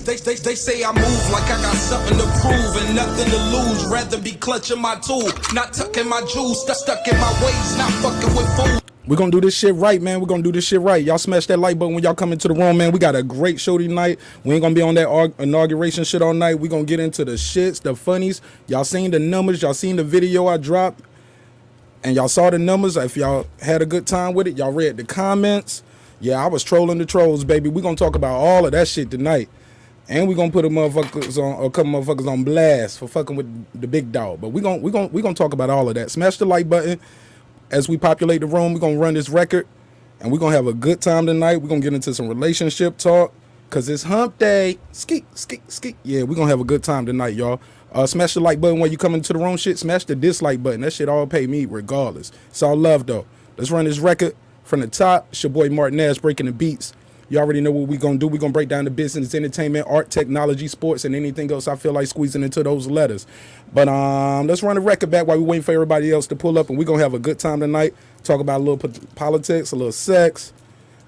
They say I move like I got something to prove and nothing to lose. Rather be clutching my tool, not tucking my jewels, stuck in my ways, not fucking with fools. We're going to do this shit right, man. We're going to do this shit right. Y'all smash that like button when y'all come into the room, man. We got a great show tonight. We ain't going to be on that inauguration shit all night. We're going to get into the shits, the funnies. Y'all seen the numbers. Y'all seen the video I dropped. And y'all saw the numbers. If y'all had a good time with it, y'all read the comments. Yeah, I was trolling the trolls, baby. We're going to talk about all of that shit tonight. And we're going to put a couple motherfuckers on blast for fucking with the big dog. But we're gonna talk about all of that. Smash the like button. As we populate the room, we're going to run this record, and we're going to have a good time tonight. We're going to get into some relationship talk, because it's hump day. Skeet, skeet, skeet. Yeah, we're going to have a good time tonight, y'all. Smash the like button when you come into the room shit. Smash the dislike button. That shit all pay me regardless. It's all love, though. Let's run this record from the top. It's your boy Marq Nash, breaking the beats. You already know what we're going to do. We're going to break down the business, entertainment, art, technology, sports, and anything else I feel like squeezing into those letters. But let's run the record back while we're waiting for everybody else to pull up, and we're going to have a good time tonight. Talk about a little politics, a little sex,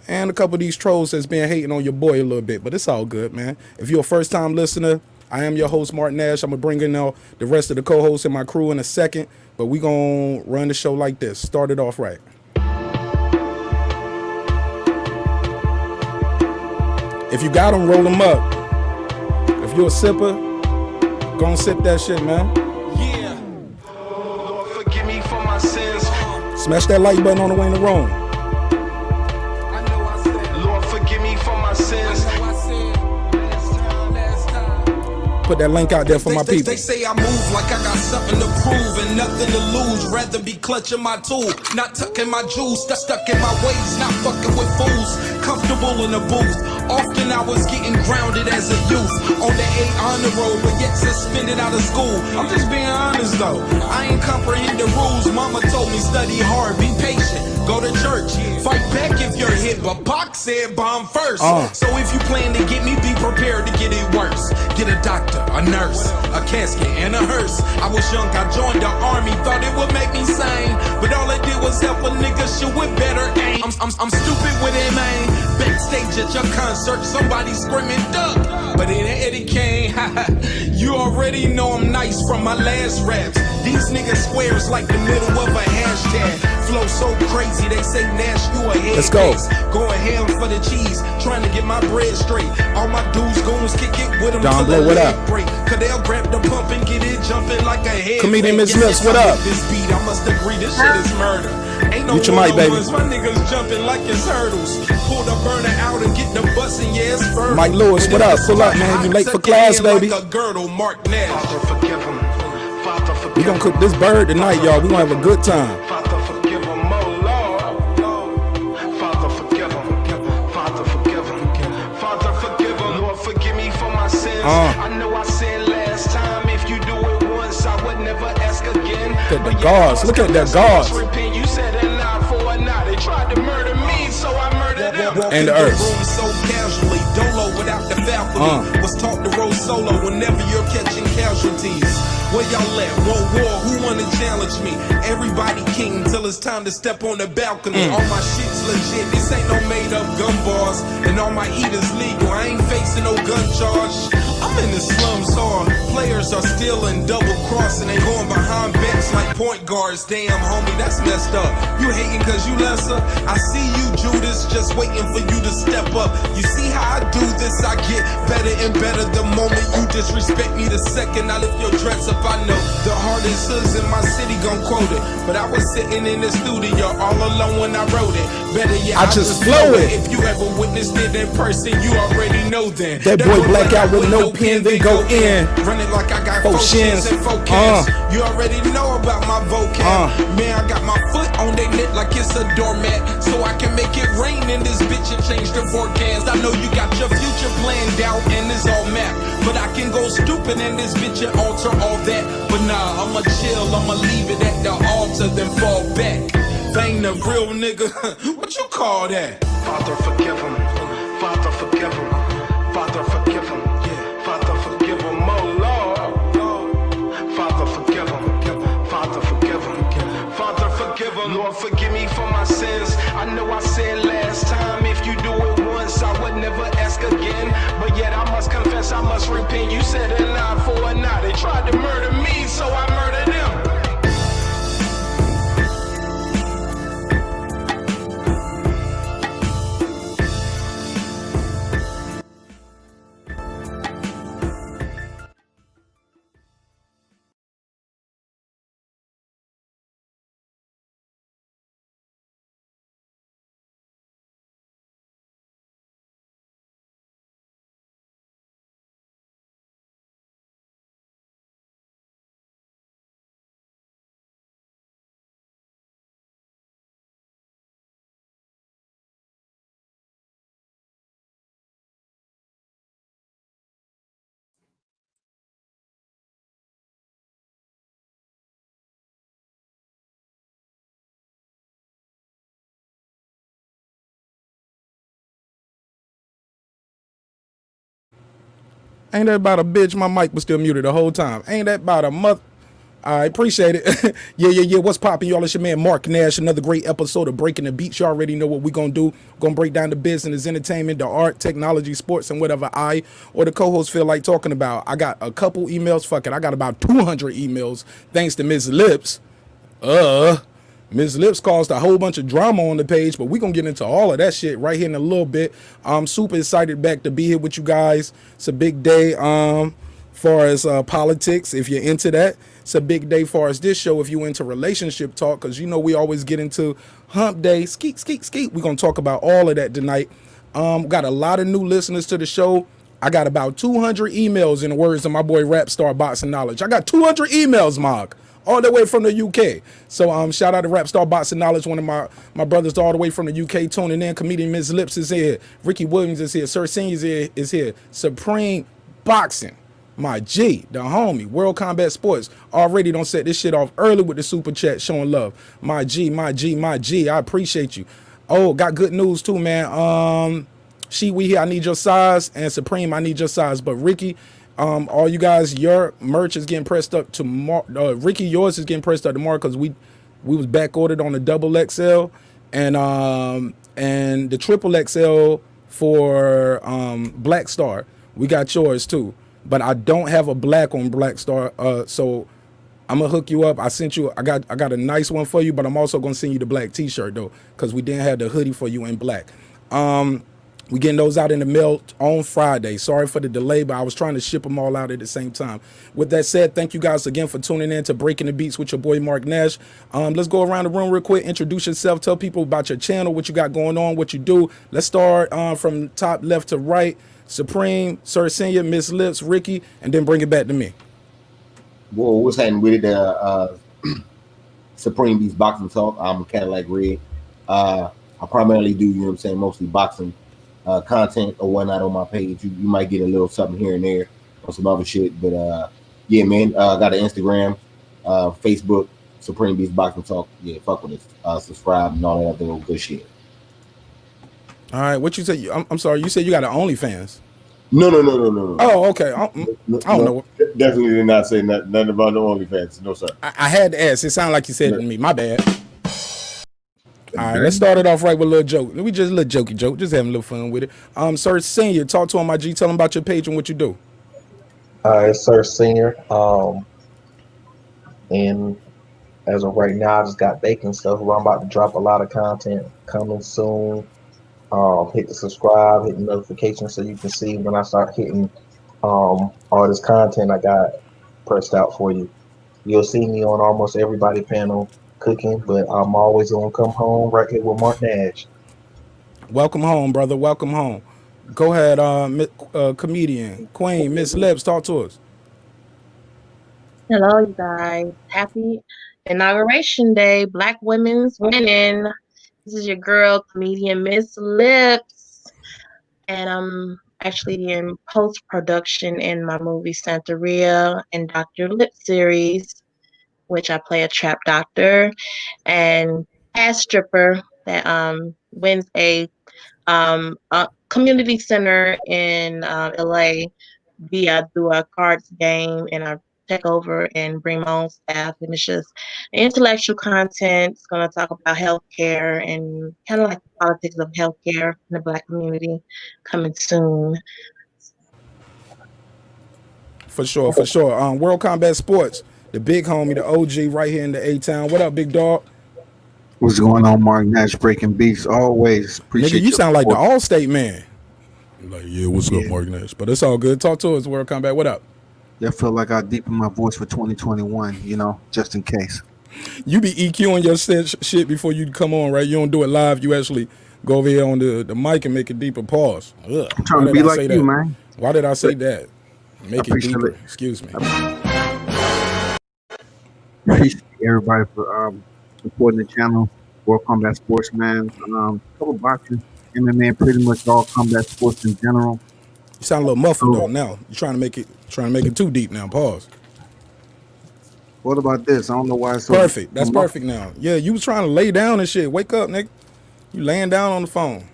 and a couple of these trolls that's been hating on your boy a little bit. But it's all good, man. If you're a first-time listener, I am your host, Marq Nash. I'm going to bring in the rest of the co-hosts and my crew in a second, but we're going to run the show like this. Start it off right. If you got them, roll them up. If you're a sipper, go and sip that shit, man. Yeah. Lord, forgive me for my sins. Smash that like button on the way in the room. I know I said, Lord, forgive me for my sins. Put that link out there for my people. They say I move like I got something to prove and nothing to lose. Rather be clutching my tool, not tucking my jewels, stuck in my ways, not fucking with fools. Comfortable in the booth. Often I was getting grounded as a youth on the 8 honor roll, but yet suspended out of school. I'm just being honest though, I ain't comprehend the rules. Mama told me study hard, be patient, go to church, fight back if you're hit, but Pac said bomb first. So if you plan to get me, be prepared to get it worse. Get a doctor, a nurse, a casket, and a hearse. I was young, I joined the army, thought it would make me sane, but all it did was help a nigga shoot with better aim. I'm stupid with it, man. Backstage at your concert, somebody screaming duck, but it ain't Eddie Kane. You already know I'm nice from my last raps. These niggas squares like the middle of a hashtag. Flow so crazy, they say Nash, you a head. Let's go. Going ham for the cheese, trying to get my bread straight. All my dudes goons kick it with them Don till Blow, the what leg up? break. Cause they'll grab the pump and get it jumping like a head. Comedian fake. Miss Lips, what up? This beat, I must agree, this shit is murder. Ain't no Get your mic, baby. my niggas jumping like it's hurdles. Pull the burner out and get the bus and yeah, it's fertile. Mike Lewis, what up? Pull up, man. You late for class, baby. Like a girdle, Marq Nash. Father, forgive him. Father, forgive We gonna cook this bird tonight, y'all. We gonna have a good time. Father, forgive him, oh Lord. Father, forgive him. Father, forgive him. Father, forgive him. Lord, forgive me for my sins. I know I said last time, if you do it once, I would never ask again. Look at the guards. Look at that guards. You said a lie for a lie. They tried to murder me, so I murdered them. And the earth. So casually, dolo without the faculty. Was taught to roll solo whenever you're catching casualties. Where y'all at? World war, who wanna challenge me? Everybody king till it's time to step on the balcony. All my shit's legit, this ain't no made up gun bars. And all my eaters legal, I ain't facing no gun charge. I'm in the slums hard, players are stealing, double crossing, and going behind backs like point guards. Damn homie, that's messed up. You hating cause you lesser? I see you Judas, just waiting for you to step up. You see how I do this, I get better and better the moment you disrespect me. The second I lift your dress up, I know the hardest hoods in my city gon' quote it. But I was sitting in the studio all alone when I wrote it. Better yet, I just flow it. If you ever witnessed it in person, you already know then. That boy black out with no pen, then go in. Running like I got 4 shins and 4 cans. You already know about my vocab. Man, I got my foot on their neck like it's a doormat, so I can make it rain in this bitch and change the forecast. I know you got your future planned out and it's all mapped, but I can go stupid in this bitch and alter all that. But nah, I'ma chill, I'ma leave it at the altar, then fall back. Bang the real nigga, what you call that? Father, forgive him. Father, forgive him. Father, forgive him. Father, forgive him, oh Lord. Father, forgive him. Father, forgive him. Father, forgive him. Lord, forgive me for my sins. I know I said last time, if you do it once, I would never ask again. But yet I must confess I I must repent. You said a nod for a nod. They tried to murder me, so I murdered them. Ain't that about a bitch? My mic was still muted the whole time. Ain't that about a mother? I appreciate it. Yeah. What's poppin', y'all? It's your man Marq Nash. Another great episode of Breaking the Beats. You already know what we gonna do. Gonna break down the business, entertainment, the art, technology, sports, and whatever I or the co-host feel like talking about. I got a couple emails. Fuck it, I got about 200 emails thanks to Ms. Lips. Ms. Lips caused a whole bunch of drama on the page, but we're going to get into all of that shit right here in a little bit. I'm super excited back to be here with you guys. It's a big day far as politics, if you're into that. It's a big day far as this show if you into relationship talk, because you know we always get into hump day, skeet. We're going to talk about all of that tonight. Got a lot of new listeners to the show. I got about 200 emails in the words of my boy Rap Star Boxing Knowledge. I got 200 emails, Mark, all the way from the UK. So shout out to Rap Star Boxing Knowledge, one of my brothers all the way from the UK tuning in. Comedian Ms. Lips is here. Ricky Williams is here. Sir Senior is here. Supreme Boxing, my G, the homie. World Combat Sports already don't set this shit off early with the super chat showing love. My G. I appreciate you. Oh, got good news too, man. We here, I need your size, and Supreme, I need your size. But Ricky, all you guys, your merch is getting pressed up to Ricky, yours is getting pressed up tomorrow because we was back ordered on the double XL and the triple XL for Black Star. We got yours too, but I don't have a black on Black Star. So I'm gonna hook you up. I got a nice one for you, but I'm also gonna send you the black T-shirt though, because we didn't have the hoodie for you in black. We getting those out in the mail on Friday. Sorry for the delay, but I was trying to ship them all out at the same time. With that said, thank you guys again for tuning in to Breaking the Beats with your boy Marq Nash. Let's go around the room real quick. Introduce yourself. Tell people about your channel, what you got going on, what you do. Let's start from top left to right. Supreme, Sir Senior, Miss Lips, Ricky, and then bring it back to me. Whoa, what's happening with it? Supreme Beats Boxing Talk. I'm Cadillac Red. I primarily do, you know what I'm saying, mostly boxing content or whatnot on my page. You might get a little something here and there or some other shit. But yeah, man, got an Instagram, Facebook, Supreme Beats Boxing Talk. Yeah, fuck with us. Subscribe and all that other good shit. All right, what you said? I'm sorry, you said you got an OnlyFans. No. Oh, okay. I don't know. Definitely did not say nothing about the OnlyFans. No, sir. I had to ask. It sounded like you said it to me. My bad. All right, let's start it off right with a little joke. We just a little jokey joke, just having a little fun with it. Sir Senior, talk to him, my G. Tell him about your page and what you do. It's Sir Senior. And as of right now, I just got baking stuff where I'm about to drop a lot of content coming soon. Hit the subscribe, hit the notification so you can see when I start hitting all this content I got pressed out for you. You'll see me on almost everybody panel cooking, but I'm always gonna come home right here with Marq Nash. Welcome home, brother. Welcome home. Go ahead, comedian, Queen, Miss Lips, talk to us. Hello, you guys. Happy Inauguration Day. Black women's winning. This is your girl, comedian Miss Lips. And I'm actually in post-production in my movie Santeria and Dr. Lip series, which I play a trap doctor and ass stripper that wins a community center in LA via through a cards game, and I take over and bring my own staff, and it's just intellectual content. It's going to talk about healthcare and kind of like the politics of healthcare in the Black community coming soon. For sure, for sure. World Combat Sports, the big homie, the OG right here in the A-Town. What up, big dog? What's going on, Marq Nash? Breaking beats. Always Nigga, appreciate you your sound like the support. Allstate man. Like, yeah, what's up, Yeah. Marq Nash? But it's all good. Talk to us, World Combat. What up? I feel like I deepen my voice for 2021, just in case. You be EQing your shit before you come on, right? You don't do it live. You actually go over here on the mic and make a deeper pause. Ugh. I'm trying Why to did be I like say you, that? man. Why did I say that? I Make it appreciate deeper. it. Excuse me. Appreciate everybody for supporting the channel. World Combat Sports, man. Couple boxing, MMA, pretty much all combat sports in general. You sound a little muffled though. So, Now you trying to make it too deep. Now pause. what about this? I don't know why it's so Perfect. That's perfect now. Yeah, you was trying to lay down and shit. Wake up, nigga. You laying down on the phone.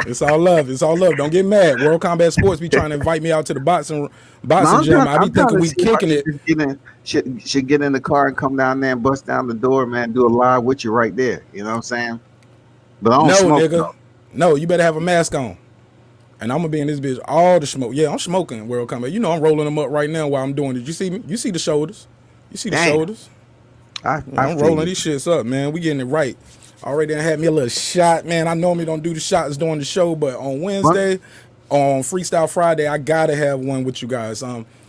It's all love. It's all love. Don't get mad. World Combat Sports be trying to invite me out to the boxing gym. I be I'm trying thinking to we see if I kicking should it. just get in, should get in the car and come down there and bust down the door, man. Do a live with you right there. You know what I'm saying? But I don't No, smoke, nigga. though. No, you better have a mask on. And I'm gonna be in this bitch all the smoke. Yeah, I'm smoking World Combat. You know I'm rolling them up right now while I'm doing it. You see me? You see the shoulders? You see the Damn. shoulders? I I'm feel rolling you. these shits up, man. We getting it right. Already done had me a little shot, man. I normally don't do the shots during the show, but on Wednesday, on Freestyle Friday, I gotta have one with you guys.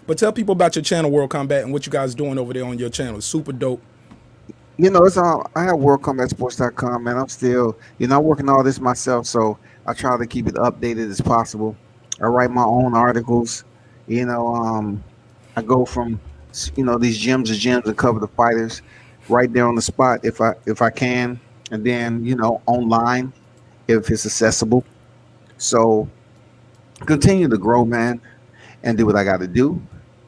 But tell people about your channel, World Combat, and what you guys doing over there on your channel. It's super dope. It's I have worldcombatsports.com, man. I'm still, I'm working all this myself, so I try to keep it updated as possible. I write my own articles. I go from these gyms to gyms to cover the fighters right there on the spot if I can, and then online if it's accessible. So continue to grow, man, and do what I got to do,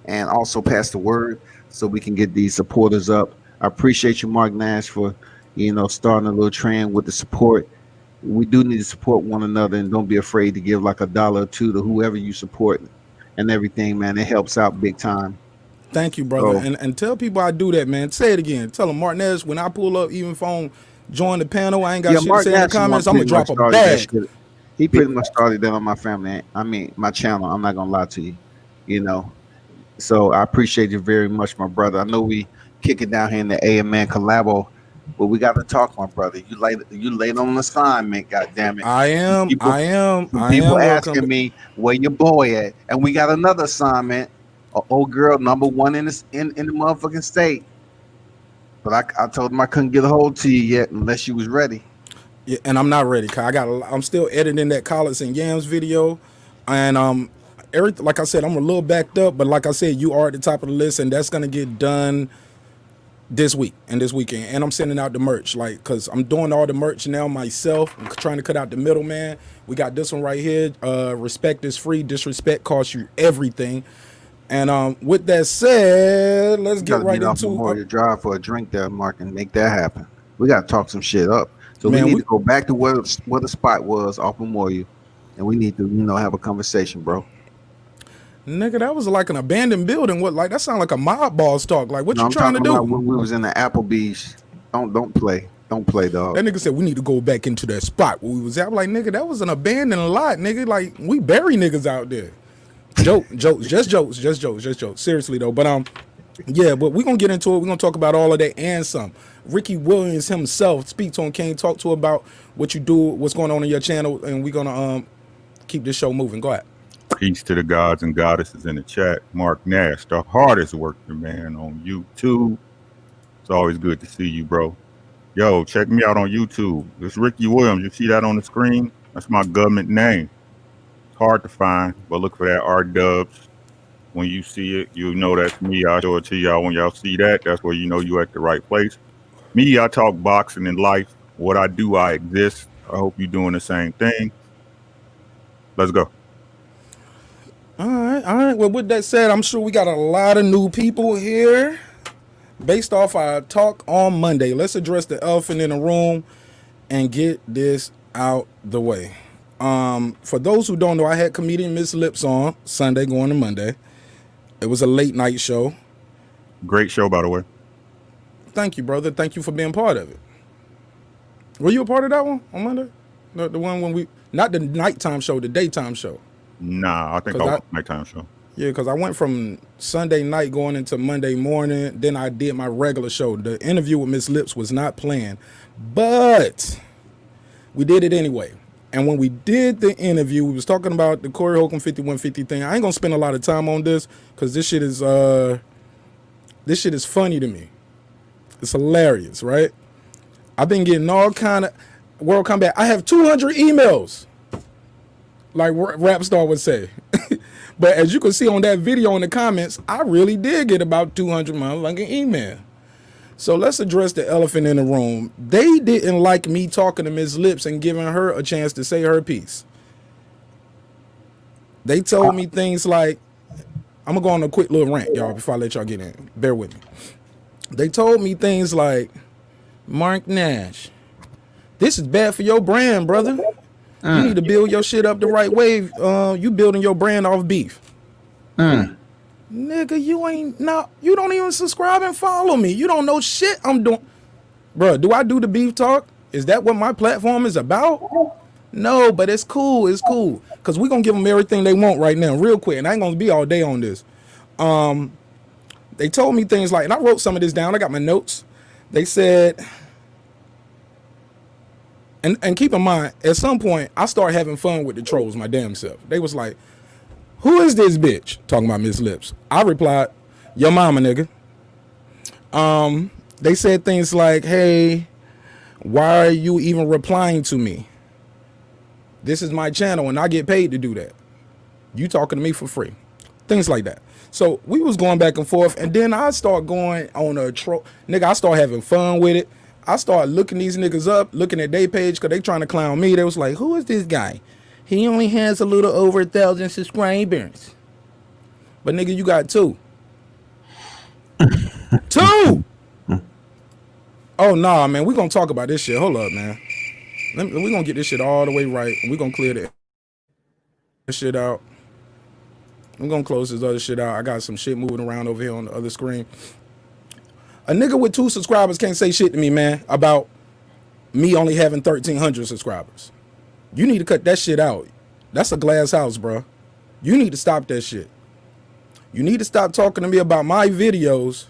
and also pass the word so we can get these supporters up. I appreciate you, Marq Nash, for starting a little trend with the support. We do need to support one another, and don't be afraid to give like $1 or $2 to whoever you support and everything, man. It helps out big time. Thank you, brother. So, And tell people I do that, man. Say it again. Tell them Marq Nash, when I pull up, even phone, join the panel. I ain't got shit to Marq say in the Nash is one comments. I'm gonna pretty much drop a started that bag. shit. He pretty much started that on my family. I mean, my channel. I'm not gonna lie to you. So I appreciate you very much, my brother. I know we kick it down here in the AMN collabo, but we got to talk, my brother. You late on an assignment, God damn it. I am People asking welcome. me where your boy at, and we got another assignment. A old girl, #1 in the motherfucking state. But I told him I couldn't get a hold to you yet unless you was ready. Yeah, and I'm not ready. Cause I'm still editing that Collards and Yams video, and everything. Like I said, I'm a little backed up, but like I said, you are at the top of the list, and that's gonna get done this week and this weekend. And I'm sending out the merch, like, cause I'm doing all the merch now myself. I'm trying to cut out the middleman. We got this one right here. Respect is free. Disrespect costs you everything. And with that said, let's get right off into Memorial Drive for a drink there, Mark, and make that happen. We got to talk some shit up. So Man, we need to go back to where the spot was off Memorial, and we need to have a conversation, bro. Nigga, that was like an abandoned building. What, like, that sound like a mob boss talk. Like, what No, you I'm trying to talking about do? when we was in the Applebee's. Don't play, dog. That nigga said we need to go back into that spot where we was at. I'm like, nigga, that was an abandoned lot, nigga. Like, we bury niggas out there. Just jokes. Seriously though, but yeah, but we gonna get into it. We gonna talk about all of that and some. Ricky Williams himself, speak to him, Kane, talk to about what you do, what's going on in your channel, and we gonna keep this show moving. Go ahead. Peace to the gods and goddesses in the chat. Marq Nash, the hardest working man on YouTube. It's always good to see you, bro. Yo, check me out on YouTube. It's Ricky Williams. You see that on the screen? That's my government name. It's hard to find, but look for that R-Dubs. When you see it, you know that's me. I'll show it to y'all. When y'all see that, that's where you know you at the right place. Me, I talk boxing and life. What I do, I exist. I hope you're doing the same thing. Let's go. All right. Well, with that said, I'm sure we got a lot of new people here based off our talk on Monday. Let's address the elephant in the room and get this out the way. For those who don't know, I had comedian Miss Lips on Sunday going to Monday. It was a late night show. Great show, by the way. Thank you, brother. Thank you for being part of it. Were you a part of that one on Monday? The one when not the nighttime show, the daytime show. Nah, I think I watched nighttime show. Yeah, because I went from Sunday night going into Monday morning. Then I did my regular show. The interview with Miss Lips was not planned, but we did it anyway. And when we did the interview, we was talking about the Corey Holcomb 5150 thing. I ain't gonna spend a lot of time on this because this shit is funny to me. It's hilarious, right? I've been getting all kind of World Combat. I have 200 emails, like Rap Star would say. But as you can see on that video in the comments, I really did get about 200 motherfucking email. So let's address the elephant in the room. They didn't like me talking to Ms. Lips and giving her a chance to say her piece. They told me things like, I'm gonna go on a quick little rant, y'all, before I let y'all get in. Bear with me. They told me things like, Marq Nash, this is bad for your brand, brother. You need to build your shit up the right way. You building your brand off beef. Nigga, you don't even subscribe and follow me. You don't know shit I'm doing. Bruh, do I do the beef talk? Is that what my platform is about? No, but it's cool. It's cool. Because we're going to give them everything they want right now, real quick. And I ain't going to be all day on this. They told me things like, and I wrote some of this down. I got my notes. They said, and keep in mind, at some point, I started having fun with the trolls my damn self. They was like, who is this bitch? Talking about Miss Lips. I replied, your mama, nigga. They said things like, hey, why are you even replying to me? This is my channel and I get paid to do that. You talking to me for free. Things like that. So we was going back and forth, and then I start going on a troll. Nigga, I start having fun with it. I start looking these niggas up, looking at their page, because they trying to clown me. They was like, who is this guy? He only has a little over 1,000 subscribers. But nigga, you got 2. 2! Oh, nah, man. We gonna talk about this shit. Hold up, man. We gonna get this shit all the way right. We gonna clear this shit out. I'm gonna close this other shit out. I got some shit moving around over here on the other screen. A nigga with 2 subscribers can't say shit to me, man, about me only having 1,300 subscribers. You need to cut that shit out. That's a glass house, bro. You need to stop that shit. You need to stop talking to me about my videos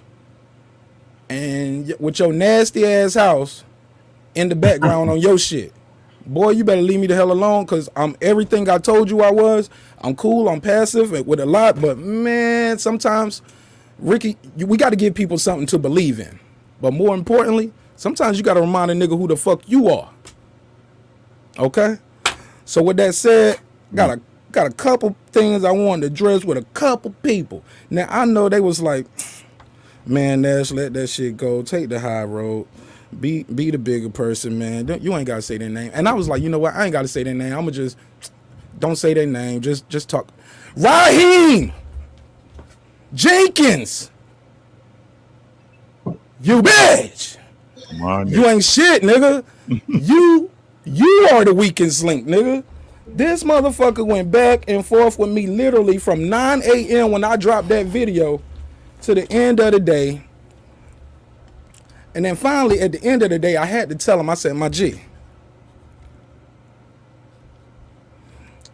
and with your nasty ass house in the background on your shit. Boy, you better leave me the hell alone, because I'm everything I told you I was. I'm cool, I'm passive with a lot, but man, sometimes, Ricky, we got to give people something to believe in. But more importantly, sometimes you got to remind a nigga who the fuck you are. Okay? So with that said, got a couple things I wanted to address with a couple people. Now, I know they was like, man, Nash, let that shit go. Take the high road. Be the bigger person, man. You ain't got to say their name. And I was like, you know what? I ain't got to say their name. I'm going to just, don't say their name. Just talk. Raheem Jenkins. You bitch. You ain't shit, nigga. You are the weakest link, nigga. This motherfucker went back and forth with me literally from 9 a.m. when I dropped that video to the end of the day. And then finally, at the end of the day, I had to tell him, I said, my G,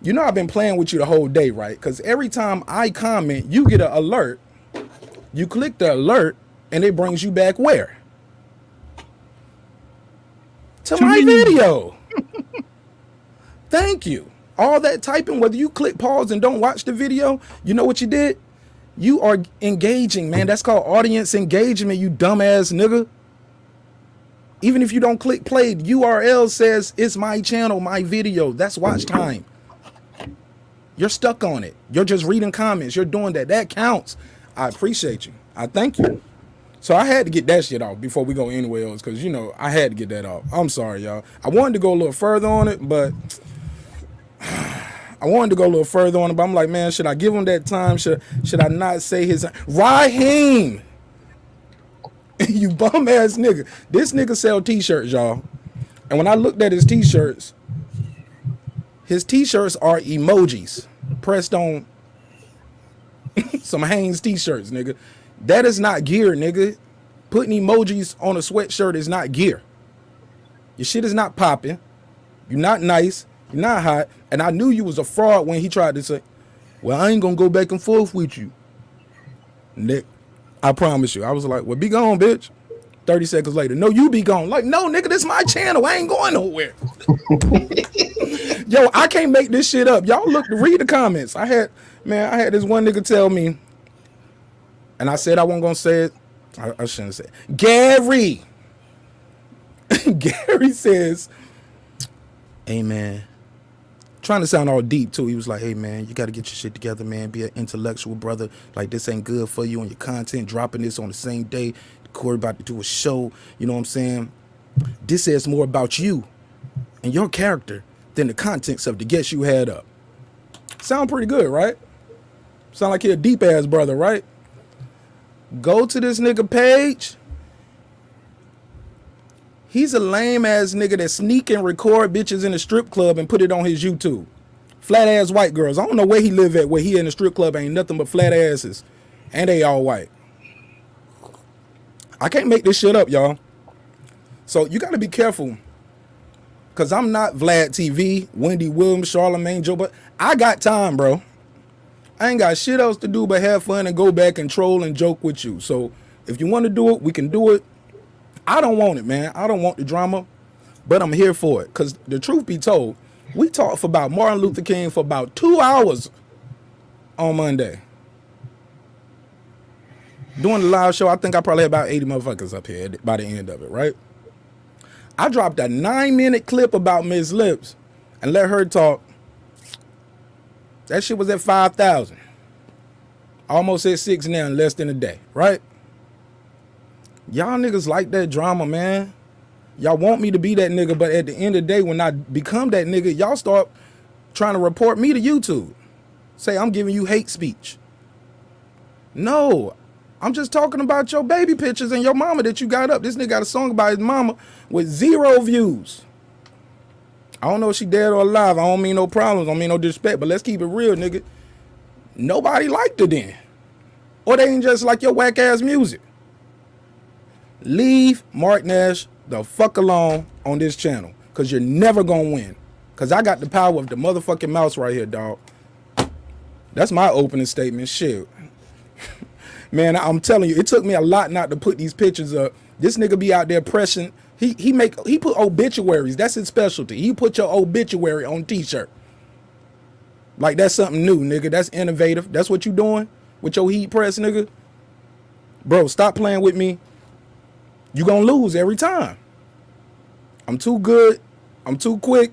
you know I've been playing with you the whole day, right? Because every time I comment, you get an alert. You click the alert, and it brings you back where? To my video. Thank you. All that typing, whether you click pause and don't watch the video, you know what you did? You are engaging, man. That's called audience engagement, you dumbass nigga. Even if you don't click play, the URL says it's my channel, my video. That's watch time. You're stuck on it. You're just reading comments. You're doing that. That counts. I appreciate you. I thank you. So I had to get that shit off before we go anywhere else, because, you know, I had to get that off. I'm sorry, y'all. I wanted to go a little further on it, but I'm like, man, should I give him that time? Should I not say his Raheem? You bum ass nigga. This nigga sell t-shirts, y'all. And when I looked at his t-shirts are emojis pressed on some Hanes t-shirts, nigga. That is not gear, nigga. Putting emojis on a sweatshirt is not gear. Your shit is not popping. You're not nice. You're not hot. And I knew you was a fraud when he tried to say, well, I ain't gonna go back and forth with you. Nick, I promise you. I was like, well, be gone, bitch. 30 seconds later, no, you be gone. Like, no, nigga, this my channel. I ain't going nowhere. Yo, I can't make this shit up. Y'all read the comments. I had this one nigga tell me, and I said I wasn't gonna say it. I shouldn't say it. Gary. Gary says, hey man, trying to sound all deep too. He was like, hey man, you gotta get your shit together, man. Be an intellectual brother. Like, this ain't good for you on your content. Dropping this on the same day. Corey about to do a show. You know what I'm saying? This says more about you and your character than the contents of the guests you had up. Sound pretty good, right? Sound like he a deep ass brother, right? Go to this nigga page. He's a lame ass nigga that sneak and record bitches in a strip club and put it on his YouTube. Flat ass white girls. I don't know where he live at, where he in a strip club ain't nothing but flat asses. And they all white. I can't make this shit up, y'all. So you gotta be careful. Cause I'm not Vlad TV, Wendy Williams, Charlamagne Joe, but I got time, bro. I ain't got shit else to do but have fun and go back and troll and joke with you. So if you want to do it, we can do it. I don't want it, man. I don't want the drama, but I'm here for it. Because the truth be told, we talked about Martin Luther King for about 2 hours on Monday. Doing the live show, I think I probably had about 80 motherfuckers up here by the end of it, right? I dropped a 9-minute clip about Ms. Lips and let her talk. That shit was at 5,000. Almost at 6 now in less than a day, right? Y'all niggas like that drama, man. Y'all want me to be that nigga, but at the end of the day, when I become that nigga, y'all start trying to report me to YouTube. Say I'm giving you hate speech. No, I'm just talking about your baby pictures and your mama that you got up. This nigga got a song about his mama with 0 views. I don't know if she dead or alive. I don't mean no problems. I don't mean no disrespect, but let's keep it real, nigga. Nobody liked her then. Or they ain't just like your whack ass music. Leave Marq Nash the fuck alone on this channel. Cause you're never gonna win. Cause I got the power of the motherfucking mouse right here, dog. That's my opening statement. Shit. Man, I'm telling you, it took me a lot not to put these pictures up. This nigga be out there pressing. He put obituaries. That's his specialty. He put your obituary on t-shirt. Like that's something new, nigga. That's innovative. That's what you doing with your heat press, nigga. Bro, stop playing with me. You gonna lose every time. I'm too good. I'm too quick.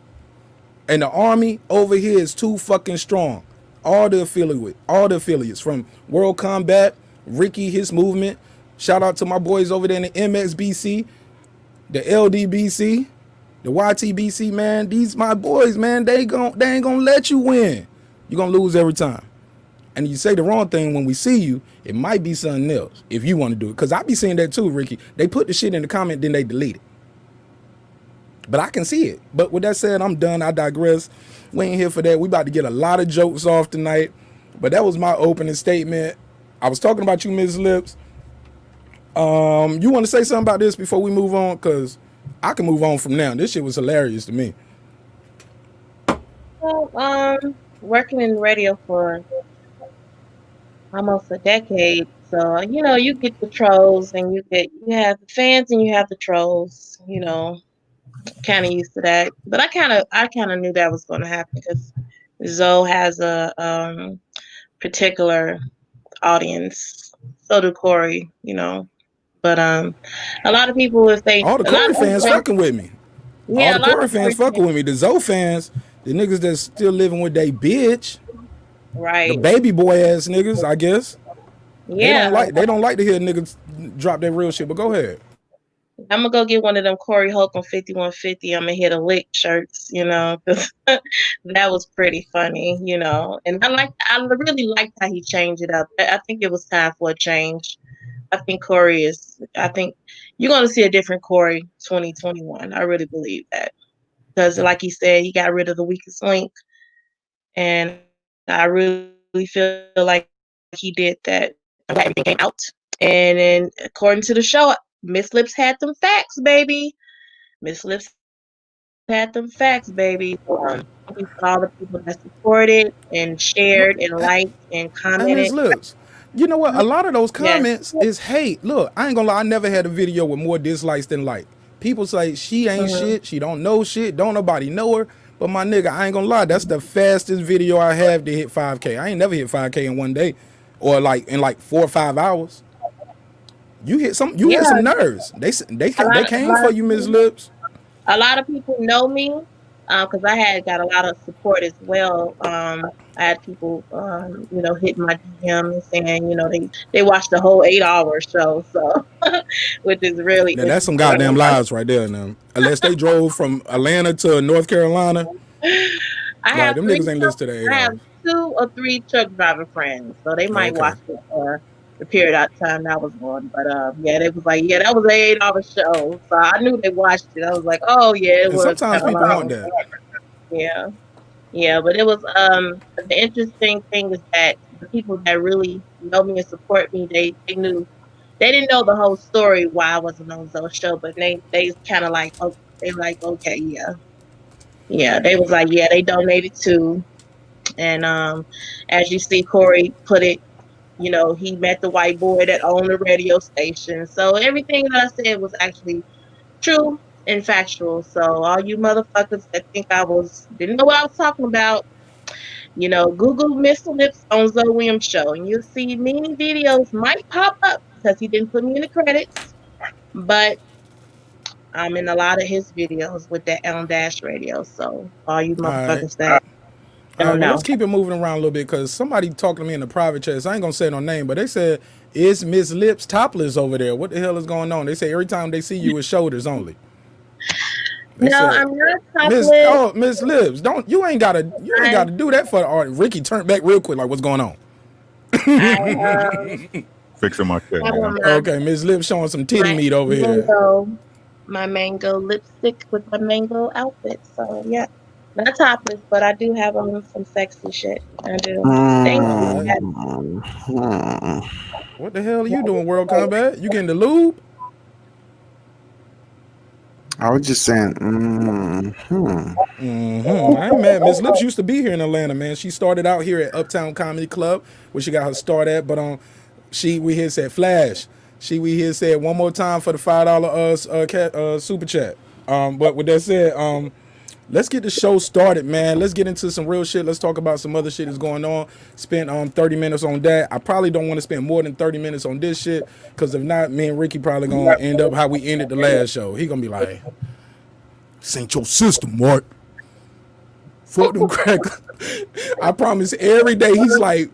And the army over here is too fucking strong. All the affiliates from World Combat, Ricky, his movement. Shout out to my boys over there in the MXBC, the LDBC, the YTBC, man. These my boys, man. They ain't gonna let you win. You're gonna lose every time. And you say the wrong thing when we see you, it might be something else if you want to do it. Because I be seeing that too, Ricky. They put the shit in the comment, then they delete it. But I can see it. But with that said, I'm done. I digress. We ain't here for that. We about to get a lot of jokes off tonight. But that was my opening statement. I was talking about you, Ms. Lips. You want to say something about this before we move on? Because I can move on from now. This shit was hilarious to me. Well, working in radio for almost a decade, so you get the trolls and you have the fans and you have the trolls. Kind of used to that, but I kind of knew that was going to happen because Zoe has a particular audience. So do Corey, But a lot of people, if they, All the a lot Corey of fans people, fucking with me. All yeah, the a lot Corey of fans Corey fucking fans, with me. The Zoe fans, the niggas that's still living with they bitch, the right? baby boy ass niggas, I guess. They Yeah, don't like to hear niggas drop their real shit, but go ahead. I'm gonna go get one of them Corey Holcomb 5150. I'm gonna hit a lick shirts, 'cause that was pretty funny. And I really liked how he changed it up. I think it was time for a change. I think you're gonna see a different Corey 2021. I really believe that because, like he said, he got rid of the weakest link, and I really feel like he did that. I'm glad everything came out. And then, according to the show, Miss Lips had them facts, baby. Miss Lips had them facts. Had them facts, baby. Thank you for all the people that supported and shared and liked and And Ms. commented. Lips, you know what? A lot of those Yes. comments is hate. Look, I ain't gonna lie, I never had a video with more dislikes than like. People say she ain't Mhm. shit, she don't know shit, don't nobody know her. But my nigga, I ain't gonna lie, that's the fastest video I have to hit 5K. I ain't never hit 5K in one day, or like in like 4 or 5 hours. You Yeah. hit some nerves. A They lot, a came lot for of you, Ms. people, Lips. a lot of people know me because I had got a lot of support as well. I had people, hitting my DM and saying, they watched the whole 8 hour show, so which is really Now that's some goddamn interesting. lies right there, now. Unless they drove from Atlanta to North Carolina, I like have them three. niggas ain't listen to the eight I have hours. 2 or 3 truck driver friends, so they Oh, might okay. watch it for the period of time that was on. But yeah, they was like, yeah, that was an 8 hour show, so I knew they watched it. I was like, oh yeah, it And was sometimes kind of people want long. that. Yeah, yeah, but it was the interesting thing is that the people that really know me and support me, they knew they didn't know the whole story why I wasn't on Zoe's show, but they kind of like, oh, they like, okay, yeah, yeah, they was like, yeah, they donated too. And as you see, Corey put it, he met the white boy that owned the radio station. So everything that I said was actually true and factual. So all you motherfuckers that think I didn't know what I was talking about, Google Mr. Lips on Zoe Williams show, and you'll see many videos might pop up because he didn't put me in the credits, but I'm in a lot of his videos with that on Dash Radio. So all you All right. motherfuckers that All right, don't well, know. let's keep it moving around a little bit because somebody talking to me in the private chat. So I ain't gonna say no name, but they said, "Is Miss Lips topless over there? What the hell is going on?" They say every time they see you, it's shoulders only. They No, said, I'm not topless. Miss Lips, don't you ain't I gotta do that for the art." Ricky turned back real quick, like, what's going on? I Fixing my shit, have man. on Okay, Miss Lips showing some titty my meat over here. mango, my mango lipstick with my mango outfit. So yeah, not topless, but I do have on some sexy shit. I do. Thank All you. right. Yes. What the hell are you doing, World Combat? You getting the lube? I was just saying. I ain't mad. Miss Lips used to be here in Atlanta, man. She started out here at Uptown Comedy Club, where she got her start at. But we here said Flash. We here said one more time for the $5 super chat. But with that said, let's get the show started, man. Let's get into some real shit. Let's talk about some other shit that's going on. Spent 30 minutes on that. I probably don't want to spend more than 30 minutes on this shit, because if not, me and Ricky probably gonna end up how we ended the last show. He gonna be like, "This ain't your system, Mark. Fuck them crackers." I promise every day he's like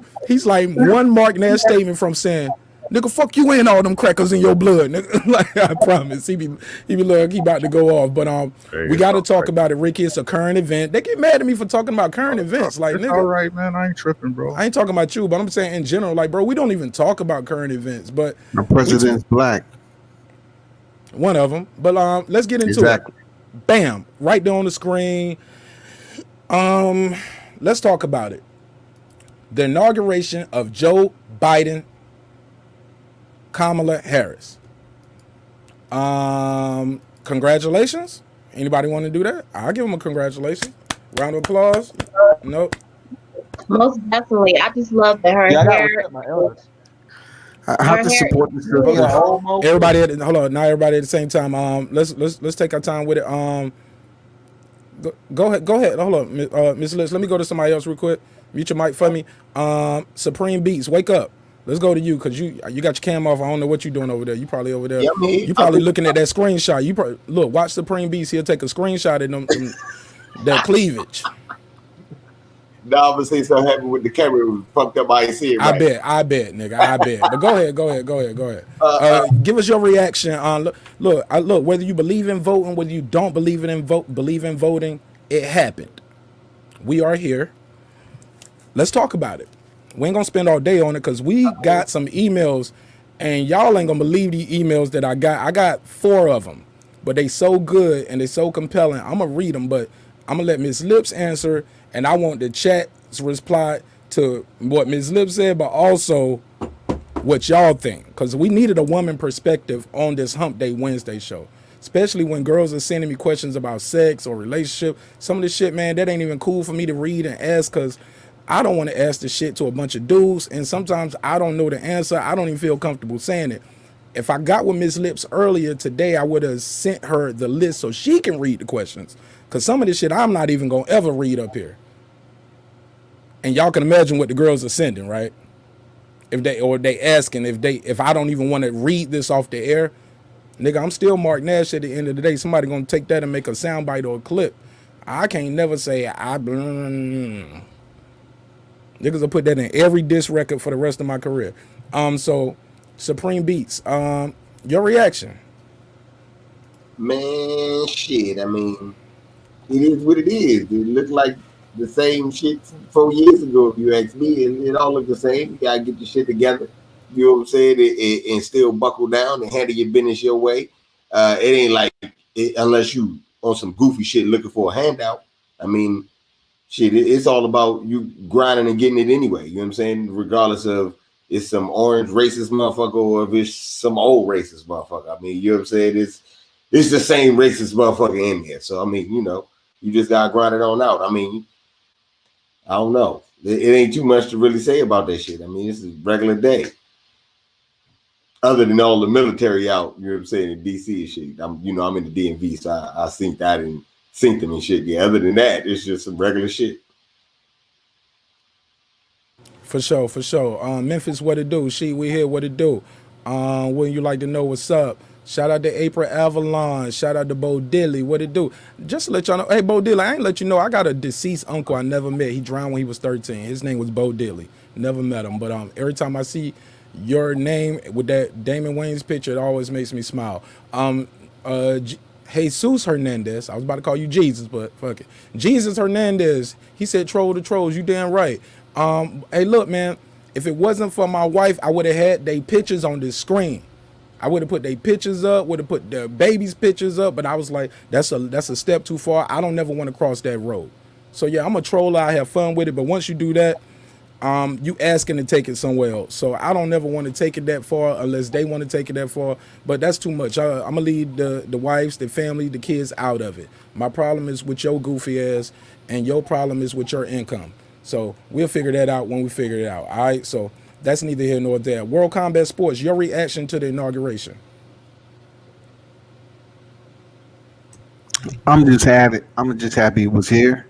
one Marq Nash statement from saying, "Nigga, fuck you and all them crackers in your blood." Nigga. Like, I promise. He be like, he about to go off. But Hey, we it's gotta all talk right. about it, Ricky. It's a current event. They get mad at me for talking about current events. Like, It's all nigga, right, man. I ain't tripping, bro. I ain't talking about you, but I'm saying in general, like, bro, we don't even talk about current events. But The we president's black. one of them. But let's get into it. Exactly. Bam, right there on the screen. Let's talk about it. The inauguration of Joe Biden, Kamala Harris. Congratulations. Anybody want to do that? I'll give them a congratulations. Round of applause. Nope. Most definitely. I just love that Yeah, I gotta respect my elders. I her have to hair support the is Those really are sisters. old mo. Everybody hold on. Not everybody at the same time. Let's take our time with it. Go ahead. Hold on, Miss Liz. Let me go to somebody else real quick. Mute your mic for me. Supreme Beats, wake up. Let's go to you, because you got your cam off. I don't know what you're doing over there. You probably over there. Yeah, me. You probably looking at that screenshot. You probably look. Watch Supreme Beats. He'll take a screenshot of them that cleavage. Now I'm gonna say something happened with the camera. It was fucked up. I ain't see it I right. bet, nigga. I bet. But go ahead. Give us your reaction on look. Whether you believe in voting, whether you don't believe in voting, it happened. We are here. Let's talk about it. We ain't gonna spend all day on it, because we got some emails, and y'all ain't gonna believe the emails that I got. I got 4 of them, but they so good and they so compelling. I'm gonna read them, but I'm gonna let Miss Lips answer, and I want the chat's reply to what Miss Lips said, but also what y'all think, because we needed a woman perspective on this Hump Day Wednesday show. especially when girls are sending me questions about sex or relationship. Some of this shit, man, that ain't even cool for me to read and ask because I don't want to ask the shit to a bunch of dudes, and sometimes I don't know the answer. I don't even feel comfortable saying it. If I got with Miss Lips earlier today, I would have sent her the list so she can read the questions. Cause some of this shit I'm not even gonna ever read up here. And y'all can imagine what the girls are sending, right? If they asking if I don't even want to read this off the air, nigga, I'm still Marq Nash at the end of the day. Somebody gonna take that and make a soundbite or a clip. I can't never say niggas will put that in every diss record for the rest of my career. So Supreme Beats, your reaction? Man, shit. I mean, it is what it is. It looked like the same shit 4 years ago, if you ask me. It all look the same. You gotta get your shit together. You know what I'm saying? And still buckle down and handle your business your way. It ain't like unless you on some goofy shit looking for a handout. I mean, shit, it's all about you grinding and getting it anyway. You know what I'm saying? Regardless of it's some orange racist motherfucker or if it's some old racist motherfucker. I mean, you know what I'm saying? It's the same racist motherfucker in here. So I mean, you just gotta grind it on out. I mean, I don't know. It ain't too much to really say about that shit. I mean, it's a regular day. Other than all the military out, you know what I'm saying, in DC and shit. I'm in the DMV, so I synced that and synced them and shit. Yeah, other than that, it's just some regular shit. For sure, for sure. Memphis, what it do? We here, what it do? Wouldn't you like to know what's up? Shout out to April Avalon. Shout out to Bo Dilly. What it do? Just to let y'all know. Hey, Bo Dilly, I ain't let you know. I got a deceased uncle I never met. He drowned when he was 13. His name was Bo Dilly. Never met him. But every time I see your name with that Damon Wayans picture, it always makes me smile. Jesus Hernandez. I was about to call you Jesus, but fuck it. Jesus Hernandez. He said, "Troll the trolls." You damn right. Hey, look, man. If it wasn't for my wife, I would have had they pictures on this screen. I would have put their pictures up, would have put their baby's pictures up, but I was like, that's a step too far. I don't never want to cross that road. So yeah, I'm a troll. I have fun with it, but once you do that, you asking to take it somewhere else. So I don't never want to take it that far unless they want to take it that far. But that's too much. I'm gonna leave the wives, the family, the kids out of it. My problem is with your goofy ass, and your problem is with your income. So we'll figure that out when we figure it out. All right. So that's neither here nor there. World Combat Sports, your reaction to the inauguration? I'm just happy it was here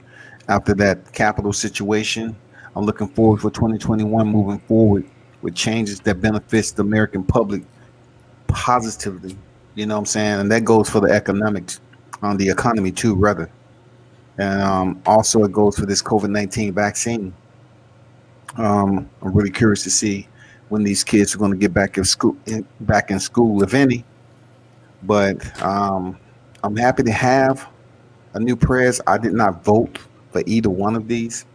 after that capital situation. I'm looking forward for 2021 moving forward with changes that benefits the American public positively. You know what I'm saying? And that goes for the economics on the economy too, rather. And also it goes for this COVID-19 vaccine. I'm really curious to see when these kids are going to get back in school, if any. But I'm happy to have a new press. I did not vote for either one of these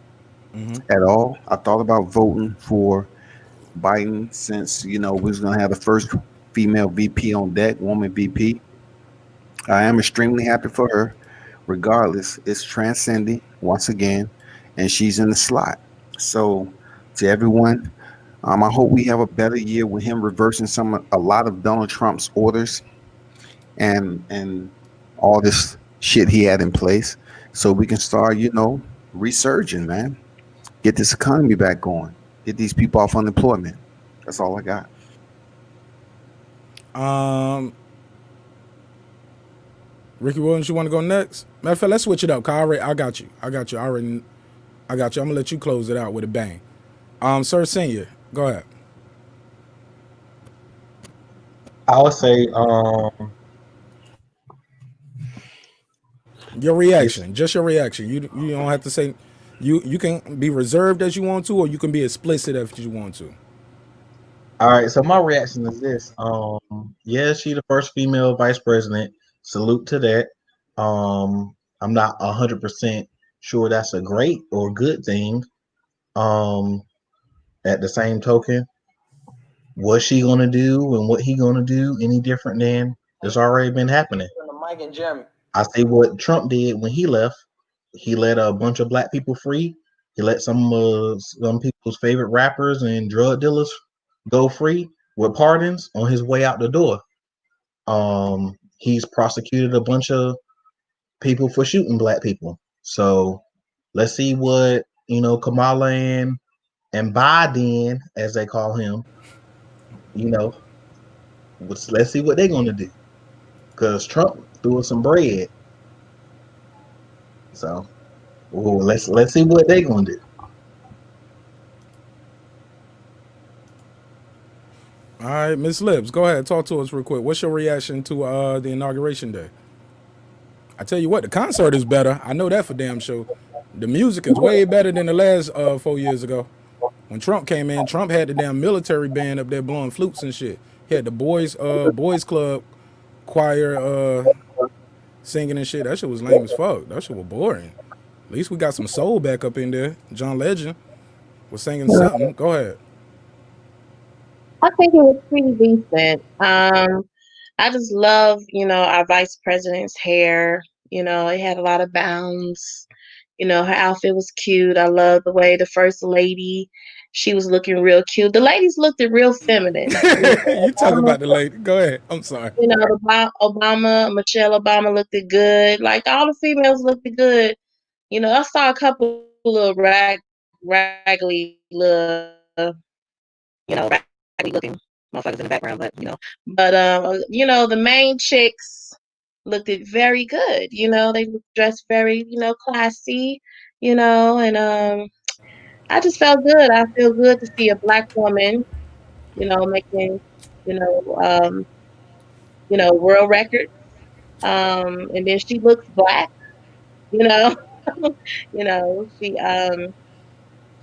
at all. I thought about voting for Biden since we was going to have the first female VP on deck, woman VP. I am extremely happy for her. Regardless, it's transcending once again, and she's in the slot. So, to everyone, I hope we have a better year with him reversing a lot of Donald Trump's orders and all this shit he had in place, so we can start, resurging, man. Get this economy back going. Get these people off unemployment. That's all I got. Ricky Williams, you want to go next? Matter of fact, let's switch it up. I got you. I got you. I'm gonna let you close it out with a bang. Sir Senior, go ahead. I would say Your reaction, just your reaction. You don't have to say. You can be reserved as you want to, or you can be explicit if you want to. all right, so my reaction is this. Yeah, she the first female vice president. Salute to that. I'm not 100% sure that's a great or good thing. At the same token, what's she gonna do and what he gonna do any different than it's already been happening? I say what Trump did when he left. He let a bunch of black people free. He let some people's favorite rappers and drug dealers go free with pardons on his way out the door. he's prosecuted a bunch of people for shooting black people. So let's see what Kamala and Biden, as they call him, you know, let's see what they're gonna do. Because Trump threw us some bread. So let's see what they're gonna do. All right, Miss Lips, go ahead, talk to us real quick. What's your reaction to the inauguration day? I tell you what, the concert is better. I know that for damn sure. The music is way better than the last 4 years ago. When Trump came in, Trump had the damn military band up there blowing flutes and shit. He had the boys club choir singing and shit. That shit was lame as fuck. That shit was boring. At least we got some soul back up in there. John Legend was singing something. Go ahead. I think it was pretty decent. I just love, our vice president's hair. It had a lot of bounds. Her outfit was cute. I love the way the first lady, she was looking real cute. The ladies looked real feminine. You talk about the lady. Go ahead. I'm sorry. Michelle Obama looked good. Like all the females looked good. I saw a couple little raggedy raggedy looking motherfuckers in the background, but the main chicks looked it very good. They dressed very, classy, and I just felt good. I feel good to see a black woman, making, you know, um, world records. And then she looks black, you know,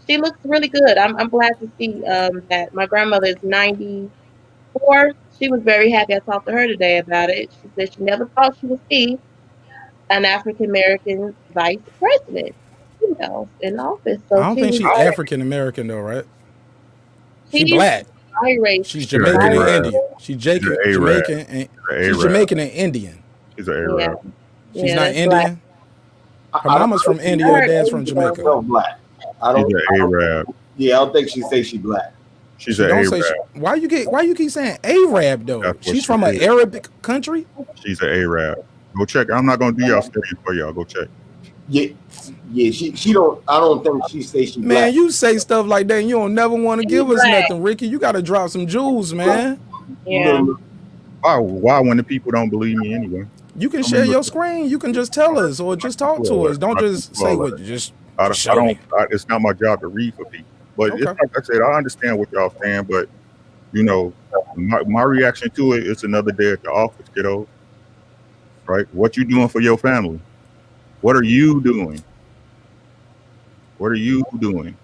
she looks really good. I'm glad to see that my grandmother is 94. She was very happy. I talked to her today about it. She said she never thought she would see an African American vice president, in office. I So don't she think was she African American though, right? She she's black. biracial. She's She's an Jamaican and Arab. Indian. She's an Arab. Jamaican and She's she's an Arab. Jamaican and Indian. She's an Yeah, Arab. She's yeah, not that's black. Indian. Her I don't mama's from know. India. I Her heard dad's from Asian. Jamaica. No black. I She's don't. an Arab. Yeah, I don't think she say she black. She's She an don't Arab. say. Why you keep saying Arab though? That's what She's she from an is. Arabic country. She's an Arab. Go check. I'm not gonna do y'all study for y'all. Go check. Yeah, yeah. She don't. I don't think she say she Man, black. you say stuff like that and you don't never want to She's give us black. nothing, Ricky. You got to drop some jewels, man. Yeah. Look, Why when the people don't believe me anyway? You can I share mean, your look, screen. You can just tell us or just talk to us. Don't just say what. Just I show don't. me. It's not my job to read for people. But it's Okay. like I said, I understand what y'all saying, but my reaction to it is another day at the office, kiddo. Right? What you doing for your family? What are you doing? What are you doing?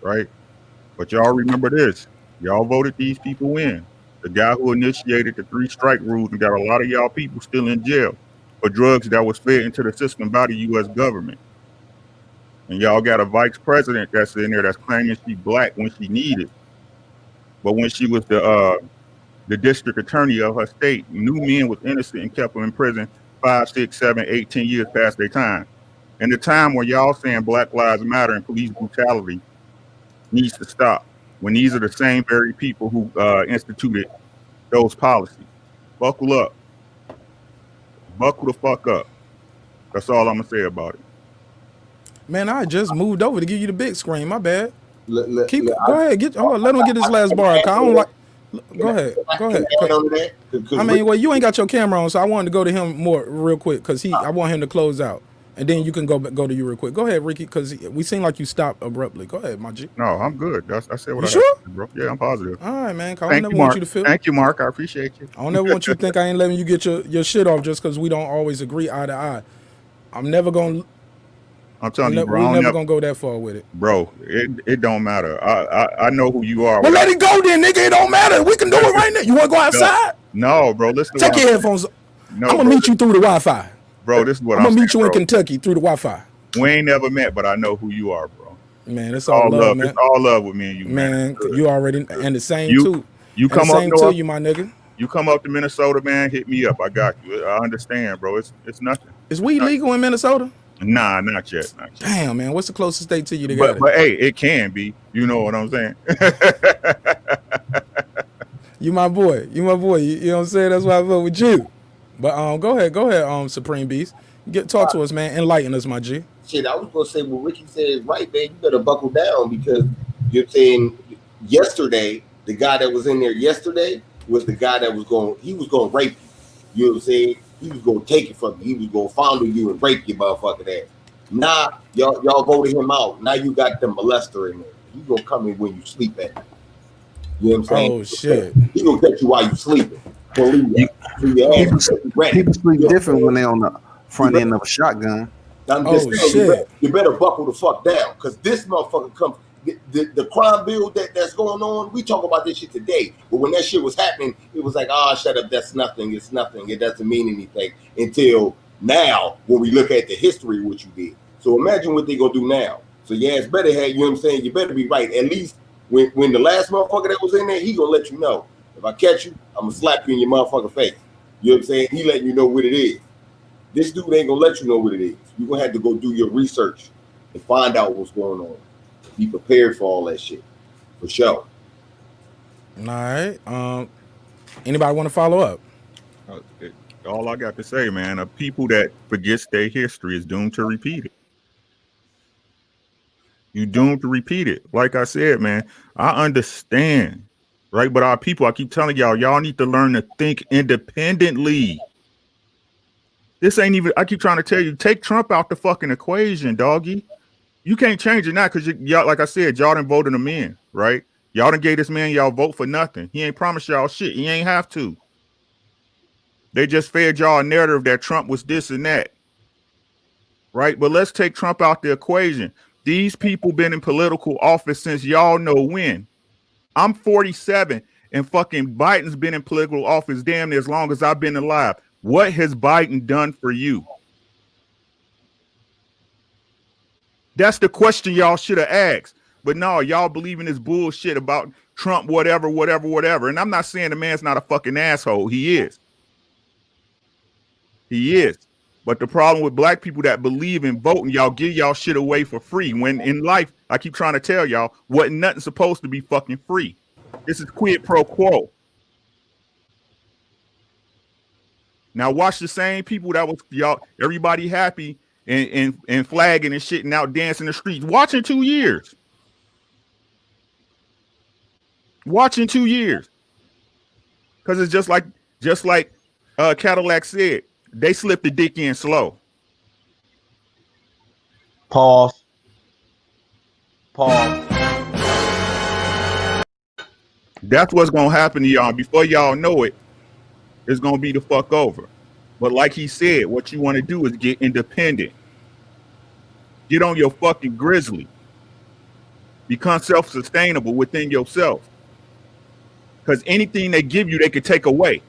Right? But y'all remember this. Y'all voted these people in. The guy who initiated the 3-strike rules and got a lot of y'all people still in jail for drugs that was fed into the system by the U.S. government. And y'all got a vice president that's in there that's claiming she black when she needed. But when she was the district attorney of her state, knew men was innocent and kept them in prison 5, 6, 7, 8, 10 years past their time. And the time when y'all saying Black Lives Matter and police brutality needs to stop. When these are the same very people who instituted those policies. Buckle up. Buckle the fuck up. That's all I'm gonna say about it. Man, I just moved over to give you the big screen. My bad. look, Keep look, go ahead. Hold on. Let him get his last bar. Cause I don't like. Go ahead. Go ahead. Can I add on to that? 'Cause I mean, well, you ain't got your camera on, so I wanted to go to him more real quick because I want him to close out, and then you can go to you real quick. Go ahead, Ricky, because we seem like you stopped abruptly. Go ahead, my G. No, I'm good. I said what You I sure? had to, bro. Yeah, I'm positive. All right, man. 'Cause I don't Thank never you, want Mark. you to feel. Thank you, Mark. I appreciate you. I don't never want you to think I ain't letting you get your shit off just because we don't always agree eye to eye. I'm never gonna. I'm telling you, bro. We I don't never never- gonna go that far with it. Bro, it don't matter. I know who you are. Well, let it go then, nigga. It don't matter. We can do it right now. You want to go outside? No, bro. Listen. To Take what your I'm- headphones. No, I'm gonna bro. meet you through the Wi-Fi. Bro, this is what I'm I'm gonna meet saying, you in bro. Kentucky through the Wi-Fi. We ain't never met, but I know who you are, bro. Man, it's all love, man. It's all love with me and you, Man, man. you already and the same You- too. You And come the up same north. to you, my nigga. You come up to Minnesota, man. Hit me up. I got you. I understand, bro. It's nothing. Is weed legal in Minnesota? Nah, not yet. Not yet. Damn, man. What's the closest state to you to got But it? hey, it can be. You know what I'm saying? You my boy. You my boy. You know what I'm saying? That's why I vote with you. But go ahead, Supreme Beast. Talk to us, man. Enlighten us, my G. Shit, I was gonna say what Ricky said is right, man. You better buckle down because you're saying yesterday, the guy that was in there yesterday was the guy that was gonna rape you. You know what I'm saying? He was gonna take it from you. He was gonna fondle you and rape your motherfucking ass. Now y'all voted him out. Now you got the molester in there. He's gonna come in when you sleep at night. You know what I'm saying? Oh shit. He gonna catch you while you sleeping. Leave your People, ass ready. people sleep You know different when they're on the front end of a shotgun. I'm Oh, just saying, shit. you better buckle the fuck down, because this motherfucker comes. The crime bill that's going on, we talk about this shit today. But when that shit was happening, it was like, oh, shut up, that's nothing. It's nothing. It doesn't mean anything until now when we look at the history of what you did. So imagine what they gonna do now. So yeah, it's better have, you know what I'm saying? You better be right. At least when the last motherfucker that was in there, he gonna let you know. If I catch you, I'm gonna slap you in your motherfucking face. You know what I'm saying? He letting you know what it is. This dude ain't gonna let you know what it is. You're gonna have to go do your research and find out what's going on. Be prepared for all that shit. For sure. All right. Anybody want to follow up? All I got to say, man, a people that forgets their history is doomed to repeat it. You doomed to repeat it. Like I said, man, I understand, right? But our people, I keep telling y'all need to learn to think independently. This ain't even, I keep trying to tell you, take Trump out the fucking equation, doggy. You can't change it now because y'all, like I said, y'all done voted him in, right? Y'all done gave this man y'all vote for nothing. He ain't promised y'all shit. He ain't have to. They just fed y'all a narrative that Trump was this and that, right? But let's take Trump out the equation. These people been in political office since y'all know when. I'm 47 and fucking Biden's been in political office damn near as long as I've been alive. What has Biden done for you? That's the question y'all should have asked. But no, y'all believe in this bullshit about Trump, whatever. And I'm not saying the man's not a fucking asshole. He is. He is. But the problem with black people that believe in voting, y'all give y'all shit away for free. When in life, I keep trying to tell y'all, wasn't nothing supposed to be fucking free. This is quid pro quo. Now watch the same people that was y'all, everybody happy and flagging and shit and out dancing the streets. Watch in 2 years. Watch in 2 years. Because it's just like Cadillac said, they slipped the dick in slow. Pause. That's what's gonna happen to y'all. Before y'all know it, it's gonna be the fuck over. But like he said, what you want to do is get independent. Get on your fucking grizzly. Become self-sustainable within yourself. Because anything they give you, they could take away.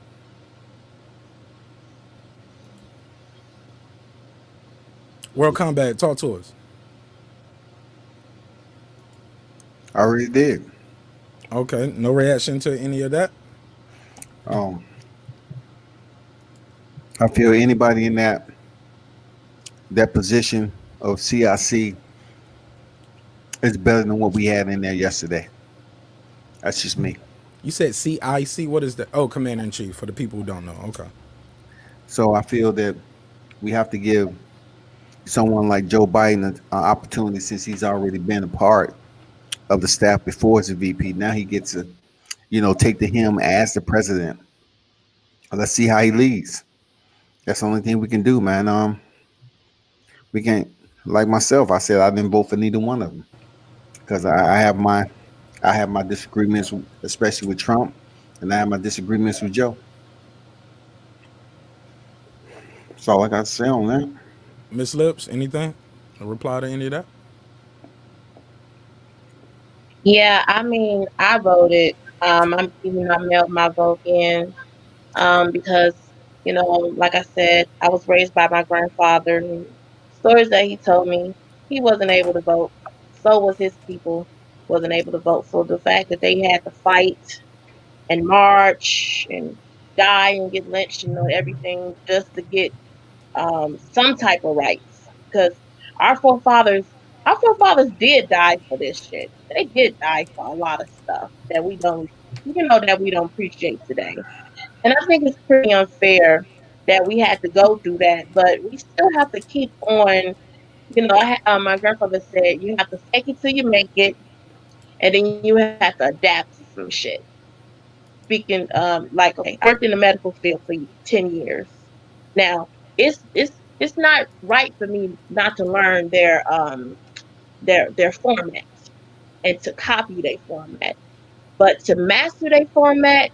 World Combat, talk to us. I already did. Okay, no reaction to any of that. I feel anybody in that position of CIC is better than what we had in there yesterday. That's just me. You said CIC. What is that? Oh, Commander in Chief. For the people who don't know. Okay. So I feel that we have to give someone like Joe Biden an opportunity, since he's already been a part of the staff before as a VP. Now he gets to, take to him as the president. Let's see how he leads. That's the only thing we can do, man. We can't, like myself, I said I didn't vote for neither one of them because I have my disagreements, especially with Trump, and I have my disagreements with Joe. That's all I got to say on that. Miss Lips, anything? A reply to any of that? Yeah, I mean, I voted. I mailed my vote in because, like I said, I was raised by my grandfather. And stories that he told me, he wasn't able to vote. So was his people, wasn't able to vote. So the fact that they had to fight and march and die and get lynched, everything just to get some type of rights, because our forefathers did die for this shit. They did die for a lot of stuff that we don't appreciate today. And I think it's pretty unfair that we had to go through that, but we still have to keep on. My grandfather said you have to fake it till you make it, and then you have to adapt to some shit. Speaking, like, okay, I worked in the medical field for 10 years. Now, it's not right for me not to learn their format and to copy their format, but to master their format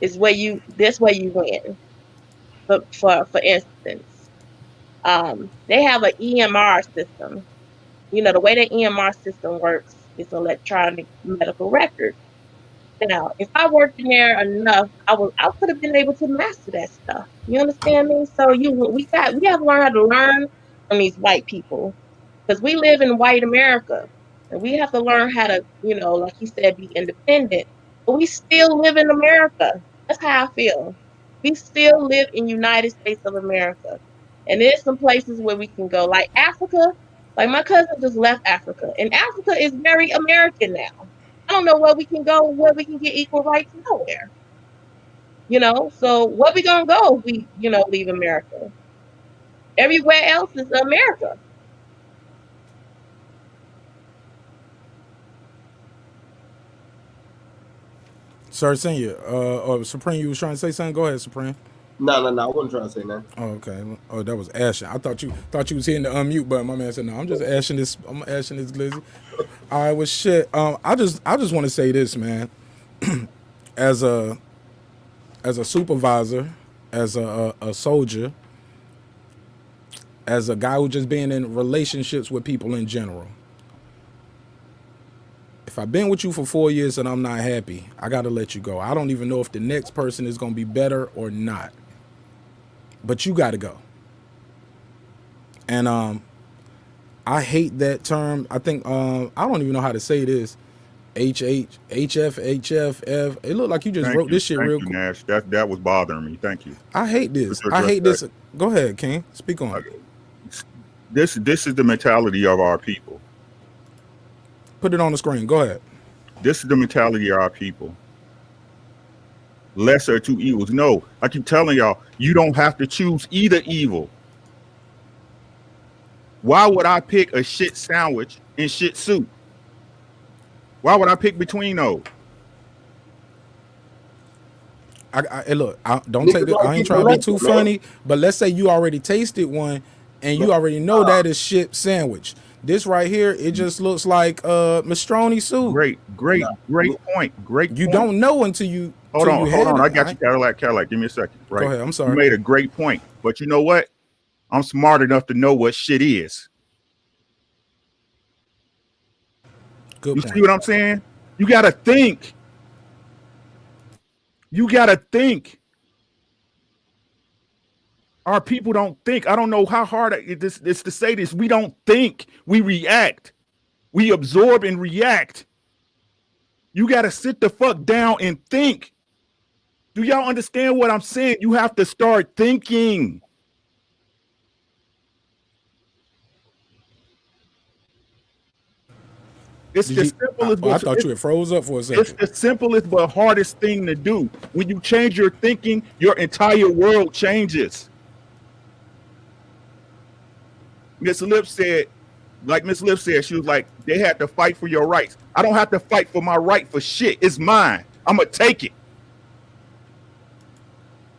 is where you this way you win. For instance, they have an EMR system. The way the EMR system works is electronic medical record. Now, if I worked in there enough, I could have been able to master that stuff. You understand me? So we have to learn how to learn from these white people because we live in white America, and we have to learn how to, like you said, be independent. But we still live in America. That's how I feel. We still live in United States of America, and there's some places where we can go, like Africa. Like my cousin just left Africa, and Africa is very American now. I don't know where we can go, where we can get equal rights nowhere. So where we gonna go if we, leave America? Everywhere else is America. Sir Senior, or Supreme, you was trying to say something? Go ahead, Supreme. No, I wasn't trying to say nothing. Oh, okay. Oh, that was Ashton. I thought you was hitting the unmute button. My man said, "No, I'm just ashing this. I'm ashing this glizzy." All right, well, shit. I just want to say this, man. As a supervisor, as a soldier, as a guy who just been in relationships with people in general. If I've been with you for 4 years and I'm not happy, I gotta let you go. I don't even know if the next person is gonna be better or not. But you gotta go. And I hate that term. I think I don't even know how to say this. HF. It looked like you just wrote this shit real quick. quick. Nash. That was bothering me. Thank you. I hate this. I hate this. Go ahead, King. Speak on it. This is the mentality of our people. Put it on the screen. Go ahead. This is the mentality of our people. Lesser two evils. No, I keep telling y'all, you don't have to choose either evil. Why would I pick a shit sandwich and shit soup? Why would I pick between those? Look, don't take it. I ain't trying to be too funny, but let's say you already tasted one and you already know that is shit sandwich. This right here, it just looks like minestrone soup. Great point. You don't know until you hold on. I got you, Cadillac. Give me a second. Right. Go ahead. I'm sorry. You made a great point, but you know what? I'm smart enough to know what shit is. Good you point. See what I'm saying? You gotta think. Our people don't think. I don't know how hard it is to say this. We don't think. We react. We absorb and react. You got to sit the fuck down and think. Do y'all understand what I'm saying? You have to start thinking. It's the simplest. I thought you had froze up for a second. It's the simplest but hardest thing to do. When you change your thinking, your entire world changes. Miss Lip said, she was like, they had to fight for your rights. I don't have to fight for my right for shit. It's mine. I'm going to take it.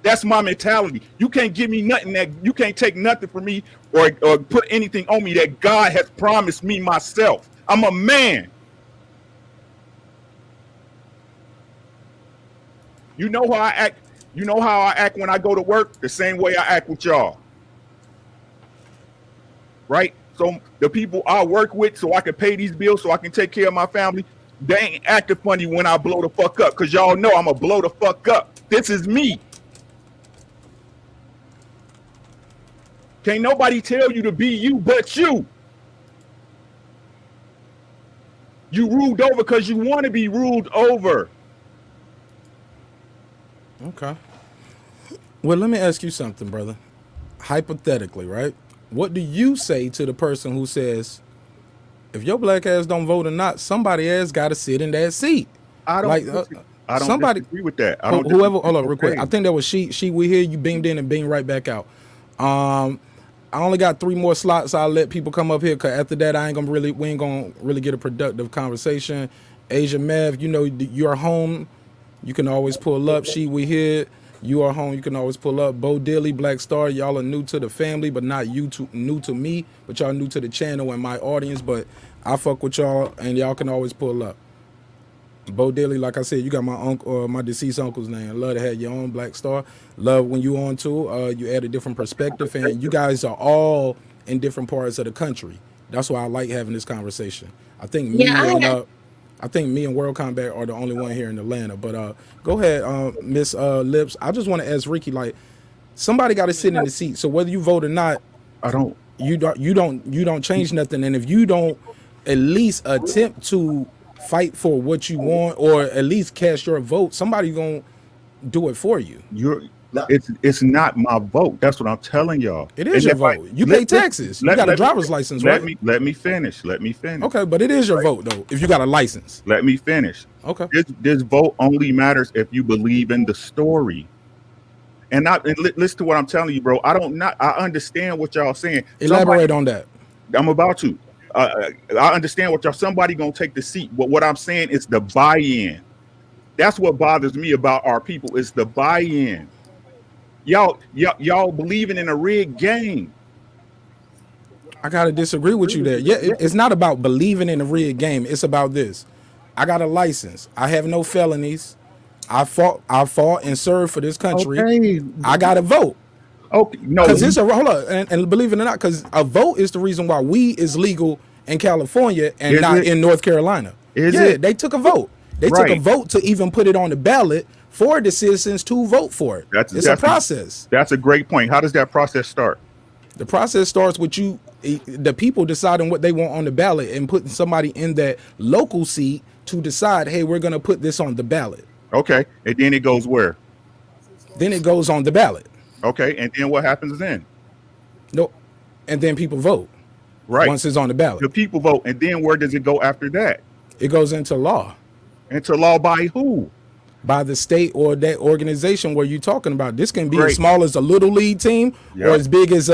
That's my mentality. You can't give me nothing you can't take nothing from me or put anything on me that God has promised me myself. I'm a man. You know how I act. You know how I act when I go to work? The same way I act with y'all. Right? So the people I work with so I can pay these bills, so I can take care of my family, they ain't acting funny when I blow the fuck up, because y'all know I'm going to blow the fuck up. This is me. Can't nobody tell you to be you but you. You ruled over because you want to be ruled over. Okay. Well, let me ask you something, brother. Hypothetically, right? What do you say to the person who says, if your black ass don't vote or not, somebody else got to sit in that seat? I I don't Somebody, disagree with that. I don't whoever, disagree. hold on real quick. I Okay. think that was she. We hear you beamed in and beamed right back out. I only got 3 more slots. I'll let people come up here because after that, we ain't gonna really get a productive conversation. Asia Mav, you know, you're home. You can always pull up. We here. You are home. You can always pull up. Bo Dilly, Black Star, y'all are new to the family, but not new to me. But y'all new to the channel and my audience. But I fuck with y'all, and y'all can always pull up. Bo Dilly, like I said, you got my uncle, my deceased uncle's name. Love to have your own Black Star. Love when you on too. You add a different perspective, and you guys are all in different parts of the country. That's why I like having this conversation. I think me and World Combat are the only one here in Atlanta. But go ahead, Miss Lips. I just want to ask Ricky, like, somebody got to sit in the seat. So whether you vote or not, I don't. you don't change nothing. And if you don't at least attempt to fight for what you want or at least cast your vote, somebody gonna do it for you. It's not my vote. That's what I'm telling y'all. It is your vote. You pay taxes. You got a driver's license, right? Let me finish. Okay, but it is your vote though. If you got a license. Let me finish. Okay. This vote only matters if you believe in the story. And listen to what I'm telling you, bro. I understand what y'all saying. Elaborate on that. I'm about to. I understand what y'all. Somebody gonna take the seat, but what I'm saying is the buy-in. That's what bothers me about our people. Is the buy-in. Y'all believing in a rigged game. I gotta disagree with you there. Yeah, it's not about believing in a rigged game. It's about this. I got a license. I have no felonies. I fought and served for this country. Okay. I got to vote. Okay, no. Because it's hold up, and believe it or not, because a vote is the reason why weed is legal in California and not in North Carolina. They took a vote. They took a vote to even put it on the ballot for the citizens to vote for it. It's a process. That's a great point. How does that process start? The process starts with the people deciding what they want on the ballot and putting somebody in that local seat to decide, hey, we're going to put this on the ballot. Okay, and then it goes where? Then it goes on the ballot. Okay, and then what happens then? No, and then people vote. Right. Once it's on the ballot. The people vote, and then where does it go after that? It goes into law. Into law by who? By the state or that organization where you're talking about. This can be as small as a little league team or as big as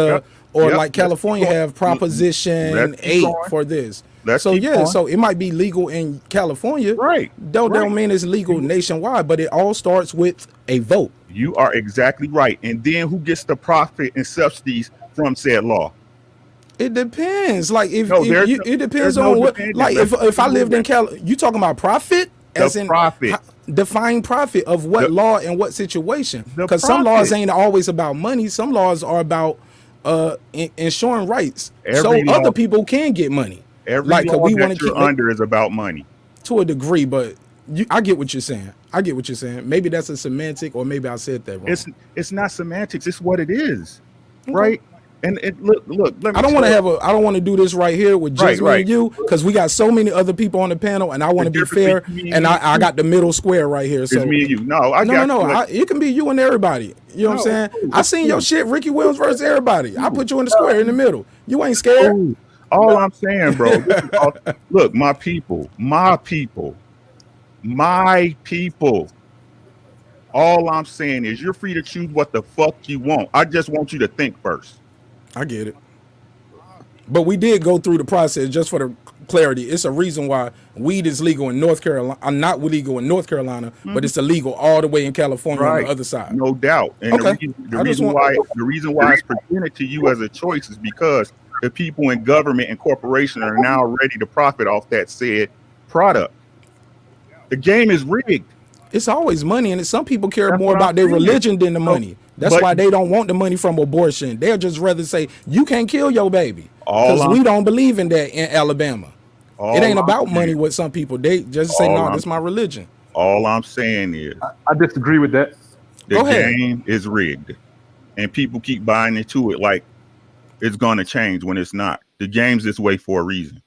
like California have Proposition 8 for this. So it might be legal in California. Right. Don't mean it's legal nationwide, but it all starts with a vote. You are exactly right. And then who gets the profit and subsidies from said law? It depends. Like it depends on what. Like if I lived in Cali, you talking about profit? As in profit. Define profit of what law and what situation? Because some laws ain't always about money. Some laws are about ensuring rights, other people can get money. Every law that you're under is about money to a degree, but I get what you're saying. Maybe that's a semantic, or maybe I said that wrong. It's not semantics. It's what it is, right? And look. I don't want to do this right here with just me and you, because we got so many other people on the panel, and I want to be fair. And I got the middle square right here. So it's me and you. No, it can be you and everybody. You know what I'm saying? I seen your shit, Ricky Williams versus everybody. I put you in the square in the middle. You ain't scared. All I'm saying, bro. Look, my people. All I'm saying is you're free to choose what the fuck you want. I just want you to think first. I get it. But we did go through the process, just for the clarity. It's a reason why weed is legal in North Carolina. Not legal in North Carolina, but it's illegal all the way in California on the other side. No doubt. And the reason why it's presented to you as a choice is because the people in government and corporation are now ready to profit off that said product. The game is rigged. It's always money, and some people care more about their religion than the money. That's why they don't want the money from abortion. They'll just rather say, you can't kill your baby. Because we don't believe in that in Alabama. It ain't about money with some people. They just say, no, this is my religion. All I'm saying is, I disagree with that. The game is rigged. And people keep buying into it like it's going to change when it's not. The game's this way for a reason.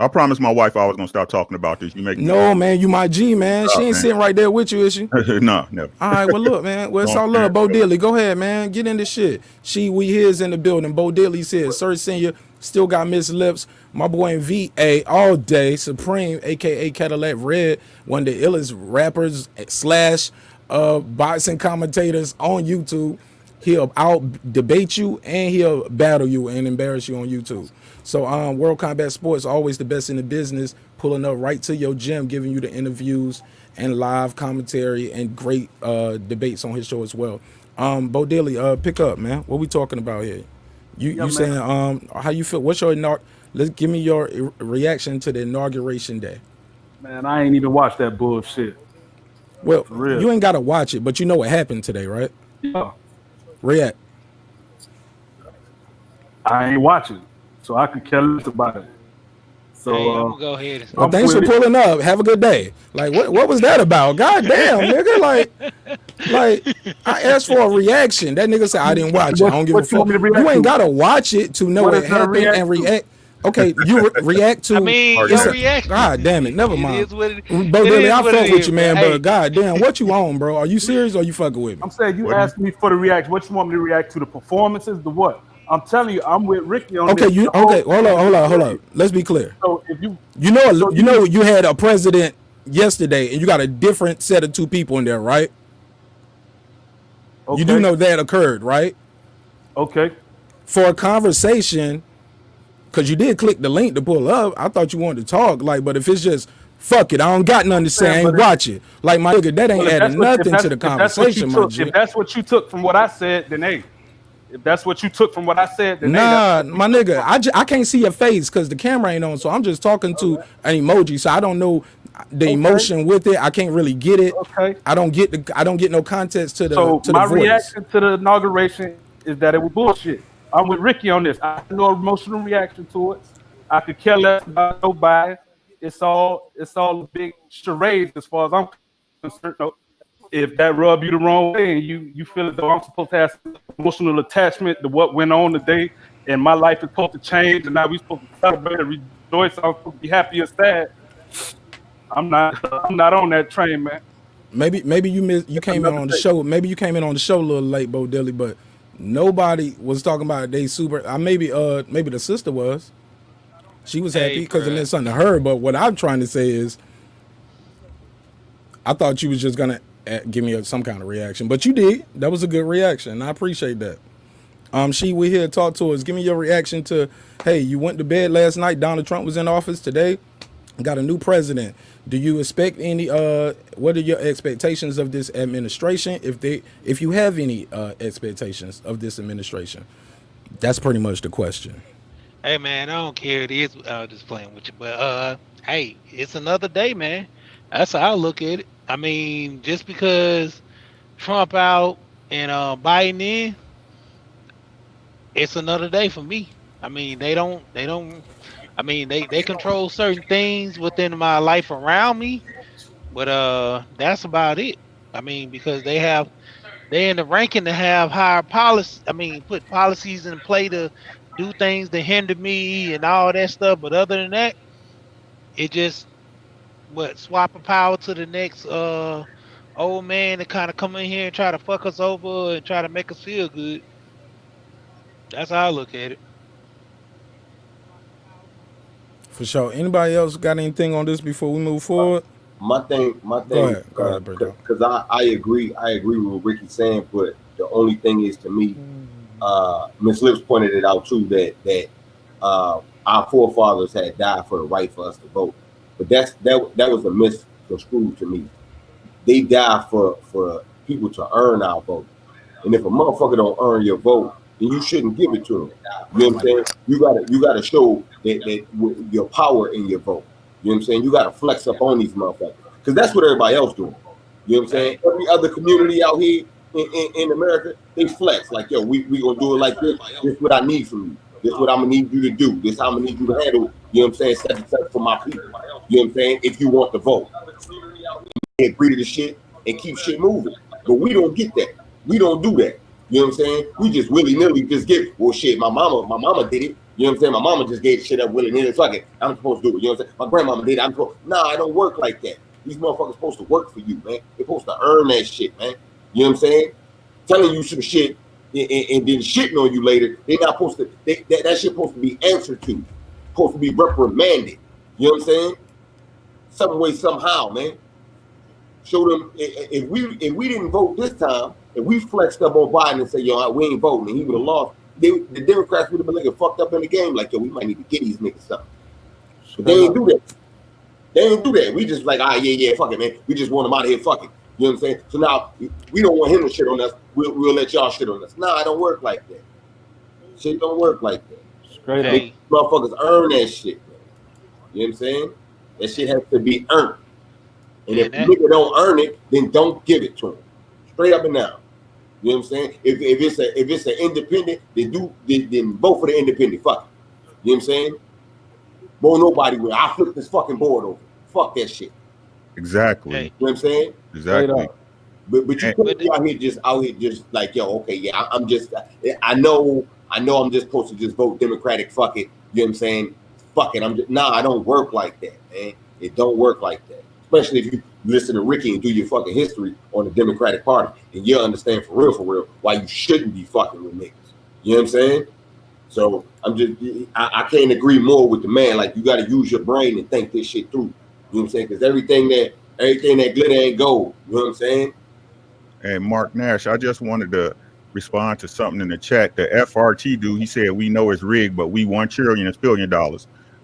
I promised my wife I was gonna start talking about this. Man, you my G, man. She ain't sitting right there with you, is she? No, never. All right, well, look, man. Well, it's all love. Bo Dilly, go ahead, man. Get in this shit. We here's in the building. Bo Dilly says, Sir Senior, still got Miss Lips. My boy in VA all day, Supreme, aka Cadillac Red, one of the illest rappers slash boxing commentators on YouTube. He'll out debate you and he'll battle you and embarrass you on YouTube. So World Combat Sports always the best in the business, pulling up right to your gym, giving you the interviews and live commentary and great debates on his show as well. Bo Dilly, pick up, man. What we talking about here? You saying how you feel? What's your let's give me your reaction to the inauguration day. Man, I ain't even watched that bullshit. Well, you ain't gotta watch it, but you know what happened today, right? Yeah. React. I ain't watching, so I could care less about it. So hey, I'm gonna go ahead and well, thanks for pulling up. Have a good day. Like, what was that about? God damn, nigga. Like I asked for a reaction. That nigga said I didn't watch it. I don't give a fuck. You ain't gotta watch it to know it happened and react. Okay, you react to. I mean, your reaction. God damn it, never mind. It is what it, Bo Dilly, I fuck with you, man, hey. but god damn, what you on, bro? Are you serious or you fucking with me? I'm saying you asked me for the reaction. What you want me to react to? The performances, the what? I'm telling you, I'm with Ricky on this. Okay, hold on. Let's be clear. So if you you had a president yesterday and you got a different set of two people in there, right? Okay. You do know that occurred, right? Okay. For a conversation, because you did click the link to pull up, I thought you wanted to talk, like, but if it's just fuck it, I don't got nothing to say, I ain't watch it. Like, my nigga, that ain't adding nothing to the conversation, my G. If that's what you took from what I said, then hey. If that's what you took from what I said, then nah, my nigga, I can't see your face because the camera ain't on, so I'm just talking to an emoji, so I don't know the emotion with it. I can't really get it. Okay. I don't get no context to the to my the voice. reaction to the inauguration is that it was bullshit. I'm with Ricky on this. I have no emotional reaction to it. I could care less about nobody. It's all a big charade as far as I'm concerned. No. If that rub you the wrong way and you feel as though I'm supposed to have some emotional attachment to what went on today and my life is supposed to change and now we're supposed to celebrate and rejoice, I'm supposed to be happy and sad. I'm not on that train, man. Maybe you came in on the show. Maybe you came in on the show a little late, Bo Dilly, but nobody was talking about they super. Maybe the sister was. She was happy because it meant something to her. But what I'm trying to say is, I thought you was just gonna give me some kind of reaction, but you did. That was a good reaction. I appreciate that. We here to talk to us. Give me your reaction to, hey, you went to bed last night. Donald Trump was in office today. Got a new president. Do you expect any? What are your expectations of this administration? If you have any expectations of this administration, that's pretty much the question. Hey man, I don't care. It is just playing with you, but hey, it's another day, man. That's how I look at it. I mean, just because Trump out and Biden in, it's another day for me. I mean, they don't. I mean, they control certain things within my life around me, but that's about it. I mean, because they're in the ranking to have higher policy. I mean, put policies in play to do things to hinder me and all that stuff. But other than that, it just swap of power to the next old man to kind of come in here and try to fuck us over and try to make us feel good. That's how I look at it. For sure. Anybody else got anything on this before we move forward? My thing. Go ahead, because I agree with what Ricky's saying, but the only thing is to me, Ms. Lips pointed it out too that our forefathers had died for the right for us to vote, but that was a misconstrued to me. They died for people to earn our vote, and if a motherfucker don't earn your vote, then you shouldn't give it to them. You know what I'm saying? You gotta show that your power in your vote. You know what I'm saying? You gotta flex up on these motherfuckers because that's what everybody else doing. You know what I'm saying? Every other community out here in America, they flex like, yo, we gonna do it like this. This is what I need from you. This is what I'm gonna need you to do. This is how I'm gonna need you to handle. You know what I'm saying? Set it up for my people. You know what I'm saying? If you want the vote, agree to the shit and keep shit moving. But we don't get that. We don't do that. You know what I'm saying? We just willy-nilly just get, well, shit, my mama did it. You know what I'm saying? My mama just gave shit up willy-nilly. Fuck it, I'm supposed to do it. You know what I'm saying? My grandmama did it. Nah, I don't work like that. These motherfuckers supposed to work for you, man. They're supposed to earn that shit, man. You know what I'm saying? Telling you some shit and then shitting on you later. They're not supposed to, that shit supposed to be answered to. supposed to be reprimanded. You know what I'm saying? Some way, somehow, man. Show them if we didn't vote this time, if we flexed up on Biden and said, yo, we ain't voting, and he would have lost, the Democrats would have been looking fucked up in the game, like, yo, we might need to get these niggas something. But they ain't do that. They ain't do that. We just like, yeah, fuck it, man. We just want him out of here, fuck it. You know what I'm saying? So now we don't want him to shit on us. We'll let y'all shit on us. Nah, it don't work like that. Shit don't work like that. Straight up. Hey, Motherfuckers earn that shit, man. You know what I'm saying? That shit has to be earned. And if the nigga don't earn it, then don't give it to him. Straight up and down. You know what I'm saying? If it's an independent, then vote for the independent. Fuck it. You know what I'm saying? Boy, nobody will. I flip this fucking board over. Fuck that shit. Exactly. hey, You know what I'm saying? Exactly. But you can't be out here just like, yo, okay, yeah, I'm just, I know I'm just supposed to just vote Democratic. Fuck it. You know what I'm saying? Fuck it. I don't work like that, man. It don't work like that. Especially if you listen to Ricky and do your fucking history on the Democratic Party, and you'll understand for real, why you shouldn't be fucking with niggas. You know what I'm saying? So I can't agree more with the man. Like, you got to use your brain and think this shit through. You know what I'm saying? Because everything that glitter ain't gold. You know what I'm saying? And Marq Nash, I just wanted to respond to something in the chat. The FRT dude, he said, we know it's rigged, but we $1 trillion billion.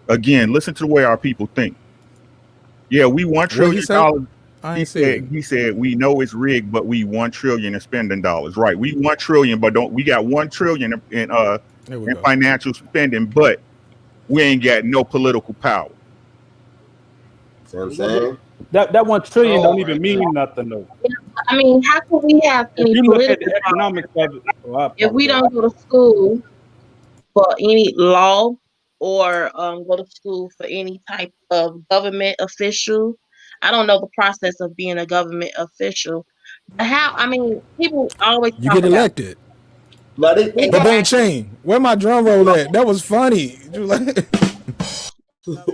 Again, listen to the way our people think. Yeah, we $1 trillion. He said we know it's rigged, but we $1 trillion in spending dollars. Right. We $1 trillion, but we got $1 trillion in financial spending, but we ain't got no political power. See what I'm saying? That $1 trillion don't even mean nothing though. I mean, how can we have any political economics of it, if we don't go to school for any law or go to school for any type of government official? I don't know the process of being a government official. But people always You talk get elected. But boom, chain. Where my drum roll at? That was funny.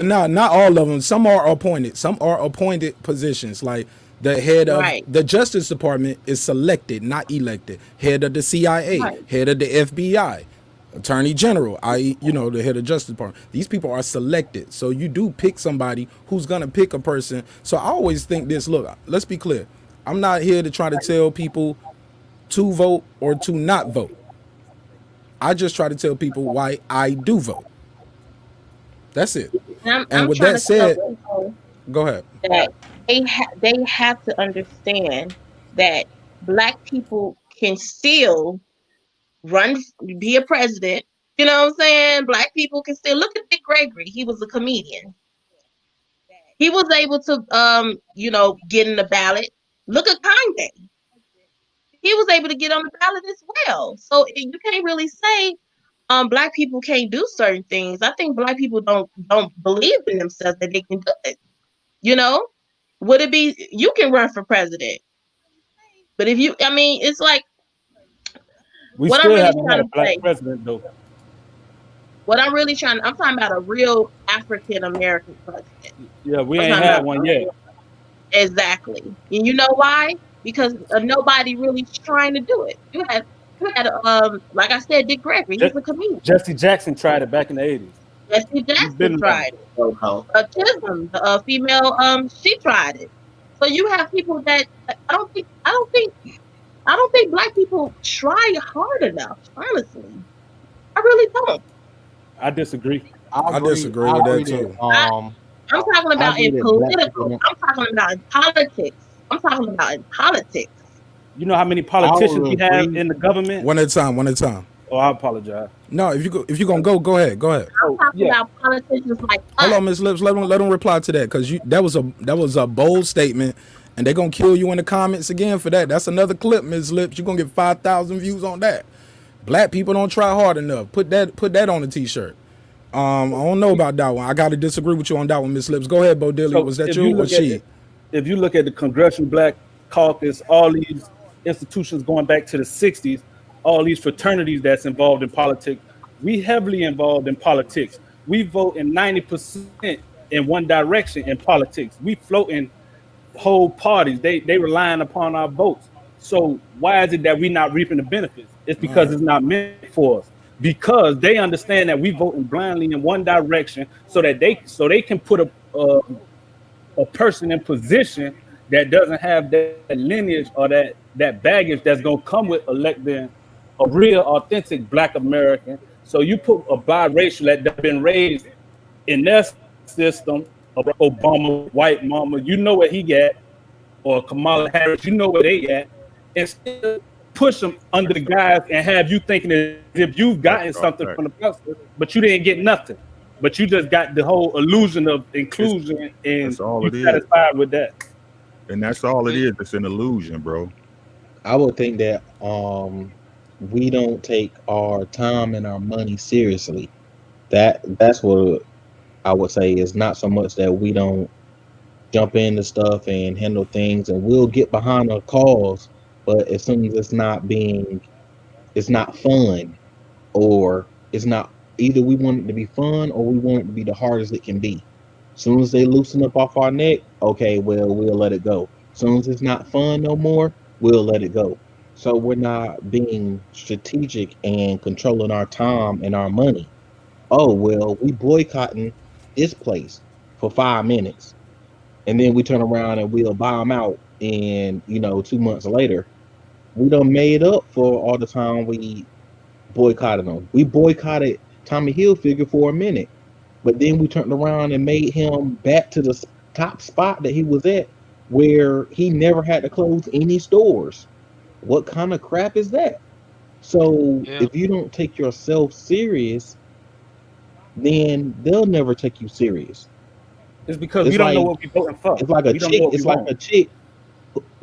No, not all of them. Some are appointed. Some are appointed positions. Like the head of the Justice Department is selected, not elected. Head of the CIA, head of the FBI, Attorney General, the head of Justice Department. These people are selected. So you do pick somebody who's gonna pick a person. So I always think this. Look, let's be clear. I'm not here to try to tell people to vote or to not vote. I just try to tell people why I do vote. That's it. I'm with that said, go ahead. That they have to understand that Black people can still be a president. You know what I'm saying? Black people can still look at Dick Gregory. He was a comedian. He was able to, get in the ballot. Look at Kanye. He was able to get on the ballot as well. So you can't really say Black people can't do certain things. I think Black people don't believe in themselves that they can do it. Would it be you can run for president, but it's like we what still I'm really haven't had trying a to Black say. president though. What I'm talking about a real African American president. Yeah, we ain't had one yet. Exactly, and you know why? Because nobody really trying to do it. You had like I said, Dick Gregory. He's a comedian. Jesse Jackson tried it back in the 80s. Jesse Jackson tried it. Chisholm, the female, she tried it. So you have people that I don't think Black people try hard enough. Honestly, I really don't. I disagree. I disagree with that too. I'm talking about in political. I'm talking about in politics. You know how many politicians we have in the government? One at a time. Oh, I apologize. No, if you're gonna go ahead. I'm talking about politicians like us. Hold on, Ms. Lips. Let them reply to that because that was a bold statement, and they're gonna kill you in the comments again for that. That's another clip, Ms. Lips. You're gonna get 5,000 views on that. Black people don't try hard enough. Put that on a t-shirt. I don't know about that one. I gotta disagree with you on that one, Ms. Lips. Go ahead, Bo Diddley. So was that you or she? If you look at the Congressional Black Caucus, all these institutions going back to the 60s, all these fraternities that's involved in politics, we heavily involved in politics. We vote in 90% in one direction in politics. We float in whole parties. They relying upon our votes. So why is it that we not reaping the benefits? It's because it's not meant for us. because they understand that we voting blindly in one direction, so that they can put a person in position that doesn't have that lineage or that baggage that's gonna come with electing a real authentic Black American. So you put a biracial that been raised in their system, Obama, white mama, you know what he got, or Kamala Harris, you know where they at, and still push them under the guise and have you thinking as if you've gotten That's something all from the fact. process, but you didn't get nothing. But you just got the whole illusion of inclusion, and That's all you it is. satisfied with that. And that's all it But is. It's an illusion, bro. I would think that we don't take our time and our money seriously. That's what I would say is not so much that we don't jump into stuff and handle things, and we'll get behind our cause, but as soon as it's not fun, or it's not, either we want it to be fun or we want it to be the hardest it can be. As soon as they loosen up off our neck, okay, well, we'll let it go. As soon as it's not fun no more, we'll let it go. So we're not being strategic and controlling our time and our money. Oh, well, we boycotting this place for 5 minutes, and then we turn around and we'll buy them out. And 2 months later, we done made up for all the time we boycotted them. We boycotted Tommy Hilfiger for a minute, but then we turned around and made him back to the top spot that he was at, where he never had to close any stores. What kind of crap is that? So yeah, if you don't take yourself serious, then they'll never take you serious. It's because It's we don't know like what we're voting for. it's like a We don't know chick. what we It's like want. a chick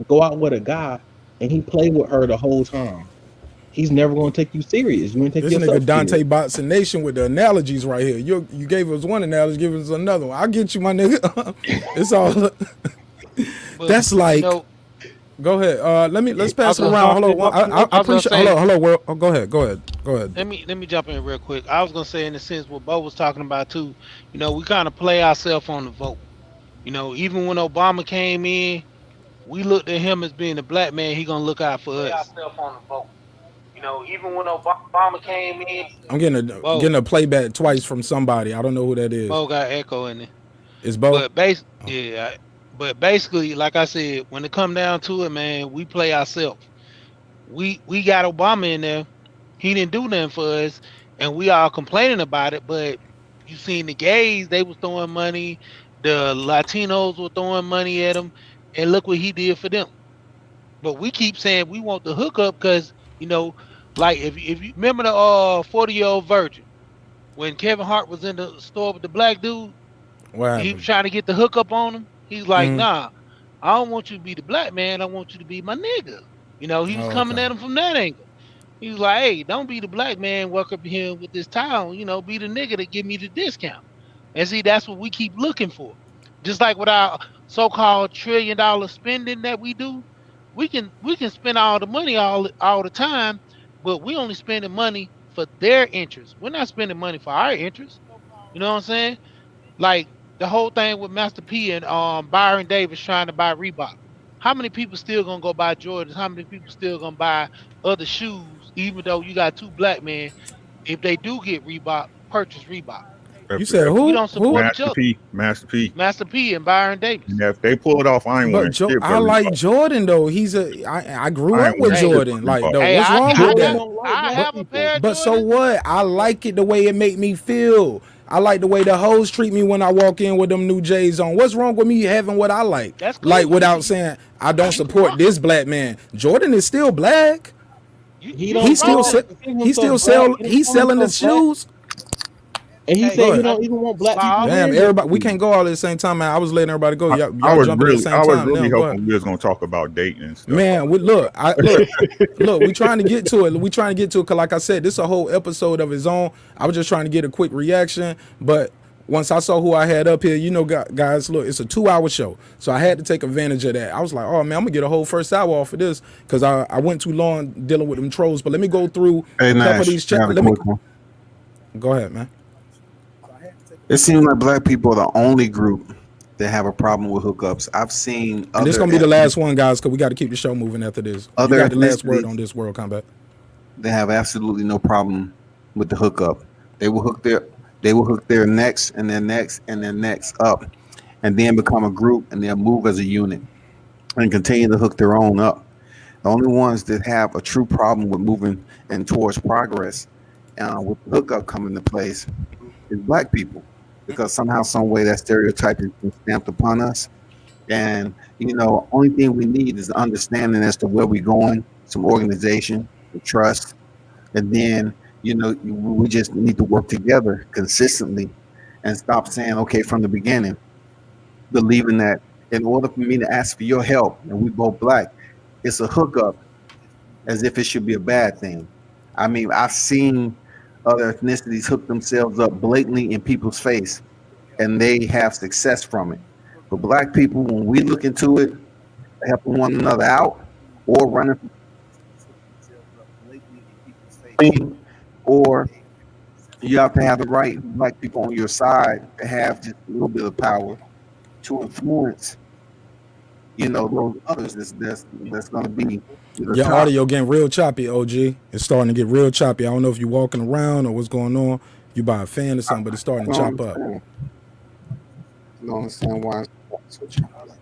go out with a guy and he play with her the whole time. He's never gonna take you serious. You gonna take This nigga yourself Dante serious. Boxing Nation with the analogies right here. You gave us one analogy, give us another one. I get you, my nigga. It's all. but That's you like. know, Go ahead. Let's I pass was it So gonna, around. Dante, Hold on. I I was gonna appreciate. Hello, say, hello. Well, oh, go ahead. Go ahead. Go ahead. let me jump in real quick. I was gonna say in the sense what Bo was talking about too. We kind of play ourselves on the vote. Even when Obama came in, we looked at him as being a black man. He gonna look out for us. Even when Obama came in, I'm getting Bo, a playback twice from somebody. I don't know who that is. Bo got echo in it. It's Bo. But yeah. But basically, like I said, when it come down to it, man, we play ourselves. We got Obama in there. He didn't do nothing for us, and we all complaining about it. But you seen the gays, they was throwing money. The Latinos were throwing money at him, and look what he did for them. But we keep saying we want the hookup because you know, like if you remember the 40-year-old virgin when Kevin Hart was in the store with the black dude, What he was happened? trying to get the hookup on him. He's like, Mm. nah, I don't want you to be the black man. I want you to be my nigga. He was Oh, coming okay. at him from that angle. He was like, hey, don't be the black man, walk up here with this towel, be the nigga to give me the discount. And see, that's what we keep looking for. Just like with our so-called $1 trillion spending that we do, we can spend all the money all the time, but we only spending money for their interests. We're not spending money for our interests. You know what I'm saying? Like the whole thing with Master P and Byron Davis trying to buy Reebok. How many people still gonna go buy Jordans? How many people still gonna buy other shoes, even though you got two black men? If they do get Reebok, purchase Reebok. You said We who? don't Who? support each Master other. P, Master P. Master P and Byron And Davis. if they pull it off, I ain't But wearing shit I for like Reebok. Jordan though. I grew I up ain't with wearing Hey, shit for Jordan. Like Reebok. though, hey, what's I wrong with Jordan that? got don't like I black have But a people. pair of so Jordans. what? I like it the way it make me feel. I like the way the hoes treat me when I walk in with them new J's on. What's wrong with me having what I like? That's Like cool. without saying I don't You can support rock it. this black man. Jordan is still black. He You He can don't still rock se- them. consider he himself still black. sell He don't he's call selling the himself black, shoes. and he Hey, Go said he ahead. don't even want black by people all Damn, wearing his everybody, we shoes. can't go all at the same time, man. I was letting everybody go. I, I Y'all was jumping at the really, same I was time really now. Go ahead. hoping we was gonna talk about dating and stuff. Man, look, we trying to get to it. We trying to get to it because, like I said, this is a whole episode of its own. I was just trying to get a quick reaction, but once I saw who I had up here, guys, look, it's a 2-hour show, so I had to take advantage of that. I was like, oh man, I'm gonna get a whole first hour off of this because I went too long dealing with them trolls. But let me go through Hey a couple of Nash, these. I got a Let me quick one. go ahead, man. It seems like black people are the only group that have a problem with hookups. I've seen And this other gonna be the last one, guys, because we got to keep the show moving after this. You other got the last word ethnicities on this, World Combat. that have absolutely no problem with the hookup. They will hook their necks and their necks and their necks up, and then become a group, and they'll move as a unit and continue to hook their own up. The only ones that have a true problem with moving and towards progress with the hookup coming into place is black people, because somehow, some way, that stereotype has been stamped upon us. And only thing we need is understanding as to where we're going, some organization, some trust, and then we just need to work together consistently and stop saying, okay, from the beginning, believing that in order for me to ask for your help, and we both black, it's a hookup, as if it should be a bad thing. I mean, I've seen other ethnicities hook themselves up blatantly in people's face, and they have success from it. But black people, when we look into it, helping one another out, or running, or you have to have the right black people on your side to have just a little bit of power to influence, those others that's going to be the Your top. audio getting real choppy, OG. It's starting to get real choppy. I don't know if you're walking around or what's going on. You buy a fan or something, but it's starting to chop up. I don't understand why it's so choppy.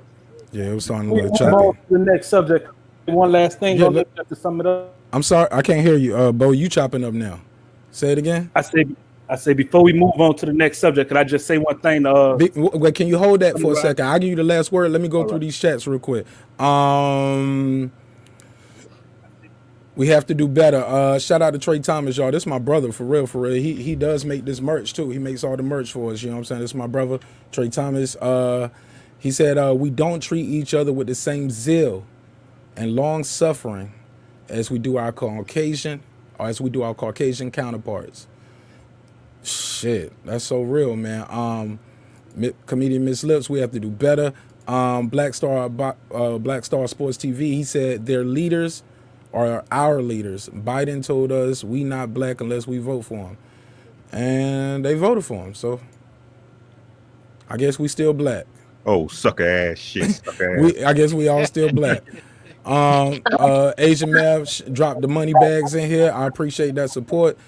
Yeah, it was starting to look On choppy. to the next subject. One last thing, Yeah, just to sum it up. I'm sorry, I can't hear you. Bo, you chopping up now. Say it again. I say before we move on to the next subject, can I just say one thing? Wait, can you hold that for a second? I'll give you the last word. Let me go through these chats real quick. We have to do better. Shout out to Trey Thomas, y'all. This is my brother, for real, for real. He does make this merch too. He makes all the merch for us. You know what I'm saying? This is my brother, Trey Thomas. He said we don't treat each other with the same zeal and long suffering as we do our Caucasian counterparts. Shit, that's so real, man. Comedian Miss Lips, we have to do better. Black Star Sports TV, he said their leaders are our leaders. Biden told us we not black unless we vote for him, and they voted for him. So I guess we still black. Oh, sucker ass shit. Sucker ass. I guess we all still black. Asian Mav dropped the money bags in here. I appreciate that support.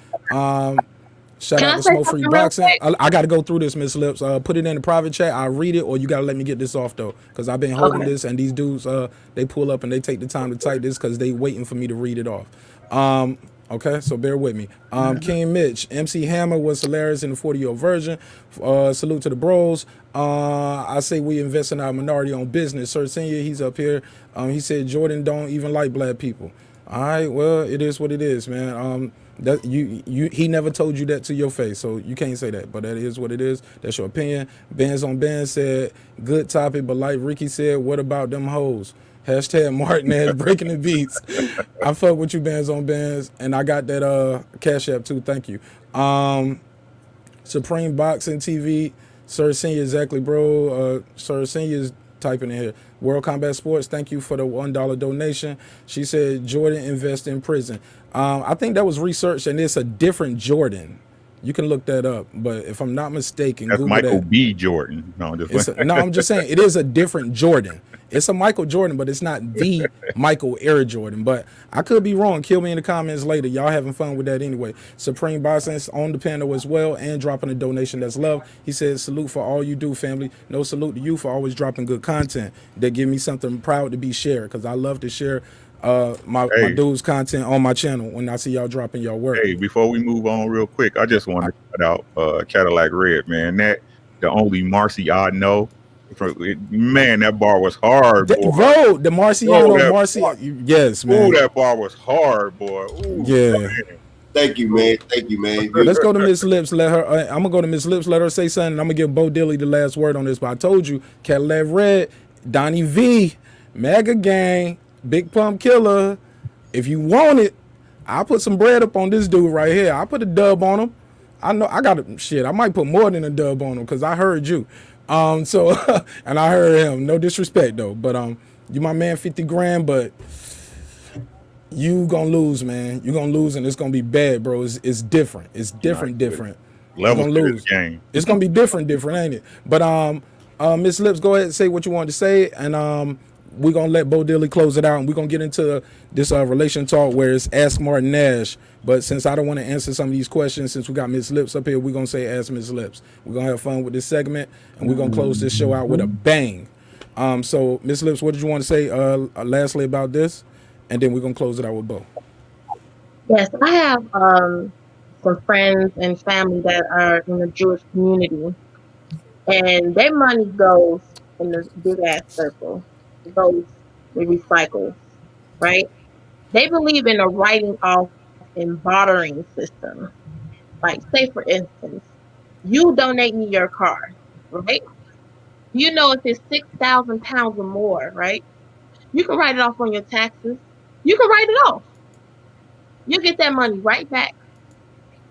Shout out to Smoke Free Boxing. I got to go through this, Miss Lips. Put it in the private chat. I'll read it, or you got to let me get this off, though, because I've been holding this, and these dudes, they pull up and they take the time to type this because they waiting for me to read it off. Okay, so bear with me. King Mitch, MC Hammer was hilarious in the 40-year version. Salute to the bros. I say we invest in our minority-owned business. Sir Senior, he's up here. He said Jordan don't even like black people. All right, well, it is what it is, man. That he never told you that to your face, so you can't say that. But that is what it is. That's your opinion. Bands on Bands said good topic, but like Ricky said, what about them hoes? Hashtag Marq Nash breaking the beats. I fuck with you, Bands on Bands, and I got that Cash App too. Thank you. Supreme Boxing TV, Sir Senior, exactly, bro. Sir Senior's typing in here. World Combat Sports, thank you for the $1 donation. She said Jordan invest in prison. I think that was researched, and it's a different Jordan. You can look that up, but if I'm not mistaken, that's Google Michael that. B. Jordan. No, I'm just saying it is a different Jordan. It's a Michael Jordan, but it's not the Michael Air Jordan. But I could be wrong. Kill me in the comments later. Y'all having fun with that anyway. Supreme Boxing's on the panel as well and dropping a donation. That's love. He says, salute for all you do, family. No salute to you for always dropping good content that give me something proud to be shared, because I love to share my dude's content on my channel when I see y'all dropping y'all work. Hey, before we move on real quick, I just want to shout out Cadillac Red, man. That the only Marcy I know. Man, that bar was hard, boy. Bro, the Marciano, yes, man. Ooh, that bar was hard, boy. Ooh, yeah. Man. Thank you, man. Thank you, man. Let's go to Miss Lips. Let her. I'm gonna go to Miss Lips. Let her say something. I'm gonna give Bo Dilly the last word on this. But I told you, Cadillac Red, Donnie V, Mega Gang, Big Pump Killer. If you want it, I'll put some bread up on this dude right here. I'll put a dub on him. I know I got shit. I might put more than a dub on him because I heard you. So and I heard him. No disrespect though, but you my man, 50 grand, but you gonna lose, man. You gonna lose, and it's gonna be bad, bro. It's different. It's different. Level gonna lose. Game. It's gonna be different, ain't it? But Miss Lips, go ahead and say what you want to say, and we're gonna let Bo Diddley close it out, and we're gonna get into this relation talk where it's Ask Marq Nash. But since I don't want to answer some of these questions, since we got Miss Lips up here, we're gonna say Ask Miss Lips. We're gonna have fun with this segment, and we're gonna close this show out with a bang. So Miss Lips, what did you want to say lastly about this? And then we're gonna close it out with Bo. Yes, I have some friends and family that are in the Jewish community, and their money goes in this big ass circle. It goes, it recycles, right? They believe in a writing off and bartering system. Like, say for instance, you donate me your car, right? You know, if it's 6,000 pounds or more, right? You can write it off on your taxes. You can write it off. You get that money right back.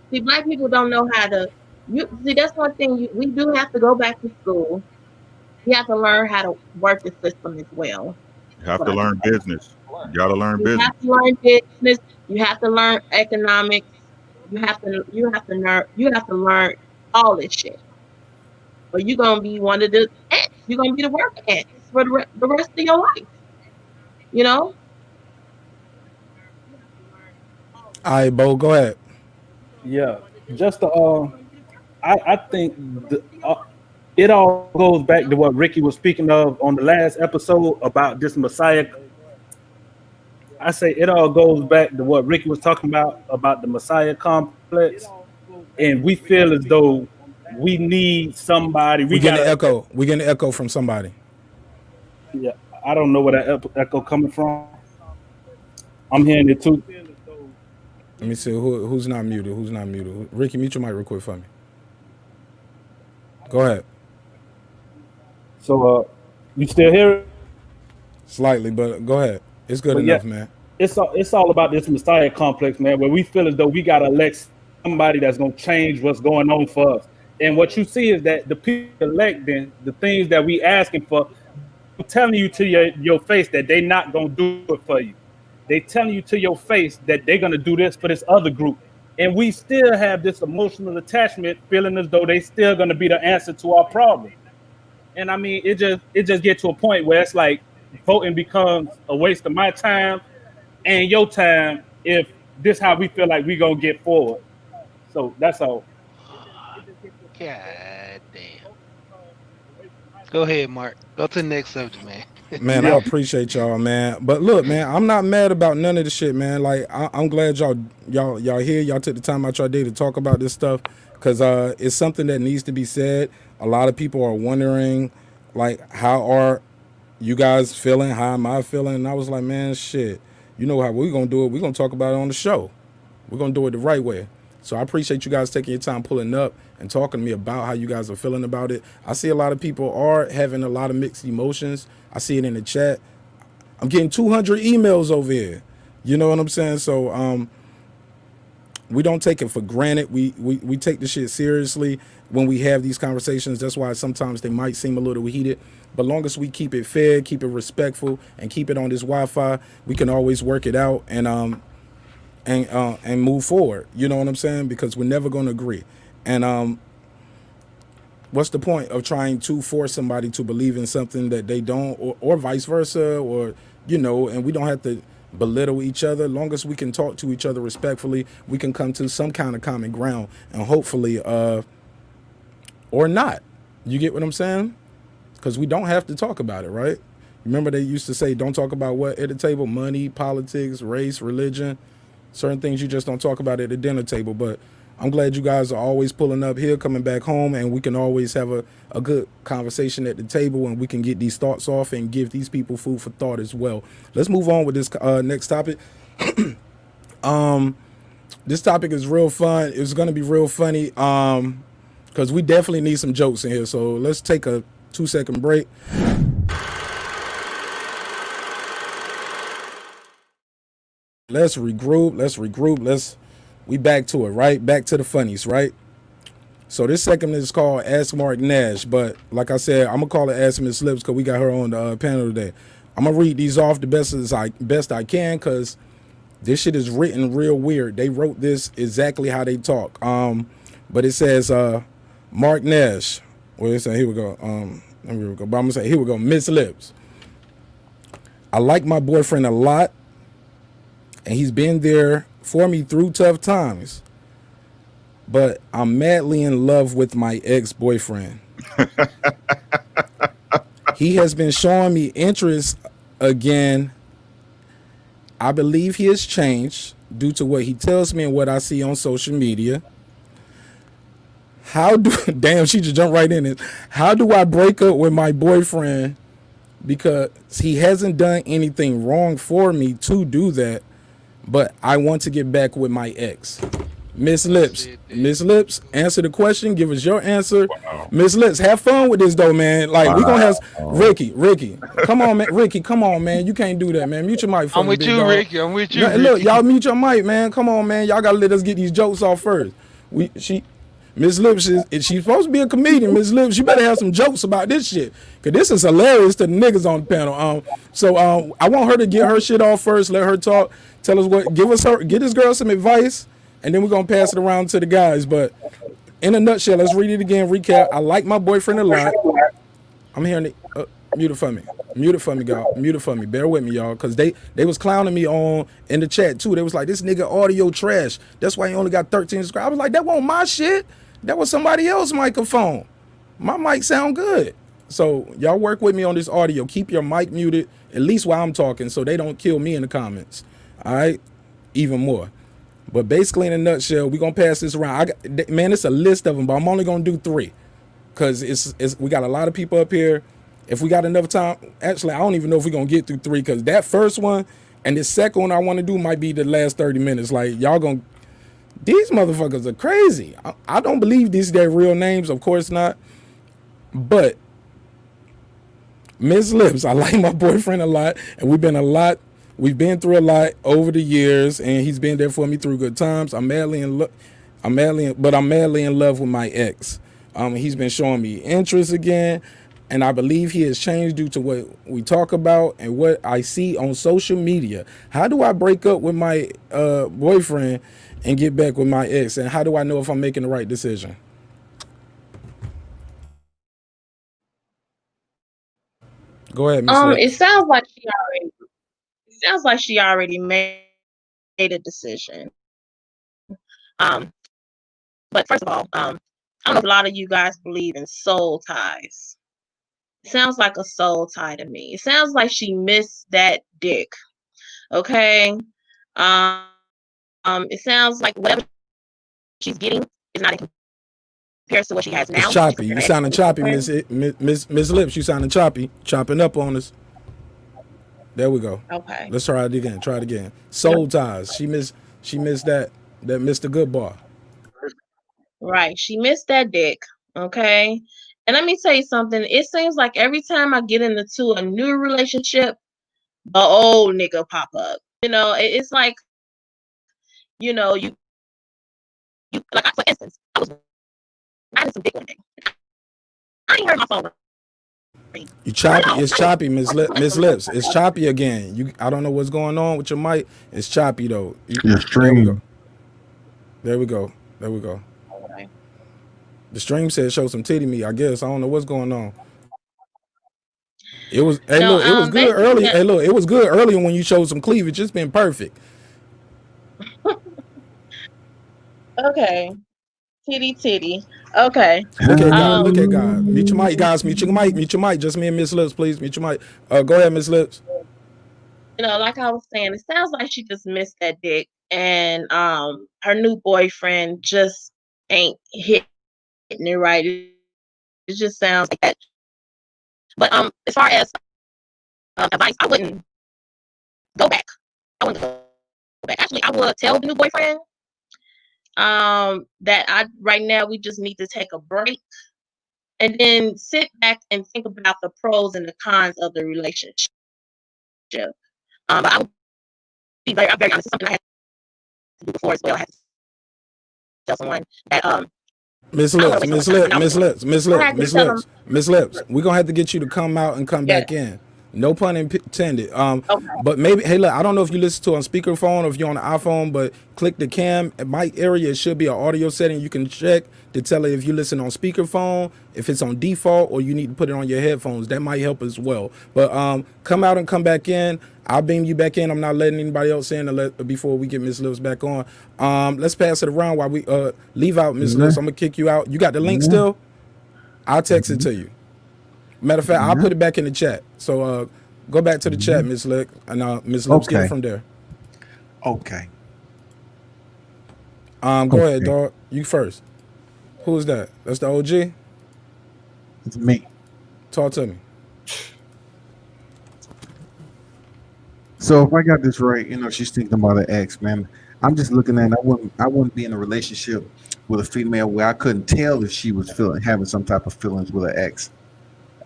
See, black people don't know how to. You see, that's one thing. We do have to go back to school. We have to learn how to work the system as well. You That's have what to I learn business. You got to learn You have business. to learn business. You have to learn economics. You have to learn all this shit. Or you're gonna be one of the ants. You're gonna be the work ants for the rest of your life. You know. All right, Bo, go ahead. Yeah, just I think it all goes back to what Ricky was speaking of on the last episode about this Messiah. I say it all goes back to what Ricky was talking about the Messiah complex, and we feel as though we need somebody. We We getting an gotta. echo. We getting an echo from somebody. Yeah, I don't know where that echo coming from. I'm hearing it too. Let me see who's not muted. Who's not muted? Ricky, mute your mic real quick for me. Go ahead. So you still hear it? Slightly, but go ahead. It's good But yeah, enough, man. it's all about this Messiah complex, man, where we feel as though we gotta elect somebody that's gonna change what's going on for us. And what you see is that the people electing the things that we asking for, telling you to your face that they not gonna do it for you. They telling you to your face that they're gonna do this for this other group. And we still have this emotional attachment, feeling as though they still gonna be the answer to our problem. And I mean, it just get to a point where it's like voting becomes a waste of my time and your time if this how we feel like we gonna get forward. So that's all. God damn. Go ahead, Mark. Go to the next subject, man. Man, I Yeah. appreciate y'all, man. But look, man, I'm not mad about none of the shit, man. Like I'm glad y'all here. Y'all took the time out your day to talk about this stuff, cause it's something that needs to be said. A lot of people are wondering, like, how are you guys feeling? How am I feeling? And I was like, man, shit. You know how we gonna do it? We gonna talk about it on the show. We're gonna do it the right way. So I appreciate you guys taking your time pulling up and talking to me about how you guys are feeling about it. I see a lot of people are having a lot of mixed emotions. I see it in the chat. I'm getting 200 emails over here. You know what I'm saying? So we don't take it for granted. We take the shit seriously when we have these conversations. That's why sometimes they might seem a little heated. But long as we keep it fair, keep it respectful, and keep it on this Wi-Fi, we can always work it out and move forward. You know what I'm saying? Because we're never going to agree. And what's the point of trying to force somebody to believe in something that they don't, or vice versa, or and we don't have to belittle each other. Long as we can talk to each other respectfully, we can come to some kind of common ground, and hopefully, or not. You get what I'm saying? Because we don't have to talk about it, right? Remember they used to say, don't talk about what at the table? Money, politics, race, religion. Certain things you just don't talk about at the dinner table. But I'm glad you guys are always pulling up here, coming back home, and we can always have a good conversation at the table, and we can get these thoughts off and give these people food for thought as well. Let's move on with this next topic. This topic is real fun. It's going to be real funny because we definitely need some jokes in here. So let's take a 2-second break. Let's regroup. We back to it, right? Back to the funnies, right? So this segment is called Ask Marq Nash, but like I said, I'm gonna call it Ask Miss Lips because we got her on the panel today. I'm gonna read these off the best I can because this shit is written real weird. They wrote this exactly how they talk. But it says Marq Nash. Well, it's here we go. Here we go. But I'm gonna say here we go. Miss Lips. I like my boyfriend a lot, and he's been there for me through tough times. But I'm madly in love with my ex-boyfriend. He has been showing me interest again. I believe he has changed due to what he tells me and what I see on social media. How do damn she just jumped right in it. How do I break up with my boyfriend because he hasn't done anything wrong for me to do that, but I want to get back with my ex? Miss Lips, Shit, dude. Miss Lips, answer the question. Give us your answer. Wow. Miss Lips, have fun with this though, man. Like we gonna have Wow. Ricky, come on, man. Ricky, come on, man. You can't do that, man. Mute your mic for I'm me, with big you, dog. Ricky. I'm with you, No, look, Ricky. y'all mute your mic, man. Come on, man. Y'all gotta let us get these jokes off first. Miss Lips is she's supposed to be a comedian. Miss Lips, you better have some jokes about this shit, cause this is hilarious to the niggas on the panel. I want her to get her shit off first. Let her talk. Tell us get this girl some advice, and then we're gonna pass it around to the guys. But in a nutshell, let's read it again. Recap. I like my boyfriend a lot. I'm hearing it. Mute it for me. Mute it for me, y'all. Mute it for me. Bear with me, y'all, because they was clowning me on in the chat too. They was like, this nigga audio trash. That's why he only got 13 subscribers. I was like, that wasn't my shit. That was somebody else's microphone. My mic sound good. So y'all work with me on this audio. Keep your mic muted, at least while I'm talking, so they don't kill me in the comments. All right? Even more. But basically, in a nutshell, we're gonna pass this around. Man, it's a list of them, but I'm only gonna do 3. Cause we got a lot of people up here. If we got enough time, actually, I don't even know if we're gonna get through 3, because that first one and this second one I want to do might be the last 30 minutes. Like y'all gonna, these motherfuckers are crazy. I don't believe these are their real names, of course not. But Ms. Lips, I like my boyfriend a lot, and we've been through a lot over the years, and he's been there for me through good times. I'm madly in love with my ex. He's been showing me interest again, and I believe he has changed due to what we talk about and what I see on social media. How do I break up with my boyfriend and get back with my ex? And how do I know if I'm making the right decision? Go ahead, Miss It Lips. sounds like she already made a decision. Um, but first of all, I don't know if a lot of you guys believe in soul ties. It sounds like a soul tie to me. It sounds like she missed that dick. Okay. It sounds like whatever she's getting is not in comparison to what she has It's now. She's choppy. You comparing sounding choppy, ex-boyfriend. Miss Lips. You sounding choppy, chopping up on us. There we go. Okay. Let's try it again. Try it again. Soul ties. She missed that Mr. Good Bar. Right. She missed that dick. Okay. And let me tell you something. It seems like every time I get into a new relationship, the old nigga pop up. It's like, you like for instance, I was riding some dick one day. I ain't heard my phone ring. You Run choppy. off. It's choppy, Miss Lips. It's choppy again. I don't know what's going on with your mic. It's choppy though. Your There we go. stream. There we go. There we go. Okay. The stream said show some titty me. I guess I don't know what's going on. It was. Hey, No, look. It was good basically early. Hey, look. It was good earlier when you showed some cleavage. It's been perfect. okay. Titty. Okay. Look at God. Um, Look at God. Mute your mic, guys. Mute your mic. Mute your mic. Just me and Miss Lips, please. Mute your mic. Go ahead, Miss Lips. like I was saying, it sounds like she just missed that dick, and her new boyfriend just ain't hitting it right. It just sounds like that. But as far as advice, I wouldn't go back. I wouldn't go back. Actually, I would tell the new boyfriend that right now we just need to take a break and then sit back and think about the pros and the cons of the relationship. But I would be very honest. It's something I had to do before as well. I had to tell someone that Miss I don't want Lips, to waste Miss someone's time. Lips, Miss Lips, Miss I Lips, had to Miss tell them, Lips, Miss Lips. We're gonna have to get you to come out and come yeah, back in. No pun intended. Okay. But maybe, hey, look, I don't know if you listen to it on speakerphone or if you're on the iPhone, but click the cam. At my area, it should be an audio setting. You can check to tell it if you listen on speakerphone, if it's on default, or you need to put it on your headphones. That might help as well. But come out and come back in. I'll beam you back in. I'm not letting anybody else in before we get Miss Lips back on. Let's pass it around while we leave out Miss Yeah, Lips. I'm gonna kick you out. You got the link yeah, still? I'll text it to you. Matter of fact, I'll yeah. put it back in the chat. So go back to the chat, Mhm. Miss Lick, and Miss Lips, get it Okay, from there. okay, Go ahead, okay. dog. You first. Who is that? That's the OG. It's me. Talk to me. So if I got this right, she's thinking about an ex, man. I'm just looking at. I wouldn't be in a relationship with a female where I couldn't tell if she was feeling having some type of feelings with an ex.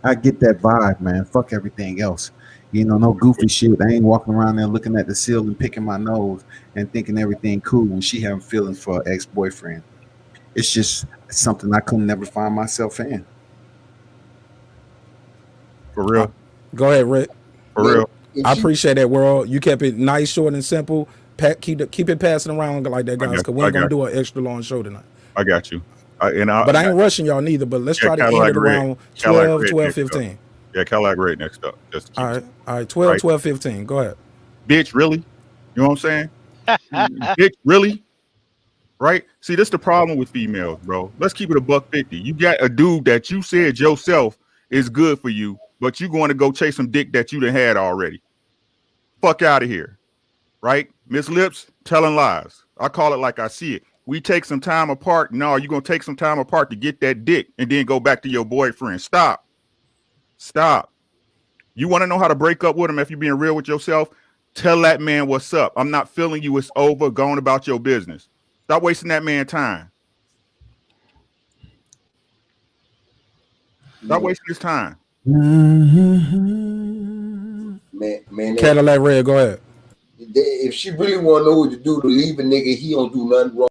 I get that vibe, man. Fuck everything else. No goofy shit. I ain't walking around there looking at the ceiling, picking my nose, and thinking everything cool when she having feelings for her ex boyfriend. It's just something I could never find myself in. For Uh, real, Go ahead, Rick. for Yeah, real. if I she, appreciate that, world. You kept it nice, short, and simple. Keep it passing around like that, I guys, got, because we I ain't gonna got, do an extra long show tonight. I got you. I But I got ain't rushing y'all neither. But let's yeah, try to end Cadillac it Red, around Cadillac 12, Red 12, next up. 15. Yeah, Cadillac Red next up. Just to keep it All right, 12, right, 12, 15. Go ahead. bitch. Really? You know what I'm saying? Bitch, really? Right? See, this the problem with females, bro. Let's keep it a buck 50. You got a dude that you said yourself is good for you, but you going to go chase some dick that you done had already. Fuck out of here. Right? Miss Lips telling lies. I call it like I see it. We take some time apart. No, you're gonna take some time apart to get that dick and then go back to your boyfriend. Stop. Stop. You want to know how to break up with him if you're being real with yourself? Tell that man what's up. I'm not feeling you. It's over. Going about your business. Stop wasting that man time. Stop man, wasting his time. Mhm. man, Cadillac Red. Go ahead. if she really want to know what to do to leave a nigga, he don't do nothing wrong.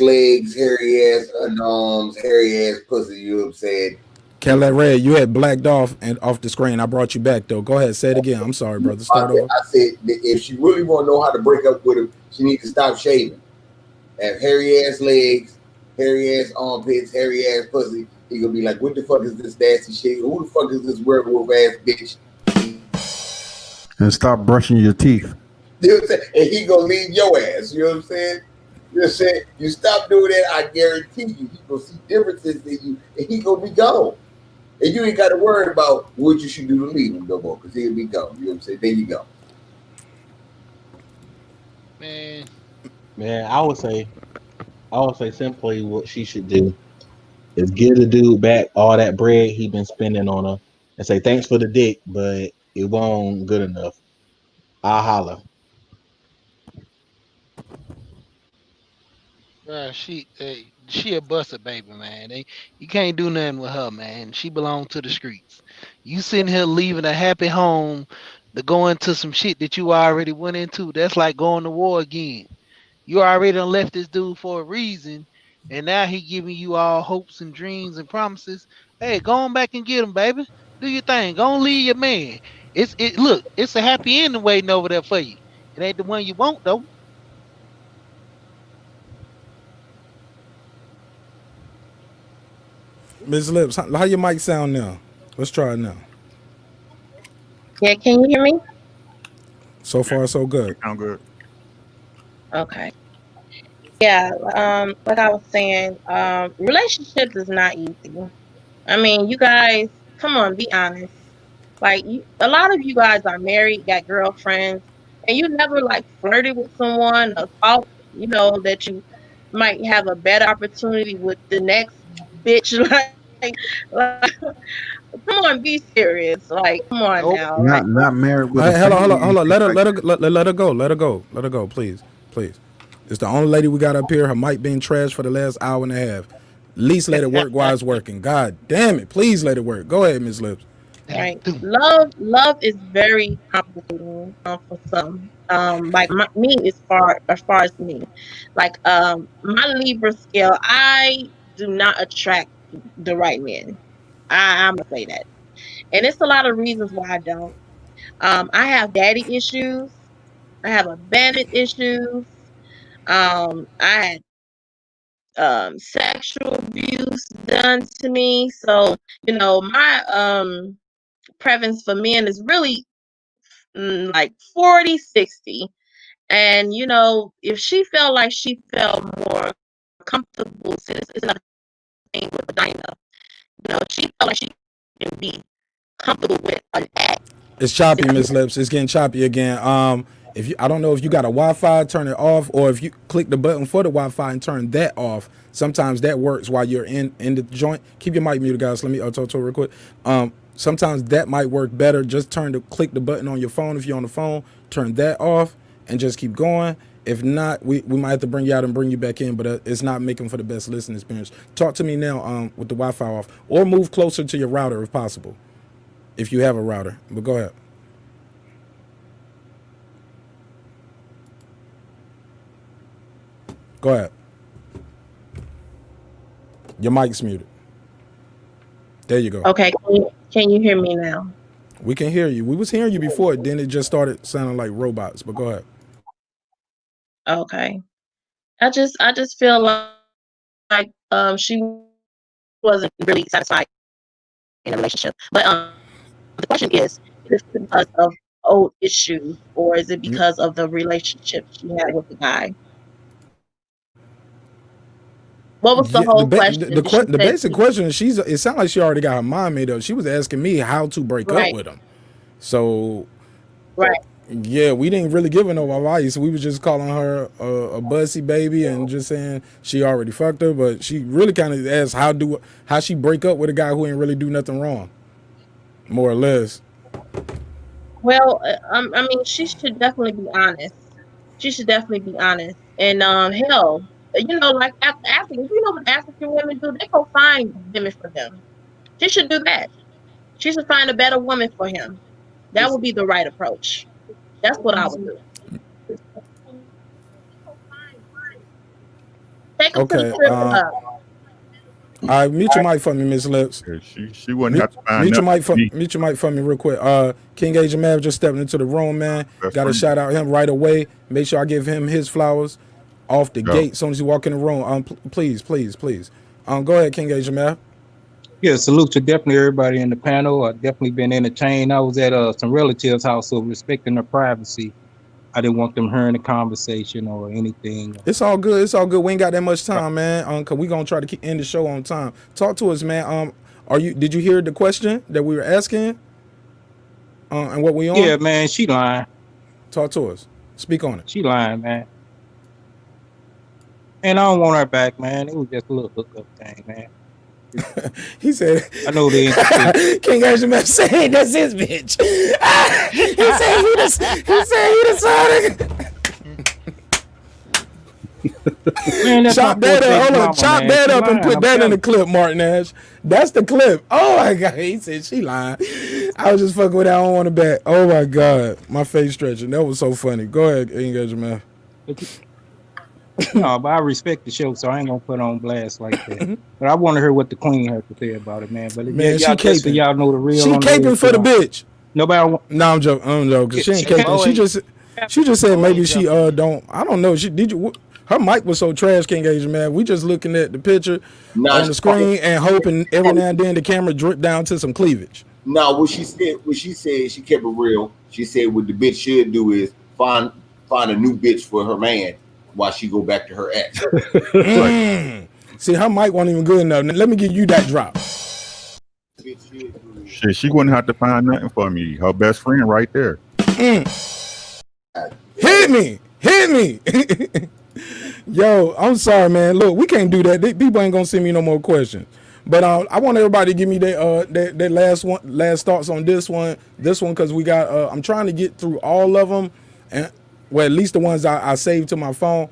Legs, hairy ass underarms, hairy ass pussy. You know what I'm saying? He, Cadillac Red, you had blacked off and off the screen. I brought you back though. Go ahead, say it again. I'm sorry, brother. Start over. I said that if she really want to know how to break up with him, she needs to stop shaving. Have hairy ass legs, hairy ass armpits, hairy ass pussy. He gonna be like, "What the fuck is this nasty shit? Who the fuck is this werewolf ass bitch?" And stop brushing your teeth. You know what I'm saying? And he gonna leave your ass. You know what I'm saying? You know what I'm saying? You stop doing that, I guarantee you, he gonna see differences in you, and he gonna be gone. And you ain't got to worry about what you should do to leave him no more, because he'll be gone. You know what I'm saying? There you go. Man, Man, I would say simply what she should do is give the dude back all that bread he been spending on her and say thanks for the dick, but it won't good enough. I'll holler. bruh, she a busted baby, man. You can't do nothing with her, man. She belongs to the streets. You sitting here leaving a happy home to go into some shit that you already went into. That's like going to war again. You already done left this dude for a reason, and now he giving you all hopes and dreams and promises. Hey, go on back and get him, baby. Do your thing. Go on leave your man. Look, it's a happy ending waiting over there for you. It ain't the one you want though. Ms. Lips, how your mic sound now? Let's try it now. Yeah, can you hear me? So Yeah, far, so you good. sound good. Okay. Yeah, like I was saying, relationships is not easy. I mean, you guys, come on, be honest. Like a lot of you guys are married, got girlfriends, and you never like flirted with someone or thought, that you might have a better opportunity with the next bitch. Like, come on, be serious. Like, come on Nope. now. Like, Not married with a Hey, hold on, family hold and on. shit like that. Let her go. Let her go. Let her go, please, please. It's the only lady we got up here. Her mic been trashed for the last hour and a half. At least let it work while it's working. God damn it. Please let it work. Go ahead, Miss Lips. right. Doom. Love is very complicated for some. Like me as far as me, like my Libra scale, I do not attract the right men. I'm gonna say that, and it's a lot of reasons why I don't. I have daddy issues. I have abandoned issues. I had sexual abuse done to me. So my preference for men is really like 40-60. And if she felt like she felt more comfortable, since it's another thing with vagina, she felt like she can be comfortable with an act. It's choppy, Miss Lips. It's getting choppy again. If you, I don't know if you got a Wi-Fi, turn it off, or if you click the button for the Wi-Fi and turn that off. Sometimes that works while you're in the joint. Keep your mic muted, guys. Let me talk to her real quick. Sometimes that might work better. Just click the button on your phone if you're on the phone. Turn that off and just keep going. If not, we might have to bring you out and bring you back in, but it's not making for the best listening experience. Talk to me now with the Wi-Fi off, or move closer to your router if possible, if you have a router. But go ahead. Go ahead. Your mic's muted. There you go. Okay, can you hear me now? We can hear you. We was hearing you before, then it just started sounding like robots, but go ahead. Okay. I just feel like she wasn't really satisfied in a relationship. But the question is it because of old issues, or is it because of the relationship she had with the guy? What was the Yeah, whole question? Did she the say basic question is it sounds like she already got her mind made up. She was asking me how to break up right, with him. So right. yeah, we didn't really give her no advice. We was just calling her a bussy baby and just saying she already fucked her, but she really kind of asked how she break up with a guy who ain't really do nothing wrong, more or less. Well, I mean, she should definitely be honest. She should definitely be honest. And hell, like after Africans, what African women do? They go find women for them. She should do that. She should find a better woman for him. That would be the right approach. That's what I would do. Take him to the Okay. strip club. All right, mute your mic for me, Miss Lips. Yeah, she wouldn't Mute, have to find nothing from me. mute your mic for me real quick. King Agent Mav just stepping into the room, man. Best Got to friend. shout out him right away. Make sure I give him his flowers off the Go. gate as soon as he walk in the room. Please. Go ahead, King Agent Mav. Yeah, salute to definitely everybody in the panel. I've definitely been entertained. I was at some relatives' house, so respecting their privacy, I didn't want them hearing the conversation or anything. It's all good. It's all good. We ain't got that much time, man. Cause we gonna try to end the show on time. Talk to us, man. Did you hear the question that we were asking? And what we on? Yeah, man, she lying. Talk to us. Speak on it. She lying, man. And I don't want her back, man. It was just a little hookup thing, man. He said, I know they ain't King Ashman saying that's his bitch. he said he the man, that's chop my that up. Hold on, mama, chop man. that She up and lying. put I'm that in telling the clip, Marq Nash. That's the clip. Oh my God. He said she lying. I was just fucking with that. I don't want to back. Oh my God. My face stretching. That was so funny. Go ahead, King man. No, but I respect the show, so I ain't gonna put on blast like that. But I want to hear what the queen has to say about it, man. But Man, y'all, she caping. y'all know the real. She caping for the bitch. Nobody. No, I'm joking. She ain't caping. She just said maybe she don't. I don't know. Her mic was so trash, King Asian man. We just looking at the picture on the screen and hoping every now and then the camera drip down to some cleavage. No, what she said, she kept it real. She said what the bitch should do is find a new bitch for her man while she go back to her ex. See, her mic wasn't even good enough. Let me give you that drop. Shit, she wouldn't have to find nothing for me. Her best friend right there. Hit me. Yo, I'm sorry, man. Look, we can't do that. People ain't gonna send me no more questions. But I want everybody to give me their last thoughts on this one. Because we got. I'm trying to get through all of them, and well, at least the ones I saved to my phone.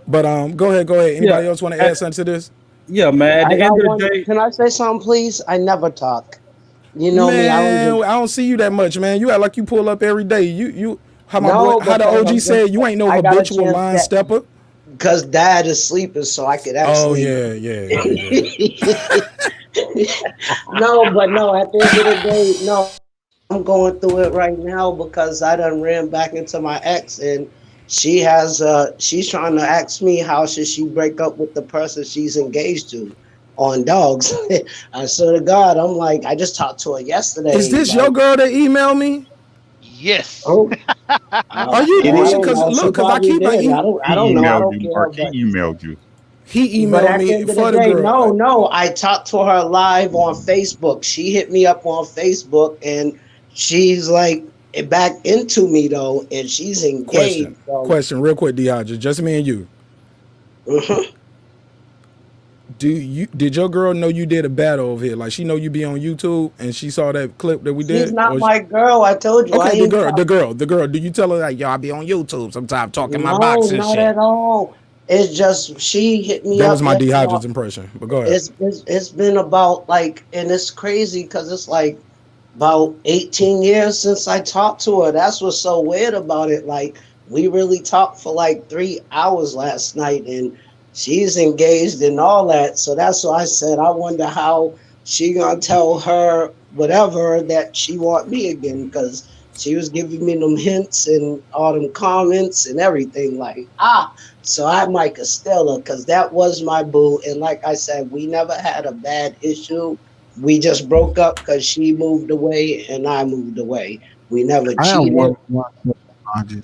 But go ahead. Anybody else want to add something to this? Yeah, man. At the end of the day, can I say something, please? I never talk. You know man, me. I don't see you that much, man. You act like you pull up every day. How the OG said, you ain't no habitual line stepper. because dad is sleeping, so I could Oh actually. yeah, yeah, yeah, yeah. No, but no, at the end of the day, no, I'm going through it right now because I done ran back into my ex, and she's trying to ask me how should she break up with the person she's engaged to on dogs. I swear to God, I'm like, I just talked to her Is yesterday. this your Like, girl that emailed me? Yes. oh, Are you It I is. bullshit? don't Cause know. She look, cause I probably keep an did. email. I don't He know. I emailed don't you, care, Mark. but. He emailed you. He But emailed at the me end of the for the day, girl. no, I talked to her live on Facebook. She hit me up on Facebook, and she's like back into me though, and she's Question, engaged. So, question, real quick, Deidre, just me and you. mhm. Did your girl know you did a battle over here? Like she know you be on YouTube and she saw that clip that we She's did? not my girl. I told you. I Okay, the ain't girl, the talk. girl, the girl. Do you tell her like, yo, I be on YouTube sometimes talking my No, boxing not shit? at all. It's just she hit me That was up my yesterday. Dehydra's impression. But go ahead. It's been about like, and it's crazy because it's like about 18 years since I talked to her. That's what's so weird about it. Like, we really talked for like 3 hours last night, and she's engaged and all that. So that's why I said I wonder how she gonna tell her whatever that she want me again, because she was giving me them hints and all them comments and everything. Like, so I might still her because that was my boo. And like I said, we never had a bad issue. We just broke up because she moved away and I moved away. We never I have cheated. one question,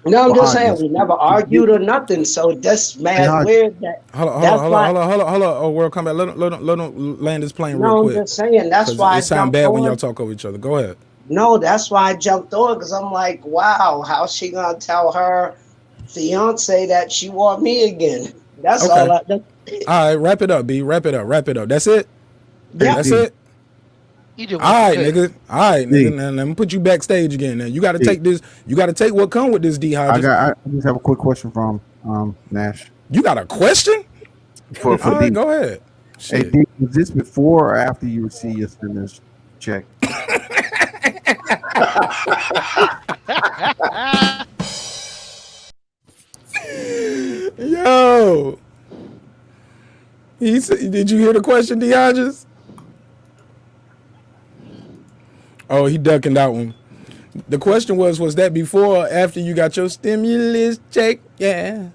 No, I'm just saying Hodges. we never argued or nothing. So that's Hey, mad Hodges. weird. Hold on, hold on, That's hold on, why. hold on, hold on, hold on. Oh, world combat. Let him land this plane real No, I'm quick, just saying that's cause why I it sound jumped bad when y'all on. talk over each other. Go ahead. No, that's why I jumped on because I'm like, wow, how's she gonna tell her fiance that she want me again? That's all. Okay. All right, wrap it up, B. Wrap it up. Wrap it up. That's it. Hey, Yep. That's D, it. He just All wants some right, cutting. nigga. All right, nigga. D, Now let me put you backstage again. Now you got to D. take this. You got to take what come with this, D Hodges. I just have a quick question from Nash You got a question? for All right, D. go ahead. Hey, Shit. D, was this before or after you receive your stimulus check? Yo, he said, did you hear the question, D Hodges? Oh, he ducking that one. The question was that before or after you got your stimulus check? Yeah.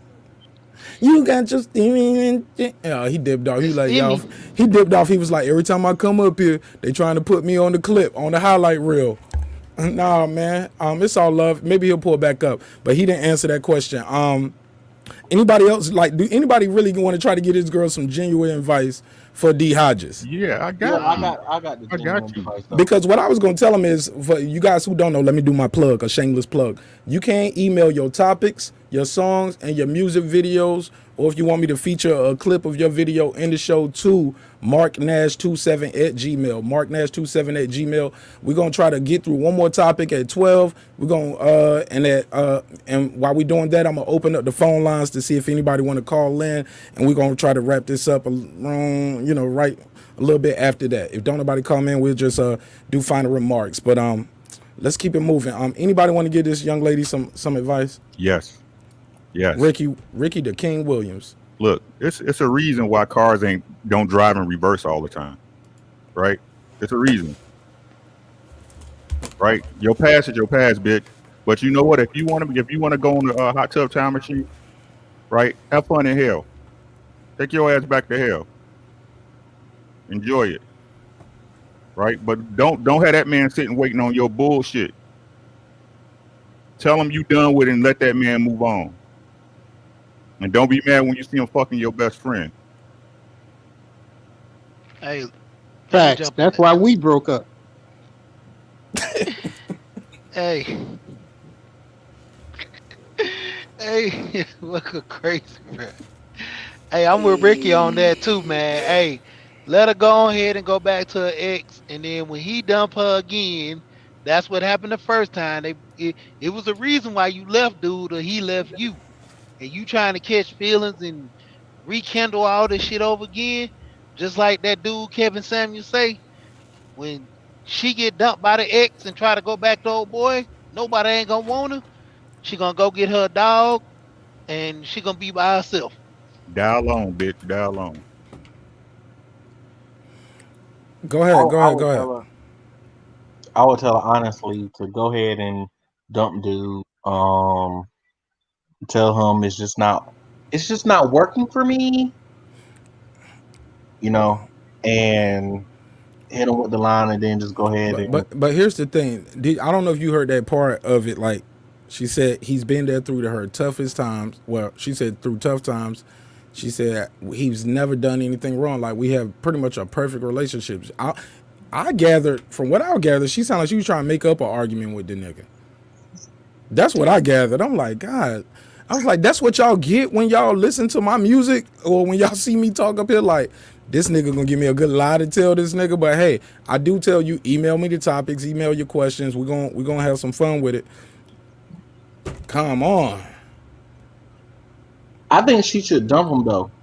You got your stimulus check. Yeah, he dipped off. He The was like, y'all. stimmy. He dipped off. He was like, every time I come up here, they trying to put me on the clip, on the highlight reel. Nah, man. It's all love. Maybe he'll pull back up, but he didn't answer that question. Anybody else like? Do anybody really want to try to get his girl some genuine advice for D Hodges? Yeah, I Yeah, got you. I got the I got genuine you. price though. Because what I was going to tell him is, for you guys who don't know, let me do my plug, a shameless plug. You can email your topics, your songs, and your music videos, or if you want me to feature a clip of your video in the show to marqnash27 at gmail. Marqnash27 at gmail. We're going to try to get through one more topic at 12. We're going and while we're doing that, I'm going to open up the phone lines to see if anybody want to call in, and we're going to try to wrap this up, right a little bit after that. If don't nobody come in, we'll just do final remarks. But let's keep it moving. Anybody want to give this young lady some advice? Yes, yes. Ricky the King Williams. Look, it's a reason why cars don't drive in reverse all the time, right? It's a reason, right? Your past is your past, bitch. But you know what? If you want to go on a hot tub time machine, right? Have fun in hell. Take your ass back to hell. Enjoy it, right? But don't have that man sitting waiting on your bullshit. Tell him you done with it and let that man move on. And don't be mad when you see him fucking your best friend. Hey, let me Facts. jump in That's there. why we broke up. Hey, hey, look a crazy, bro. Hey, I'm with Ricky on that too, man. Hey, let her go ahead and go back to her ex, and then when he dump her again, that's what happened the first time. It was a reason why you left, dude, or he left you, and you trying to catch feelings and rekindle all this shit over again, just like that dude Kevin Samuel say. When she get dumped by the ex and try to go back to old boy, nobody ain't gonna want her. She gonna go get her dog, and she gonna be by herself. Dial on, bitch. Dial on. Go ahead, go I ahead, would go ahead. tell her. I would tell her honestly to go ahead and dump dude. Tell him it's just not working for me, you know, and hit him with the line, and then just go ahead But and but but here's the thing. I don't know if you heard that part of it. Like she said, he's been there through her toughest times. Well, she said through tough times. She said he's never done anything wrong. Like we have pretty much a perfect relationship. I gathered from what I gathered, she sounded like she was trying to make up an argument with the nigga. That's what I gathered. I'm like, God. I was like, that's what y'all get when y'all listen to my music or when y'all see me talk up here. Like, this nigga gonna give me a good lie to tell this nigga. But hey, I do tell you, email me the topics, email your questions. We're gonna have some fun with it. Come on. I think she should dump him though,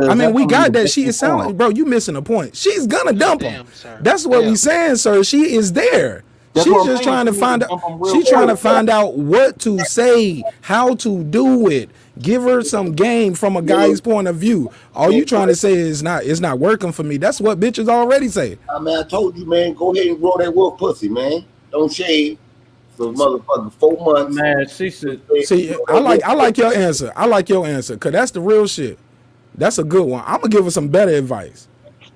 I because mean, that's we gonna be got the that. best She thing is for him. sounding, bro. You missing a point. She's gonna God dump him. damn, sir. That's what we Damn. saying, sir. She is there. That's She's what I'm just saying. trying to She need find to out. dump him real She's trying to quick. find out what to say, how to do it. Give her some game from a guy's point of view. All Man, you trying to say is it's not working for me. That's what bitches already say. I mean, I told you, man, go ahead and grow that wolf pussy, man. Don't shave for motherfucking 4 months. Man, she should. See, Grow that wolf I like your answer. I like your answer because that's the real shit. That's a good one. I'm gonna give her some better advice.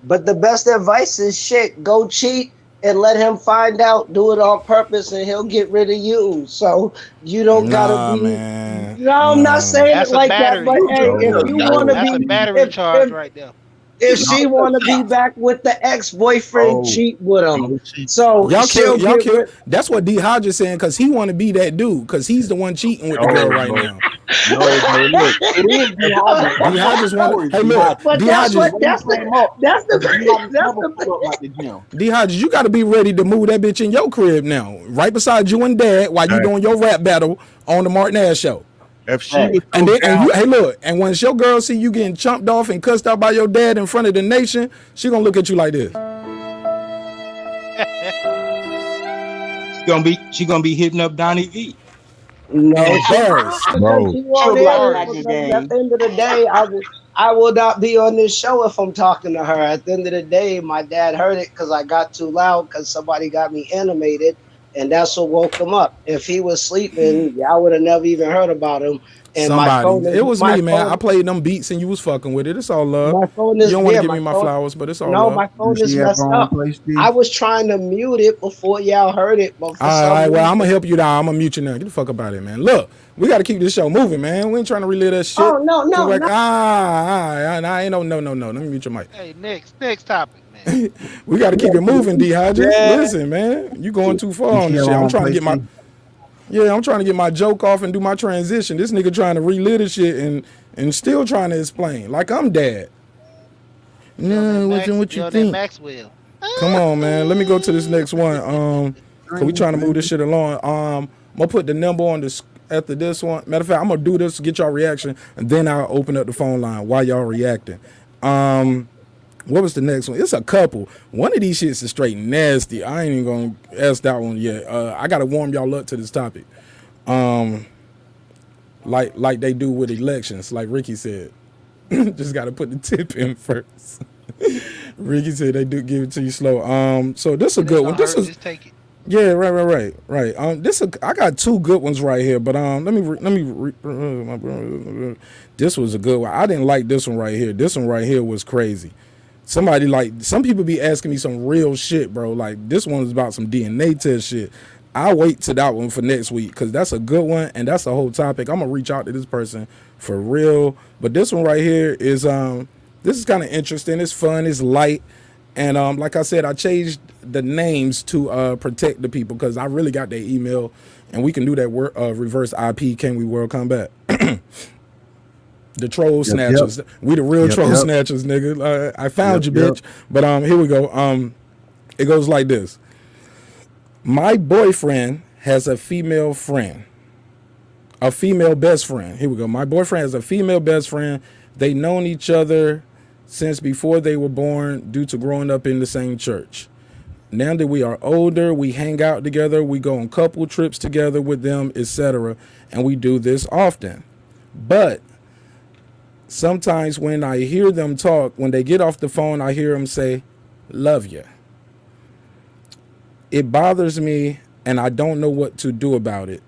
But the best advice is shit. Go cheat and let him find out. Do it on purpose, and he'll get rid of you. So you don't gotta Nah, be. man. No, I'm not Nah. saying it That's a like that. But battery. hey, if No, you want to no. That's a be, battery charge right there. if pussy. she want to be back with the ex-boyfriend, Oh, cheat with him. no, she So she'll Y'all get kill. rid. That's what D Hodges saying because he want to be that dude because he's the one cheating with the girl no, right no, now. no, no. Look, it is D Hodges. D That's what the Hodges want. story is. Hey, D look, Hodges. But D that's Hodges, what When that's he the came up, that's D the Hodges that's never the pulled up like the gym. D Hodges, you got to be ready to move that bitch in your crib now, right beside you and Dad while you Hey, doing your rap battle on the Marq Nash show. if she Hey, was And so then and down, you hey look, and once your girl see you getting chumped off and cussed out by your dad in front of the nation, she gonna look at you like this. She gonna be hitting up Donnie V. No, Embarrassed. because bro. she she'll won't be like, answer. pack your Bars. Because at game. the end of the day, I will not be on this show if I'm talking to her. At the end of the day, my dad heard it because I got too loud because somebody got me animated, and that's what woke him up. If he was sleeping, y'all would have never even heard about him. And Somebody. It was me, man. I played them beats and you was fucking with it. It's all love. my phone You is don't want to yeah, give my me my phone. flowers, but it's all No, love. my Do phone is she have her messed own up. place, I D? was trying to mute it before y'all heard it, but for All some right, well, I'm gonna reason, help you down. I'm gonna mute you now. Get the fuck up out of here, man. Look, we gotta keep this show moving, man. We ain't trying to relive that shit. oh no, no, Correct. no. I ain't no. Let me mute your mic. Hey, next topic, man. We gotta keep it moving, D Hodges. Yeah. Listen, man, you going too far Do on she this have shit. her I'm own trying to place, get my D? I'm trying to get my joke off and do my transition. This nigga trying to relive the shit and still trying to explain like I'm dad. No, what Be you on that think? Maxwell. Come on, man. Let me go to this next one. Cause we trying to move this shit along. I'm gonna put the number on this after this one. Matter of fact, I'm gonna do this to get y'all reaction, and then I'll open up the phone line while y'all reacting. What was the next one? It's a couple. One of these shits is straight nasty. I ain't even gonna ask that one yet. I gotta warm y'all up to this topic. Like they do with elections, like Ricky said. Just gotta put the tip in first. Ricky said they do give it to you slow. So this is a When it's good one. gonna This hurt, is just take it. yeah, right. I got two good ones right here, but this was a good one. I didn't like this one right here. This one right here was crazy. Somebody like some people be asking me some real shit, bro. Like this one is about some DNA test shit. I'll wait to that one for next week because that's a good one and that's the whole topic. I'm gonna reach out to this person for real. But this one right here is this is kind of interesting. It's fun. It's light. And like I said, I changed the names to protect the people because I really got their email, and we can do that reverse IP. Can we world combat? The troll snatchers. We the real troll snatchers, nigga. I found you, bitch. But here we go. It goes like this. My boyfriend has a female friend. A female best friend. Here we go. My boyfriend has a female best friend. They known each other since before they were born due to growing up in the same church. Now that we are older, we hang out together, we go on couple trips together with them, etc. And we do this often. But sometimes when I hear them talk, when they get off the phone, I hear them say, love you. It bothers me and I don't know what to do about it.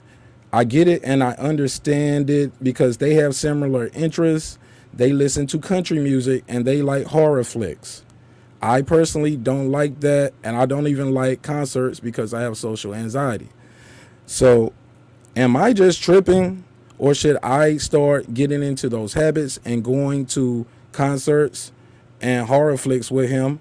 I get it and I understand it because they have similar interests. They listen to country music and they like horror flicks. I personally don't like that, and I don't even like concerts because I have social anxiety. So, am I just tripping, or should I start getting into those habits and going to concerts and horror flicks with him?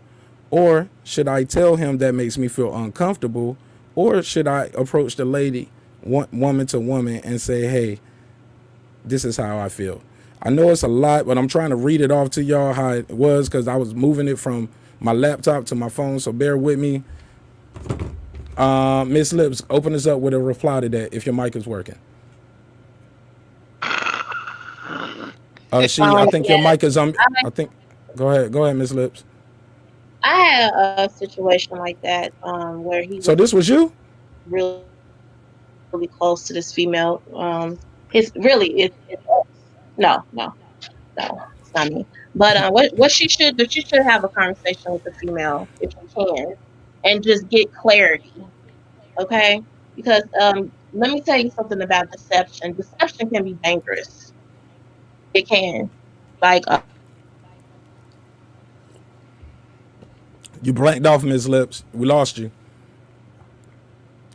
Or should I tell him that makes me feel uncomfortable? Or should I approach the lady, woman to woman, and say, hey, this is how I feel? I know it's a lot, but I'm trying to read it off to y'all how it was because I was moving it from my laptop to my phone, so bear with me. Miss Lips, open us up with a reply to that if your mic is working. I think your Yeah, mic is on. I think. Go ahead, Miss Lips. I had a situation like that where he So was this was you? really close to this female. It's really it's no, no, no, it's not me. But what she should do, she should have a conversation with the female if you can, and just get clarity, okay? Because let me tell you something about deception. Deception can be dangerous. It can, like You blanked off, Miss Lips. We lost you.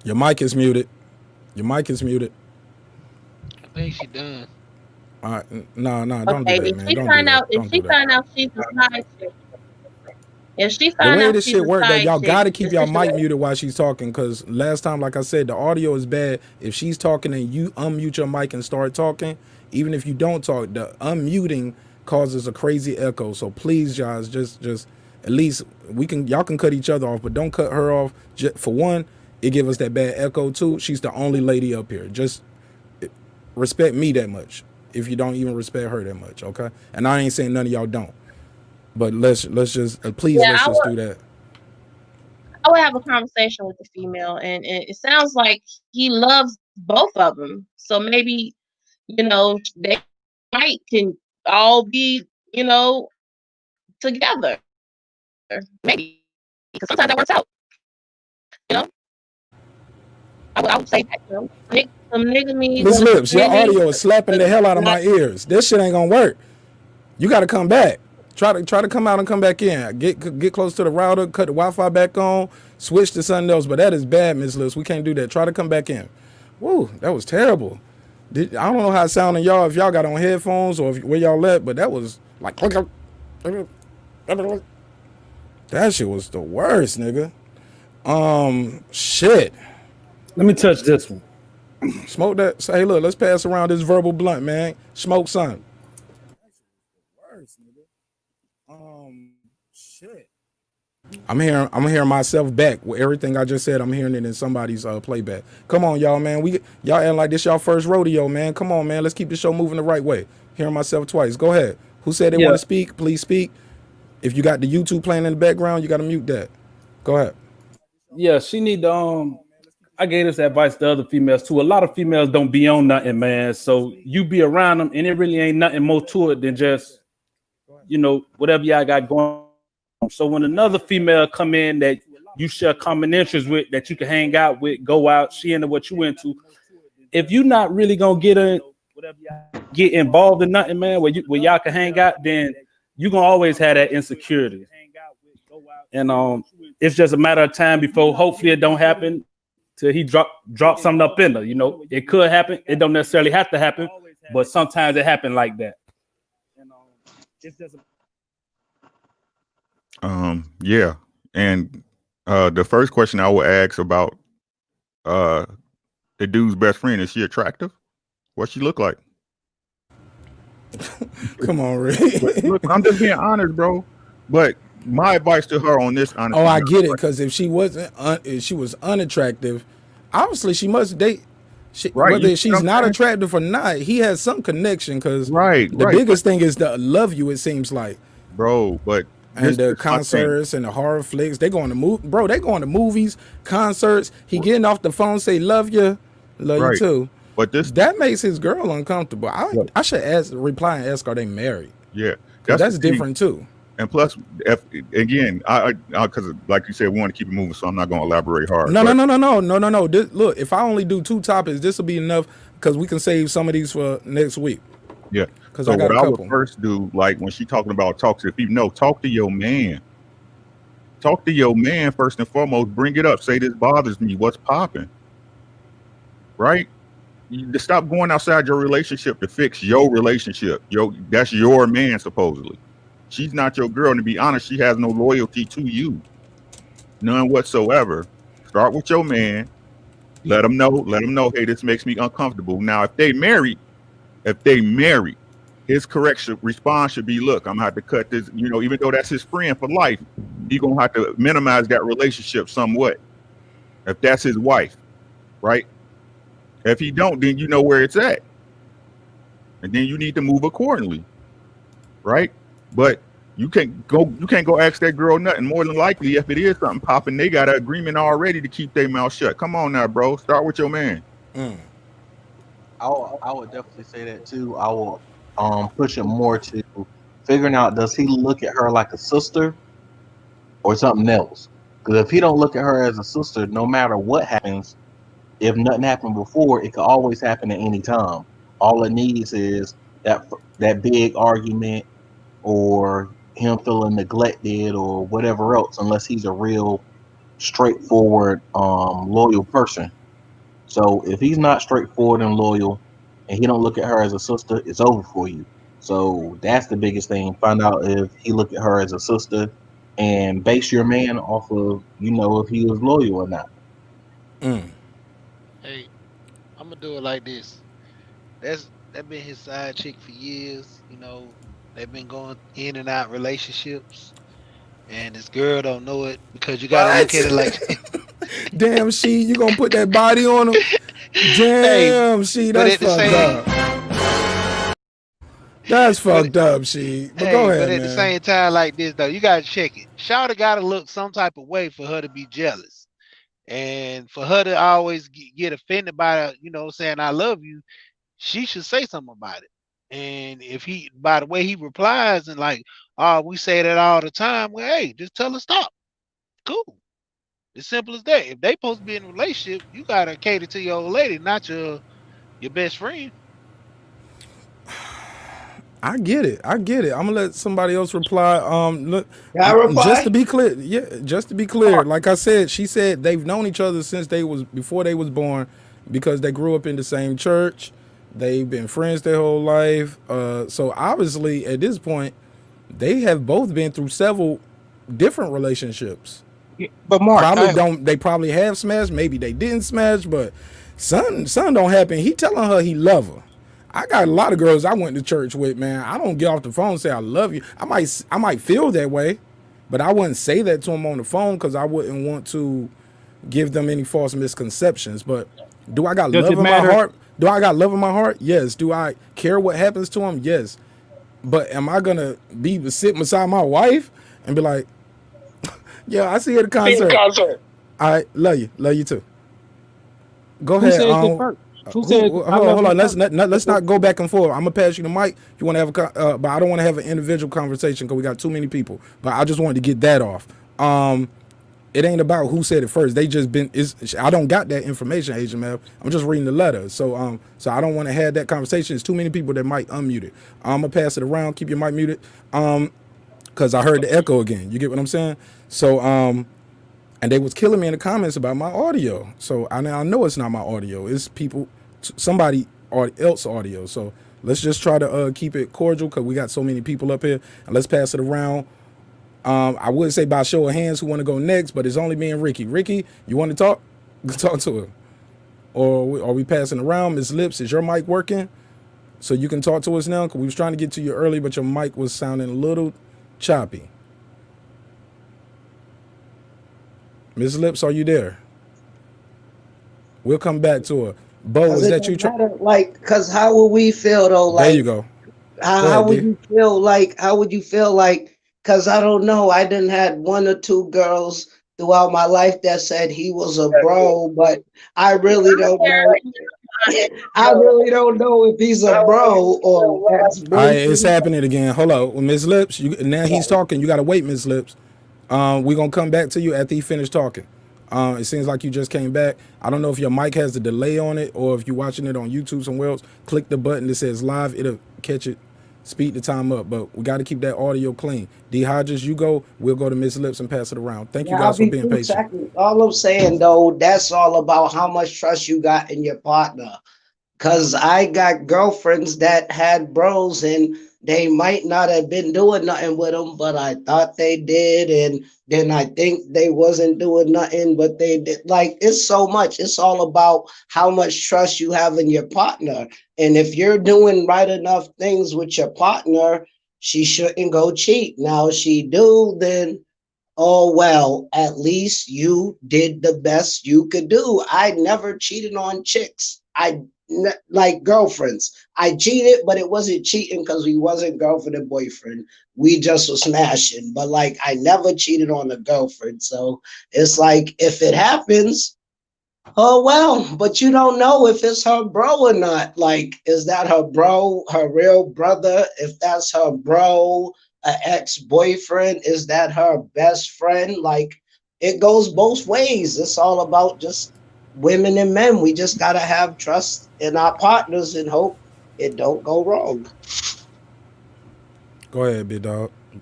Your mic is muted. Your mic is muted. I think she done. All right, no, don't do okay, that, man. Don't do that. if Don't do she that. find out she's a side chick, if she The find way out this she's shit a work, though, side y'all chick, gotta the keep y'all mic situation. muted while she's talking. Cause last time, like I said, the audio is bad. If she's talking and you unmute your mic and start talking, even if you don't talk, the unmuting causes a crazy echo. So please, guys, just at least y'all can cut each other off, but don't cut her off. For one, it give us that bad echo. Two, she's the only lady up here. Just respect me that much. If you don't even respect her that much, okay? And I ain't saying none of y'all don't. But let's just please Yeah, let's just do that. I would have a conversation with the female, and it sounds like he loves both of them. So maybe they might can all be together. Maybe because sometimes that works out. You know, I would say that. Some nigga me Miss with Lips, your women, audio is slapping the hell out of not my ears. This shit ain't gonna work. You gotta come back. Try to come out and come back in. Get close to the router, cut the Wi-Fi back on, switch to something else. But that is bad, Miss Lips. We can't do that. Try to come back in. Woo, that was terrible. I don't know how it sounded y'all if y'all got on headphones or where y'all at, but that was like that shit was the worst, nigga. Shit. Let me touch this one. Smoke that. Say, hey, look, let's pass around this verbal blunt, man. Smoke some. Shit. I'm hearing myself back with everything I just said. I'm hearing it in somebody's playback. Come on, y'all, man. Y'all acting like this y'all first rodeo, man. Come on, man. Let's keep the show moving the right way. Hearing myself twice. Go ahead. Who said they want Yeah, to speak? Please speak. If you got the YouTube playing in the background, you got to mute that. Go ahead. yeah. She need to. I gave this advice to other females too. A lot of females don't be on nothing, man. So you be around them, and it really ain't nothing more to it than just whatever y'all got going on. So when another female come in that you share common interests with, that you can hang out with, go out, she into what you into. If you not really gonna get involved in nothing, man, where y'all can hang out, then you gonna always have that insecurity. And it's just a matter of time before hopefully it don't happen till he drop something up in her. It could happen. It don't necessarily have to happen, but sometimes it happen like that. Yeah. And the first question I would ask about the dude's best friend, is she attractive? What she look like? Come on, Ray. Look, I'm just being honest, bro. But my advice to her on this, honestly, Oh, I get it. Because if she wasn't, if she was unattractive, obviously she must date. right? Whether You see what she's I'm not saying? attractive or not, he has some connection. Because Right. the biggest thing is the love you. It seems like, Bro, but and this the is my thing. concerts and the horror flicks. They going to move, bro. They going to movies, concerts. He getting off the phone, say love you Right. too. But this, That makes his girl uncomfortable. look, I should reply and ask, are they married? yeah, Because that's the that's thing. different too. And plus, if, again, because like you said, we want to keep it moving, so I'm not going to elaborate hard. No, no, But no, no, no, no, no, no. Look, if I only do 2 topics, this will be enough because we can save some of these for next week. yeah, Because so I got what a I would couple. first do, like when she talking about talk to people, no, talk to your man. Talk to your man first and foremost. Bring it up. Say this bothers me. What's popping? Right? You to stop going outside your relationship to fix your relationship. That's your man supposedly. She's not your girl, and to be honest, she has no loyalty to you, none whatsoever. Start with your man. Let them know. Let them know. Hey, this makes me uncomfortable. Now, if they married, his correct response should be, look, I'm gonna have to cut this. Even though that's his friend for life, he gonna have to minimize that relationship somewhat. If that's his wife, right? If he don't, then you know where it's at, and then you need to move accordingly, right? But you can't go ask that girl nothing. More than likely, if it is something popping, they got an agreement already to keep their mouth shut. Come on now, bro. Start with your man. I would definitely say that too. I will push it more to figuring out, does he look at her like a sister or something else? Because if he don't look at her as a sister, no matter what happens, if nothing happened before, it could always happen at any time. All it needs is that big argument or him feeling neglected or whatever else, unless he's a real straightforward, loyal person. So if he's not straightforward and loyal, and he don't look at her as a sister, it's over for you. So that's the biggest thing. Find out if he look at her as a sister, and base your man off of if he was loyal or not. Hey, I'm gonna do it like this. That been his side chick for years. They've been going in and out relationships, and this girl don't know it because you gotta look at it What? like, Damn, you gonna put that body on him? hey, Damn, but that's at the fucked same, up. That's but fucked up, But go hey, but ahead, at the man. same time, like this though, you gotta check it. Shawty gotta look some type of way for her to be jealous, and for her to always get offended by, saying I love you. She should say something about it. And if by the way he replies and like, oh, we say that all the time. Well, hey, just tell her stop. Cool. As simple as that. If they supposed to be in a relationship, you gotta cater to your old lady, not your best friend. I get it. I get it. I'm gonna let somebody else reply. Look, Can I just to reply? be clear, yeah, just to be clear. Like I said, she said they've known each other since before they was born, because they grew up in the same church. They've been friends their whole life. So obviously at this point, they have both been through several different relationships. But Mark, Probably don't. They probably have smashed. Maybe they didn't smash, but something don't happen. He telling her he love her. I got a lot of girls I went to church with, man. I don't get off the phone and say I love you. I might feel that way, but I wouldn't say that to them on the phone because I wouldn't want to give them any false misconceptions. But do I got does love it in my matter? heart? Do I got love in my heart? Yes. Do I care what happens to them? Yes. But am I gonna be sitting beside my wife and be like, "Yeah, I see you at the concert. I love you too." Go Who ahead. said it first? Who said Hold I on, love hold you on. Let's first? not go back and forth. I'm gonna pass you the mic. You want to have but I don't want to have an individual conversation because we got too many people. But I just wanted to get that off. It ain't about who said it first. They just been. I don't got that information, Agent Mel. I'm just reading the letter. So I don't want to have that conversation. There's too many people that might unmute it. I'm gonna pass it around. Keep your mic muted. Because I heard the echo again. You get what I'm saying? So and they was killing me in the comments about my audio. So I know it's not my audio. It's somebody else audio. So let's just try to keep it cordial because we got so many people up here. And let's pass it around. I would say by show of hands who want to go next, but it's only me and Ricky. Ricky, you want to talk? Talk to him. Or are we passing around? Ms. Lips, is your mic working? So you can talk to us now? Because we was trying to get to you early, but your mic was sounding a little choppy. Ms. Lips, are you there? We'll come back to her. Bo, Cause is it that you? don't matter, like, cause how would we feel though? There you Like, go. how, Go how ahead, would D. you feel? Like, how would you feel? Like, cause I don't know. I didn't had one or two girls throughout my life that said he was a bro, but I really don't know. I really don't know if he's a bro or All right, it's ex-boyfriend. happening again. Hold on, well, Miss Lips. Now he's talking. You gotta wait, Miss Lips. We're gonna come back to you after he finished talking. It seems like you just came back. I don't know if your mic has a delay on it or if you're watching it on YouTube somewhere else. Click the button that says live. It'll catch it. Speed the time up, but we got to keep that audio clean. D Hodges, you go. We'll go to Miss Lips and pass it around. Thank you Yeah, I'll guys for be being 2 patient. seconds. All I'm saying though, that's all about how much trust you got in your partner. Cause I got girlfriends that had bros and they might not have been doing nothing with them, but I thought they did. And then I think they wasn't doing nothing, but they did. Like, it's so much. It's all about how much trust you have in your partner. And if you're doing right enough things with your partner, she shouldn't go cheat. Now, if she do, then oh, well, at least you did the best you could do. I never cheated on chicks. Like girlfriends. I cheated, but it wasn't cheating because we wasn't girlfriend and boyfriend. We just was smashing. But like, I never cheated on a girlfriend. So it's like, if it happens, oh well, but you don't know if it's her bro or not. Like, is that her bro, her real brother? If that's her bro, an ex-boyfriend, is that her best friend? Like, it goes both ways. It's all about just women and men. We just gotta have trust in our partners and hope it don't go wrong. Go ahead, big dog. Long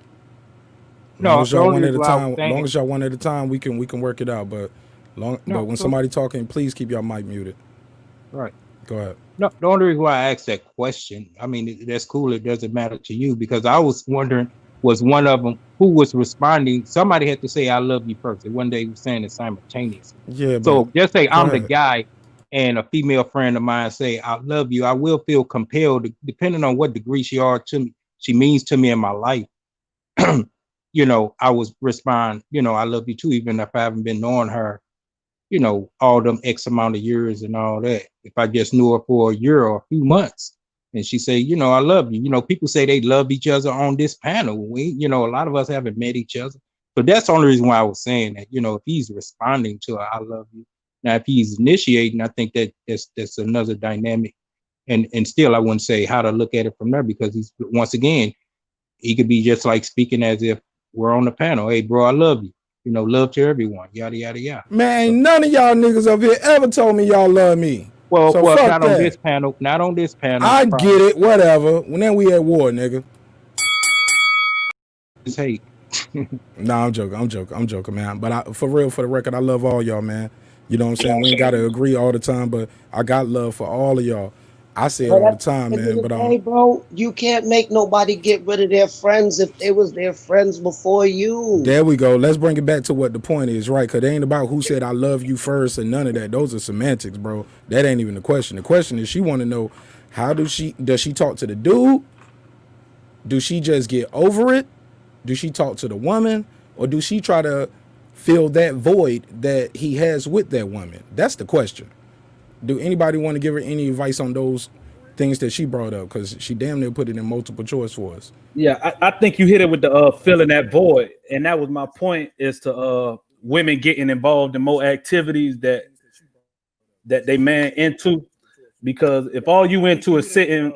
No, as the y'all only one at reason a why I was time. Long saying as y'all one at a time, we can work it out. But no, when so somebody talking, please keep your mic muted. right. Go ahead. No, the only reason why I asked that question, I mean, that's cool. It doesn't matter to you because I was wondering, was one of them who was responding? Somebody had to say, "I love you" first. And one day he was saying it simultaneously. Yeah, but So just say go I'm the ahead. guy, and a female friend of mine say, "I love you." I will feel compelled, depending on what degree she are to me, she means to me in my life. I was respond, "I love you too," even if I haven't been knowing her all them X amount of years and all that. If I just knew her for a year or a few months and she say, I love you. People say they love each other on this panel. A lot of us haven't met each other. So that's the only reason why I was saying that, if he's responding to her, I love you. Now, if he's initiating, I think that's another dynamic. And still, I wouldn't say how to look at it from there because he's, once again, he could be just like speaking as if we're on the panel. Hey, bro, I love you. Love to everyone, yada, yada, yada. Man, So, ain't none of y'all niggas up here ever told me y'all love me. So well, fuck not on that. this panel. Not on this panel. I get Probably it, whatever. When then we at war, nigga. just hate. Nah, I'm joking, man. But for real, for the record, I love all y'all, man. You know what I'm saying? We ain't gotta agree all the time, but I got love for all of y'all. I say it But all the at time, the end of man. the But day, bro, you can't make nobody get rid of their friends if they was their friends before you. there we go. Let's bring it back to what the point is, right? Because it ain't about who said I love you first and none of that. Those are semantics, bro. That ain't even the question. The question is she want to know how does she talk to the dude? Do she just get over it? Do she talk to the woman? Or do she try to fill that void that he has with that woman? That's the question. Do anybody want to give her any advice on those things that she brought up? Because she damn near put it in multiple choice for us. Yeah, I think you hit it with the filling that void, and that was my point. Is to women getting involved in more activities that they man into, because if all you into is sitting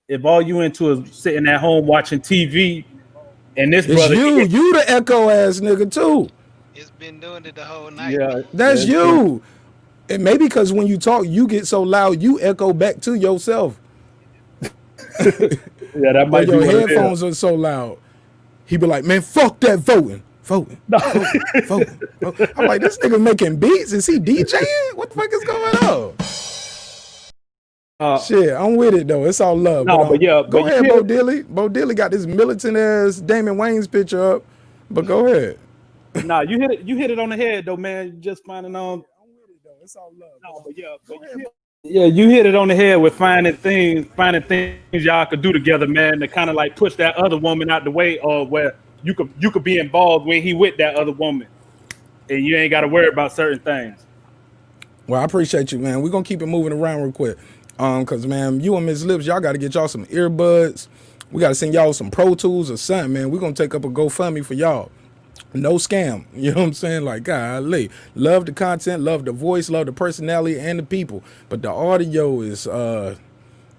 at home watching TV, and this It's brother, you the echo ass nigga too. It's been doing it the whole night, yeah, man. That's you. And maybe because when you talk, you get so loud, you echo back to yourself. yeah, that Or might be your what it is. headphones are so loud. He be like, man, fuck that voting. Voting. No. Voting. I'm like, this nigga making beats? Is he DJing? What the fuck is going on? Shit, I'm with it though. It's all love. No, but yeah, go but ahead, Bo Dilly. Bo Dilly got this militant ass Damon Wayans picture up. But go ahead. nah, you hit it on the head though, man. Just finding on. It's all love. No, but yeah, you hit it on the head with finding things y'all could do together, man, to kind of like push that other woman out the way, or where you could be involved when he with that other woman, and you ain't got to worry about certain things. Well, I appreciate you, man. We're gonna keep it moving around real quick. Cause man, you and Miss Lips, y'all gotta get y'all some earbuds. We gotta send y'all some Pro Tools or something, man. We're gonna take up a GoFundMe for y'all. No scam. You know what I'm saying? Like, golly. Love the content, love the voice, love the personality and the people. But the audio is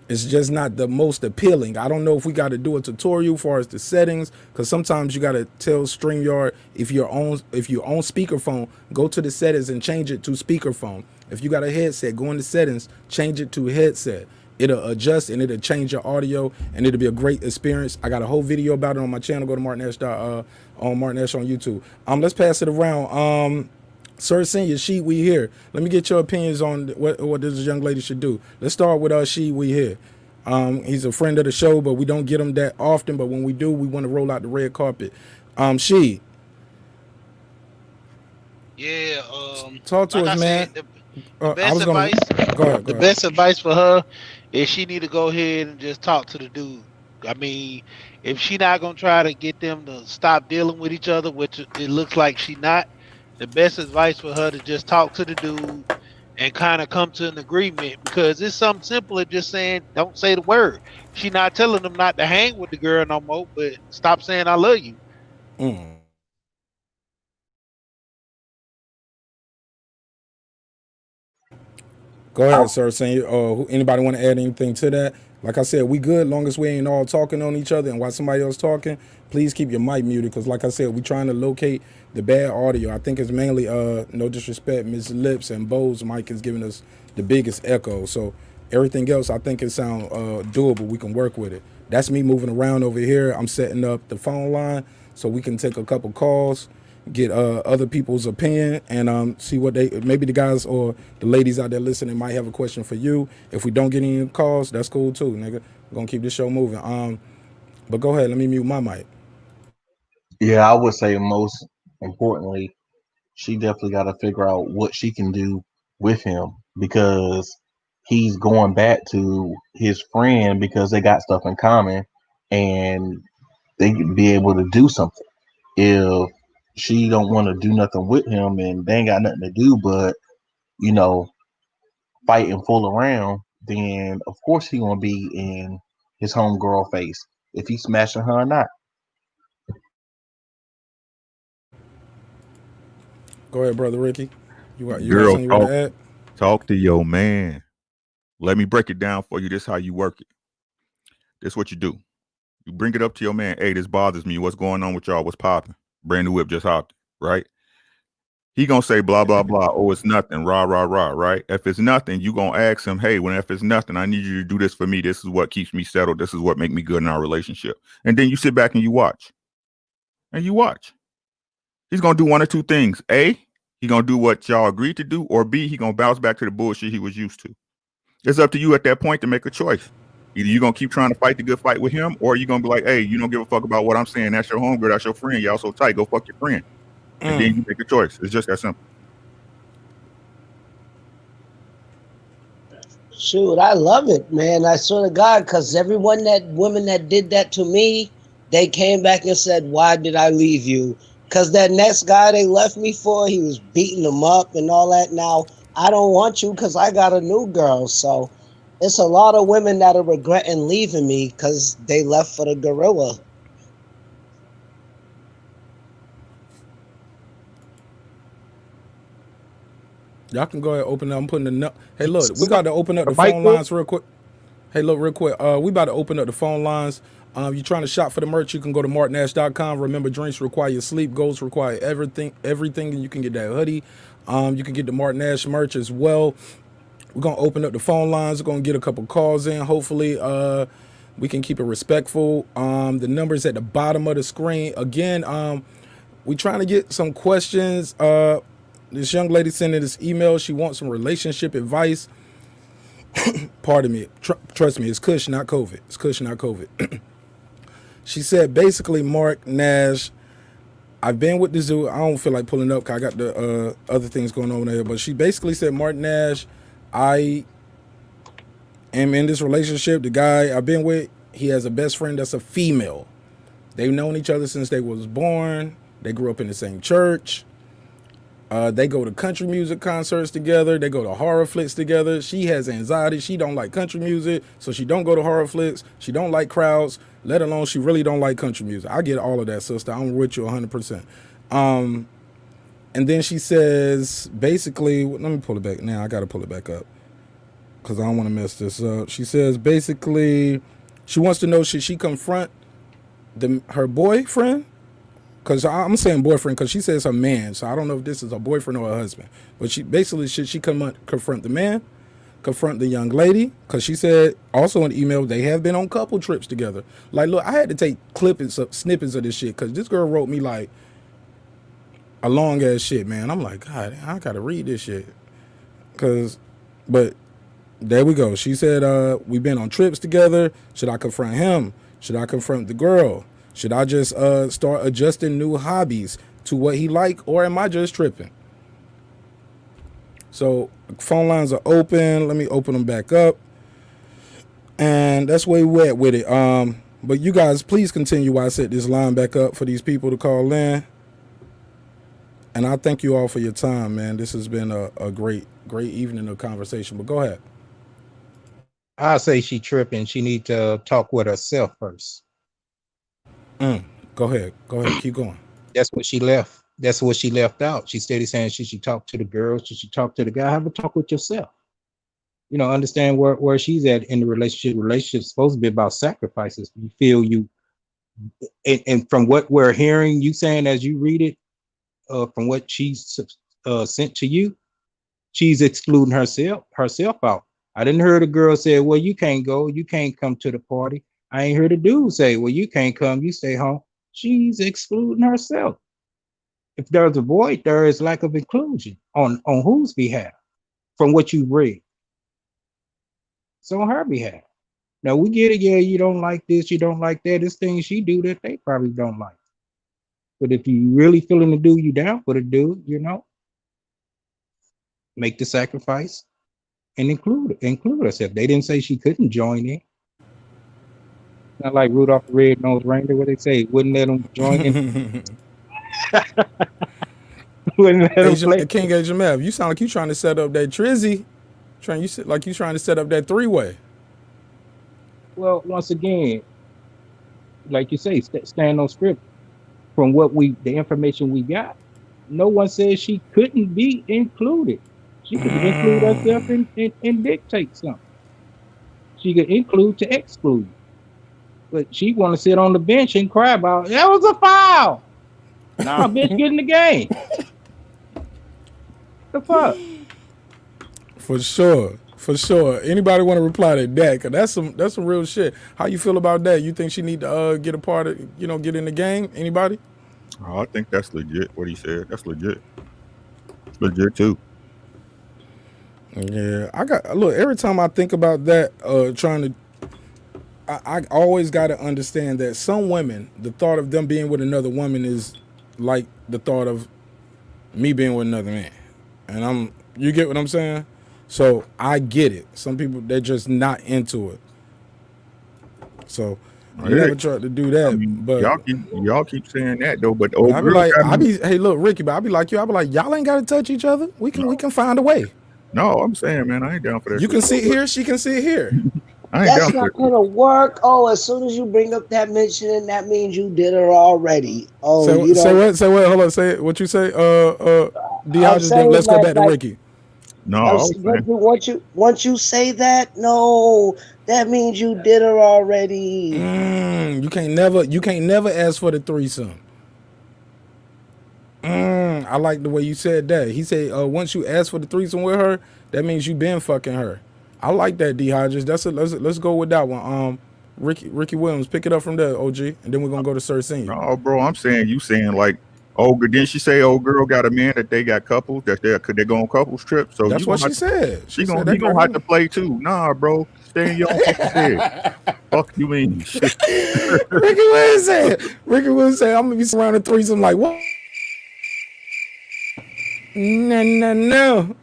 it's just not the most appealing. I don't know if we got to do a tutorial as far as the settings, because sometimes you got to tell StreamYard if you own speakerphone, go to the settings and change it to speakerphone. If you got a headset, go into settings, change it to headset. It'll adjust and it'll change your audio and it'll be a great experience. I got a whole video about it on my channel. Go to Marq Nash on Marq Nash on YouTube. Let's pass it around. Sir Senior, she, we here. Let me get your opinions on what this young lady should do. Let's start with she, we here. He's a friend of the show, but we don't get him that often. But when we do, we want to roll out the red carpet. She, Yeah, talk to like I us, man. said, the I best was gonna advice, go ahead. the best advice for her is she need to go ahead and just talk to the dude. I mean, if she not gonna try to get them to stop dealing with each other, which it looks like she not, the best advice for her to just talk to the dude and kind of come to an agreement, because it's something simple as just saying don't say the word. She not telling them not to hang with the girl no more, but stop saying I love you. Go ahead, sir. Senior. Anybody want to add anything to that? Like I said, we good long as we ain't all talking on each other. And while somebody else talking, please keep your mic muted, because like I said, we trying to locate the bad audio. I think it's mainly no disrespect, Ms. Lips and Bo's mic is giving us the biggest echo. So everything else, I think it sound doable. We can work with it. That's me moving around over here. I'm setting up the phone line so we can take a couple calls, get other people's opinion, and see what they, maybe the guys or the ladies out there listening might have a question for you. If we don't get any calls, that's cool too, nigga. We're gonna keep this show moving. But go ahead, let me mute my mic. Yeah, I would say most importantly, she definitely got to figure out what she can do with him, because he's going back to his friend because they got stuff in common and they could be able to do something. If she don't want to do nothing with him and they ain't got nothing to do but, you know, fight and fool around, then of course he gonna be in his homegirl face if he's smashing her or not. Go ahead, brother Ricky. You got Girl, something you want to add? talk to your man. Let me break it down for you. This is how you work it. This is what you do. You bring it up to your man. Hey, this bothers me. What's going on with y'all? What's popping? Brand new whip just hopped, right? He gonna say blah blah blah. Oh, it's nothing. Rah rah rah. Right? If it's nothing, you gonna ask him. Hey, if it's nothing, I need you to do this for me. This is what keeps me settled. This is what make me good in our relationship. And then you sit back and you watch. And you watch. He's gonna do one or two things. A, he gonna do what y'all agreed to do, or B, he gonna bounce back to the bullshit he was used to. It's up to you at that point to make a choice. Either you're gonna keep trying to fight the good fight with him, or you're gonna be like, hey, you don't give a fuck about what I'm saying. That's your homegirl, that's your friend. Y'all so tight, go fuck your friend. And then you make a choice. It's just that simple. Shoot, I love it, man. I swear to God, because women that did that to me, they came back and said, why did I leave you? Because that next guy they left me for, he was beating them up and all that. Now, I don't want you because I got a new girl. So it's a lot of women that are regretting leaving me because they left for the gorilla. Y'all can go ahead and open up. I'm putting the Hey, look, we about to open up the phone lines real quick. Hey, look, real quick. We about to open up the phone lines. You're trying to shop for the merch, you can go to marqnash.com. Remember, drinks require sleep, goals require everything, and you can get that hoodie. You can get the Marq Nash merch as well. We're gonna open up the phone lines. We're gonna get a couple calls in. Hopefully, we can keep it respectful. The numbers at the bottom of the screen. Again, we trying to get some questions. This young lady sent in this email. She wants some relationship advice. Pardon me. Trust me, it's Kush, not COVID. It's Kush, not COVID. She said, basically, Marq Nash, I've been with this dude. I don't feel like pulling up because I got the other things going on there. But she basically said, Marq Nash, I am in this relationship. The guy I've been with, he has a best friend that's a female. They've known each other since they was born. They grew up in the same church. They go to country music concerts together. They go to horror flicks together. She has anxiety. She don't like country music, so she don't go to horror flicks. She don't like crowds, let alone she really don't like country music. I get all of that, sister. I'm with you 100%. And then she says, basically, let me pull it back. Now I got to pull it back up because I don't want to mess this up. She says, basically, she wants to know, should she confront her boyfriend? Because I'm saying boyfriend because she says her man. So I don't know if this is a boyfriend or a husband. But she basically, should she confront the man? Confront the young lady? Because she said also in the email they have been on couple trips together. Like, look, I had to take snippets of this shit because this girl wrote me like a long ass shit, man. I'm like, God, I gotta read this shit. But there we go. She said, we've been on trips together. Should I confront him? Should I confront the girl? Should I just start adjusting new hobbies to what he like, or am I just tripping? So phone lines are open. Let me open them back up. And that's where we're at with it. But you guys, please continue while I set this line back up for these people to call in. And I thank you all for your time, man. This has been a great evening of conversation. But go ahead. I say she tripping. She need to talk with herself first. Go ahead. Keep going. That's what she left. That's what she left out. She steady saying she should talk to the girl. She should talk to the guy. Have a talk with yourself. You know, understand where she's at in the relationship. Relationship's supposed to be about sacrifices. You feel you, and from what we're hearing, you saying as you read it, from what she's sent to you, she's excluding herself out. I didn't hear the girl say, well, you can't go, you can't come to the party. I ain't heard the dude say, well, you can't come, you stay home. She's excluding herself. If there's a void, there is lack of inclusion on whose behalf, from what you've read. It's on her behalf. Now we get it, yeah, you don't like this, you don't like that. It's things she do that they probably don't like. But if you really feeling the dude, you down for the dude, you know, make the sacrifice and include herself. They didn't say she couldn't join in. Not like Rudolph the Red-Nosed Reindeer, what they say, wouldn't let them join in. Wouldn't let them play. King Agent Mav, you sound like you trying to set up that Trizzy. You trying to set up that three-way. Well, once again, like you say, stand on script. From what the information we got, no one says she couldn't be included. She could include herself and dictate something. She could include to exclude. But she want to sit on the bench and cry about, that was a foul. Nah, bitch, get in the game. The fuck? For sure. Anybody want to reply to that? Cause that's some real shit. How you feel about that? You think she need to get a part of, get in the game? Anybody? Oh, I think that's legit. What he said, that's legit. It's legit too. Yeah, look. Every time I think about that, I always got to understand that some women, the thought of them being with another woman is like the thought of me being with another man, and you get what I'm saying? So I get it. Some people, they're just not into it. So I never tried to do that. But y'all keep saying that though. But hey, look, Ricky, but I be like, y'all ain't got to touch each other. We can find a way. No, I'm saying, man, I ain't down for that. You can sit here, she can sit here. That's not gonna work. Oh, as soon as you bring up that mentioning, that means you did her already. Oh, say what? Hold on. Say what you say. Let's go back to Ricky. No, once you say that, no, that means you did her already. You can't never ask for the threesome. I like the way you said that. He said once you ask for the threesome with her, that means you been fucking her. I like that, D Hodges. Let's go with that one. Ricky Williams, pick it up from there, OG, and then we're gonna go to Sir Senior. No, bro, I'm saying like, didn't she say old girl got a man that they got couples that they go on couples trips? So that's what she said. He gonna have to play too. Nah, bro, stay in your own fucking head. Fuck you mean? Ricky Williams said, I'm gonna be surrounded threesome like what? No.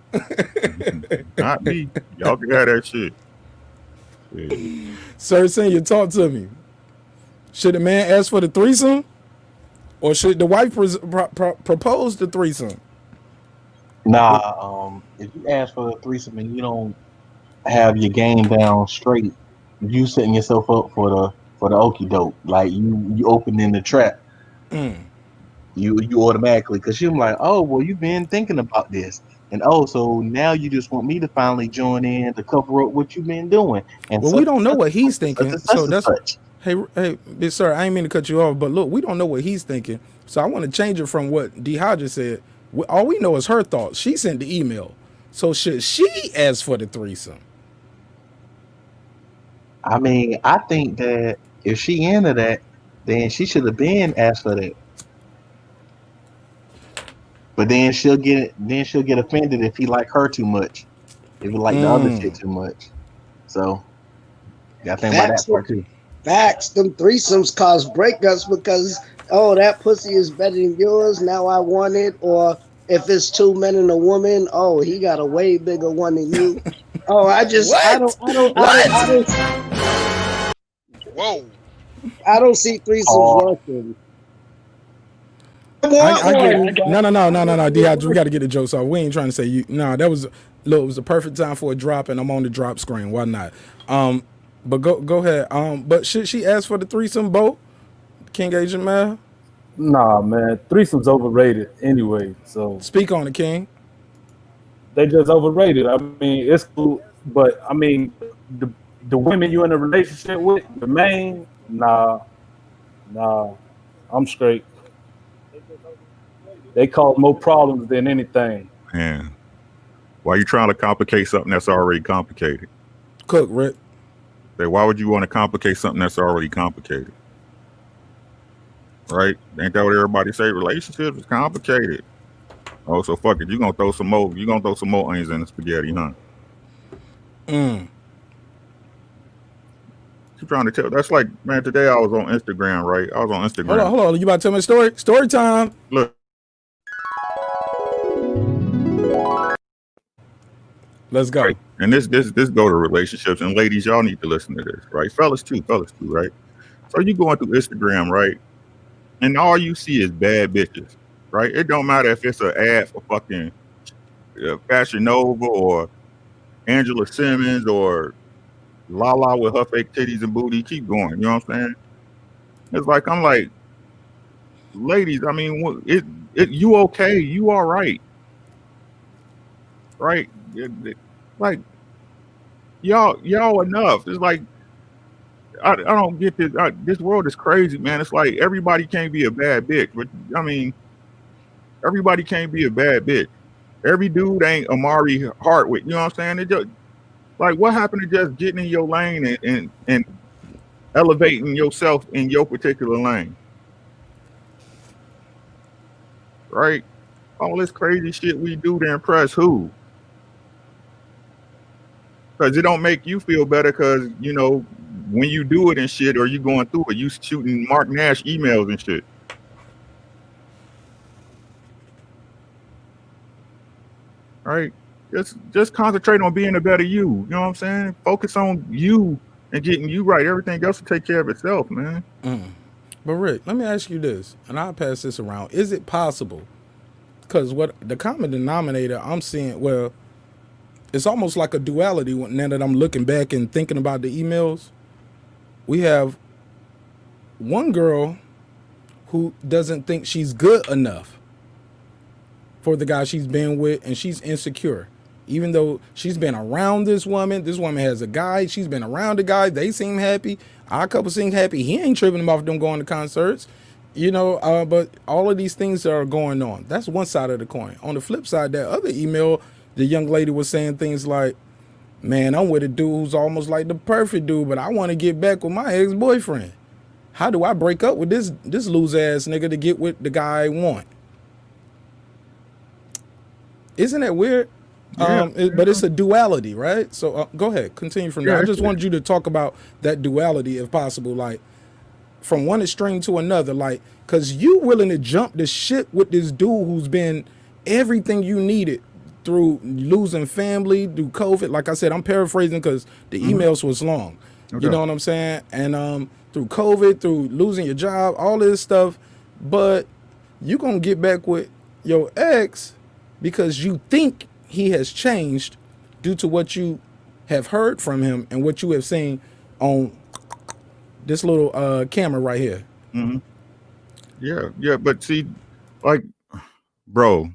Not me. Y'all can have that shit. Yeah. Sir Senior, talk to me. Should a man ask for the threesome? Or should the wife propose the threesome? Nah, if you ask for a threesome and you don't have your game down straight, you setting yourself up for the okie doke. Like you opening the trap you automatically, because you're like, oh well, you've been thinking about this, and oh, so now you just want me to finally join in to cover up what you've been doing, and Well, we such don't know and what he's such thinking, and such so and that's such. hey, big sir. I ain't mean to cut you off, but look, we don't know what he's thinking, so I want to change it from what D Hodges said. All we know is her thoughts. She sent the email, so should she ask for the threesome? I mean, I think that if she into that, then she should have been asked for that. But then she'll get offended if he like her too much, if he like the other shit too much. So gotta think about that Facts, part too. facts. Them threesomes cause breakups because that pussy is better than yours. Now I want it. Or if it's two men and a woman, he got a way bigger one than you. Oh, What? What? Whoa. I don't see threesomes Oh, working. I want I get one. no. D Hodges, we got to get the jokes off. We ain't trying to say you. No, that was look. It was the perfect time for a drop, and I'm on the drop screen. Why not? But go ahead. But should she ask for the threesome, Bo? King Agent man? Nah, man, threesomes overrated anyway. So Speak on it, King. they just overrated. I mean, it's cool, but I mean, the women you in a relationship with, the main, nah, I'm straight. They cause more problems than anything. Man, why you trying to complicate something that's already complicated? Cook, Rick. Like, why would you want to complicate something that's already complicated? Right? Ain't that what everybody say? Relationships is complicated. Oh, so fuck it. You gonna throw some more onions in the spaghetti, huh? You trying to tell? That's like, man. Today I was on Instagram, right? I was on Instagram. Hold on. You about to tell me a story? Story time. Look, Let's go. right? And this go to relationships, and ladies, y'all need to listen to this, right? Fellas too, right? So you going through Instagram, right? And all you see is bad bitches, right? It don't matter if it's an ad for fucking Fashion Nova or Angela Simmons or Lala with her fake titties and booty. Keep going. You know what I'm saying? It's like, I'm like, ladies, I mean, you okay? You all right? Right? Like, y'all enough. It's like, I don't get this. This world is crazy, man. It's like everybody can't be a bad bitch, but I mean, everybody can't be a bad bitch. Every dude ain't Amari Hartwick. You know what I'm saying? It just, like, what happened to just getting in your lane and elevating yourself in your particular lane? Right? All this crazy shit we do to impress who? Because it don't make you feel better because, you know, when you do it and shit, or you going through it, you shooting Marq Nash emails and shit. Right? Just concentrate on being a better you. You know what I'm saying? Focus on you and getting you right. Everything else will take care of itself, man. But Rick, let me ask you this, and I'll pass this around. Is it possible? Because what the common denominator I'm seeing, well, it's almost like a duality now that I'm looking back and thinking about the emails. We have one girl who doesn't think she's good enough for the guy she's been with, and she's insecure. Even though she's been around this woman has a guy, she's been around the guy, they seem happy, our couple seem happy, he ain't tripping about them going to concerts, but all of these things are going on. That's one side of the coin. On the flip side, that other email, the young lady was saying things like, man, I'm with a dude who's almost like the perfect dude, but I want to get back with my ex-boyfriend. How do I break up with this loser-ass nigga to get with the guy I want? Isn't that weird? Yeah. But it's a duality, right? So go ahead, continue from there. I just wanted you to talk about that duality, if possible, like from one extreme to another, like, because you willing to jump the shit with this dude who's been everything you needed through losing family, through COVID. Like I said, I'm paraphrasing because the emails was long. Okay. You know what I'm saying? And through COVID, through losing your job, all this stuff, but you gonna get back with your ex because you think he has changed due to what you have heard from him and what you have seen on this little camera right here. Mm-hmm. Yeah, but see, like, bro,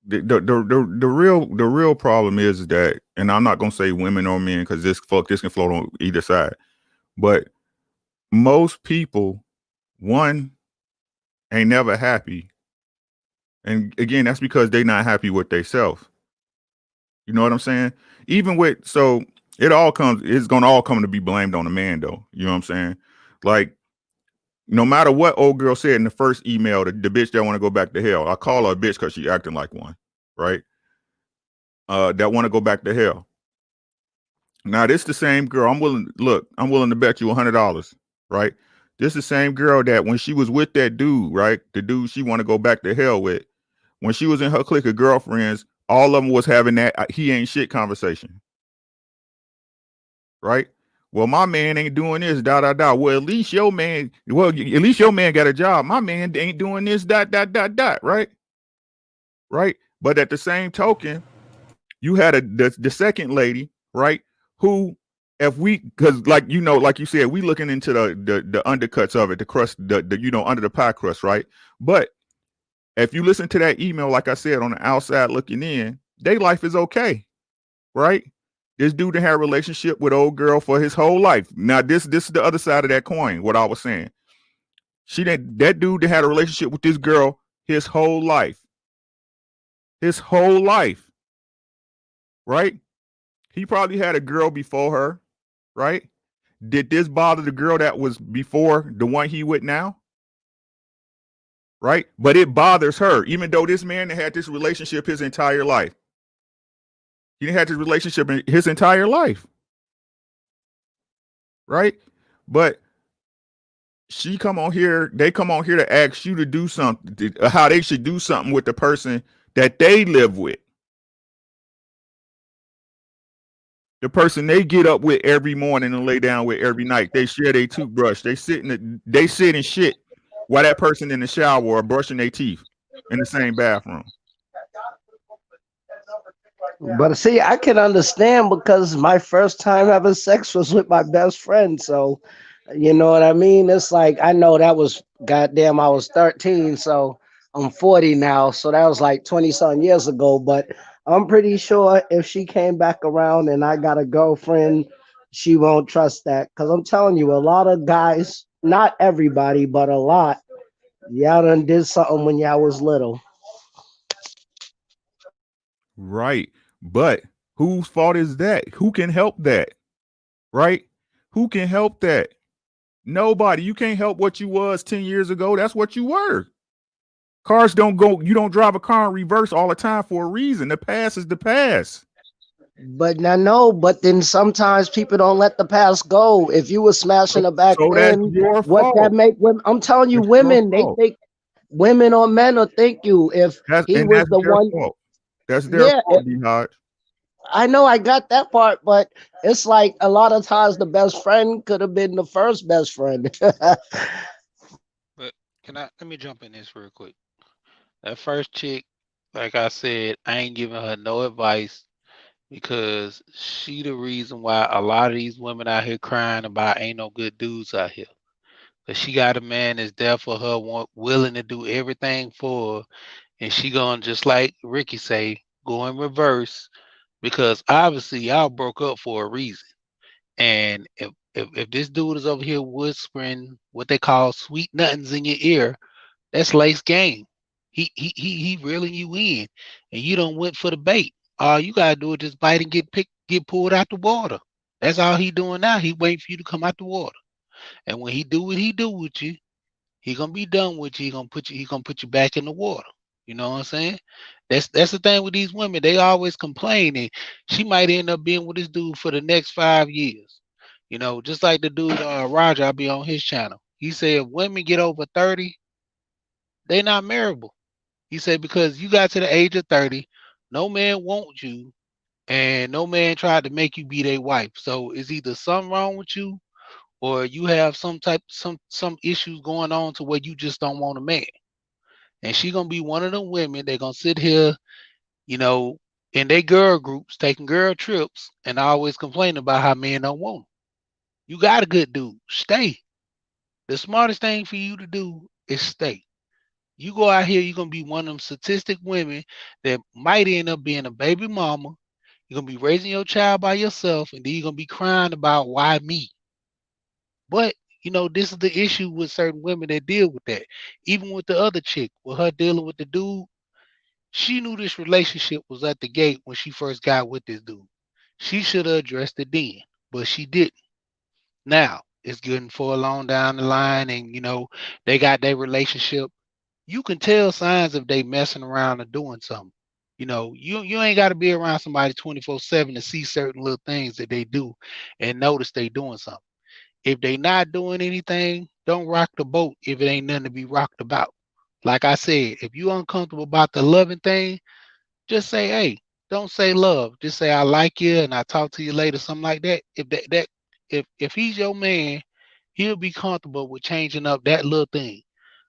the real problem is that, and I'm not gonna say women or men because this can float on either side, but most people, one, ain't never happy, and again, that's because they not happy with themselves. You know what I'm saying? Even with so it's gonna all come to be blamed on the man though. You know what I'm saying? Like, no matter what old girl said in the first email, the bitch that want to go back to hell. I call her a bitch because she acting like one, right? That want to go back to hell. Now this the same girl. I'm willing to bet you $100, right? This the same girl that when she was with that dude, right? The dude she want to go back to hell with. When she was in her clique of girlfriends, all of them was having that he ain't shit conversation, right? Well, my man ain't doing this, da da da. Well, at least your man got a job. My man ain't doing this, dot dot dot dot, right? Right. But at the same token, you had the second lady, right? Who, if we, because like you said, we looking into the undercuts of it, the crust, the under the pie crust, right? But if you listen to that email, like I said, on the outside looking in, their life is okay, right? This dude had a relationship with old girl for his whole life. Now this is the other side of that coin. What I was saying, that dude that had a relationship with this girl his whole life, right? He probably had a girl before her, right? Did this bother the girl that was before the one he with now? Right? But it bothers her, even though this man had this relationship his entire life. He had this relationship his entire life. Right? But they come on here to ask you to do something, how they should do something with the person that they live with. The person they get up with every morning and lay down with every night. They share their toothbrush. They sit and shit while that person in the shower or brushing their teeth in the same bathroom. But see, I can understand because my first time having sex was with my best friend. So, you know what I mean? It's like, I know that was goddamn, I was 13. So I'm 40 now. So that was like 20 something years ago. But I'm pretty sure if she came back around and I got a girlfriend, she won't trust that. Because I'm telling you, a lot of guys, not everybody, but a lot, y'all done did something when y'all was little. Right. But whose fault is that? Who can help that? Right? Who can help that? Nobody. You can't help what you was 10 years ago. That's what you were. Cars don't go, you don't drive a car in reverse all the time for a reason. The past is the past. But I know, but then sometimes people don't let the past go. If you were smashing her back So that's then, your what that fault. make women? I'm telling you, It's your women, they fault. think women or men will think you if he was That's the their one. fault. That's their Yeah, fault, D-Hodge. I know I got that part, but it's like a lot of times the best friend could have been the first best friend. But let me jump in this real quick. That first chick, like I said, I ain't giving her no advice because she the reason why a lot of these women out here crying about ain't no good dudes out here. Cause she got a man that's there for her, willing to do everything for her, and she gonna just like Ricky say, go in reverse because obviously y'all broke up for a reason. And if this dude is over here whispering what they call sweet nothings in your ear, that's lace game. He reeling you in, and you don't went for the bait. All you gotta do is just bite and get pulled out the water. That's all he doing now. He waiting for you to come out the water. And when he do what he do with you, he gonna be done with you. He gonna put you back in the water. You know what I'm saying? That's the thing with these women. They always complain, and she might end up being with this dude for the next 5 years. You know, just like the dude Roger, I'll be on his channel. He said if women get over 30, they not marriable. He said because you got to the age of 30, no man wants you, and no man tried to make you be their wife. So it's either something wrong with you or you have some issues going on to where you just don't want a man. And she gonna be one of them women. They're gonna sit here, you know, in their girl groups, taking girl trips, and always complain about how men don't want them. You got a good dude, stay. The smartest thing for you to do is stay. You go out here, you're gonna be one of them statistic women that might end up being a baby mama. You're gonna be raising your child by yourself, and then you're gonna be crying about why me. But this is the issue with certain women that deal with that. Even with the other chick, with her dealing with the dude, she knew this relationship was at the gate when she first got with this dude. She should have addressed it then, but she didn't. Now it's getting for along down the line, and they got their relationship. You can tell signs if they messing around or doing something. You ain't got to be around somebody 24/7 to see certain little things that they do and notice they doing something. If they not doing anything, don't rock the boat if it ain't nothing to be rocked about. Like I said, if you uncomfortable about the loving thing, just say, hey, don't say love. Just say I like you and I talk to you later, something like that. If he's your man, he'll be comfortable with changing up that little thing.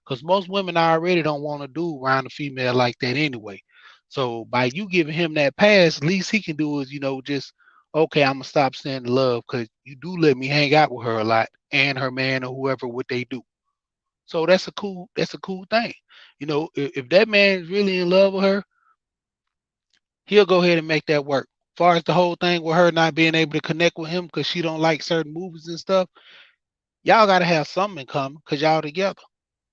Because most women already don't want to do around a female like that anyway. So by you giving him that pass, least he can do is, just okay, I'm gonna stop saying love because you do let me hang out with her a lot and her man or whoever what they do. So that's a cool thing. If that man is really in love with her, he'll go ahead and make that work. As far as the whole thing with her not being able to connect with him because she don't like certain movies and stuff, y'all gotta have something in common because y'all together.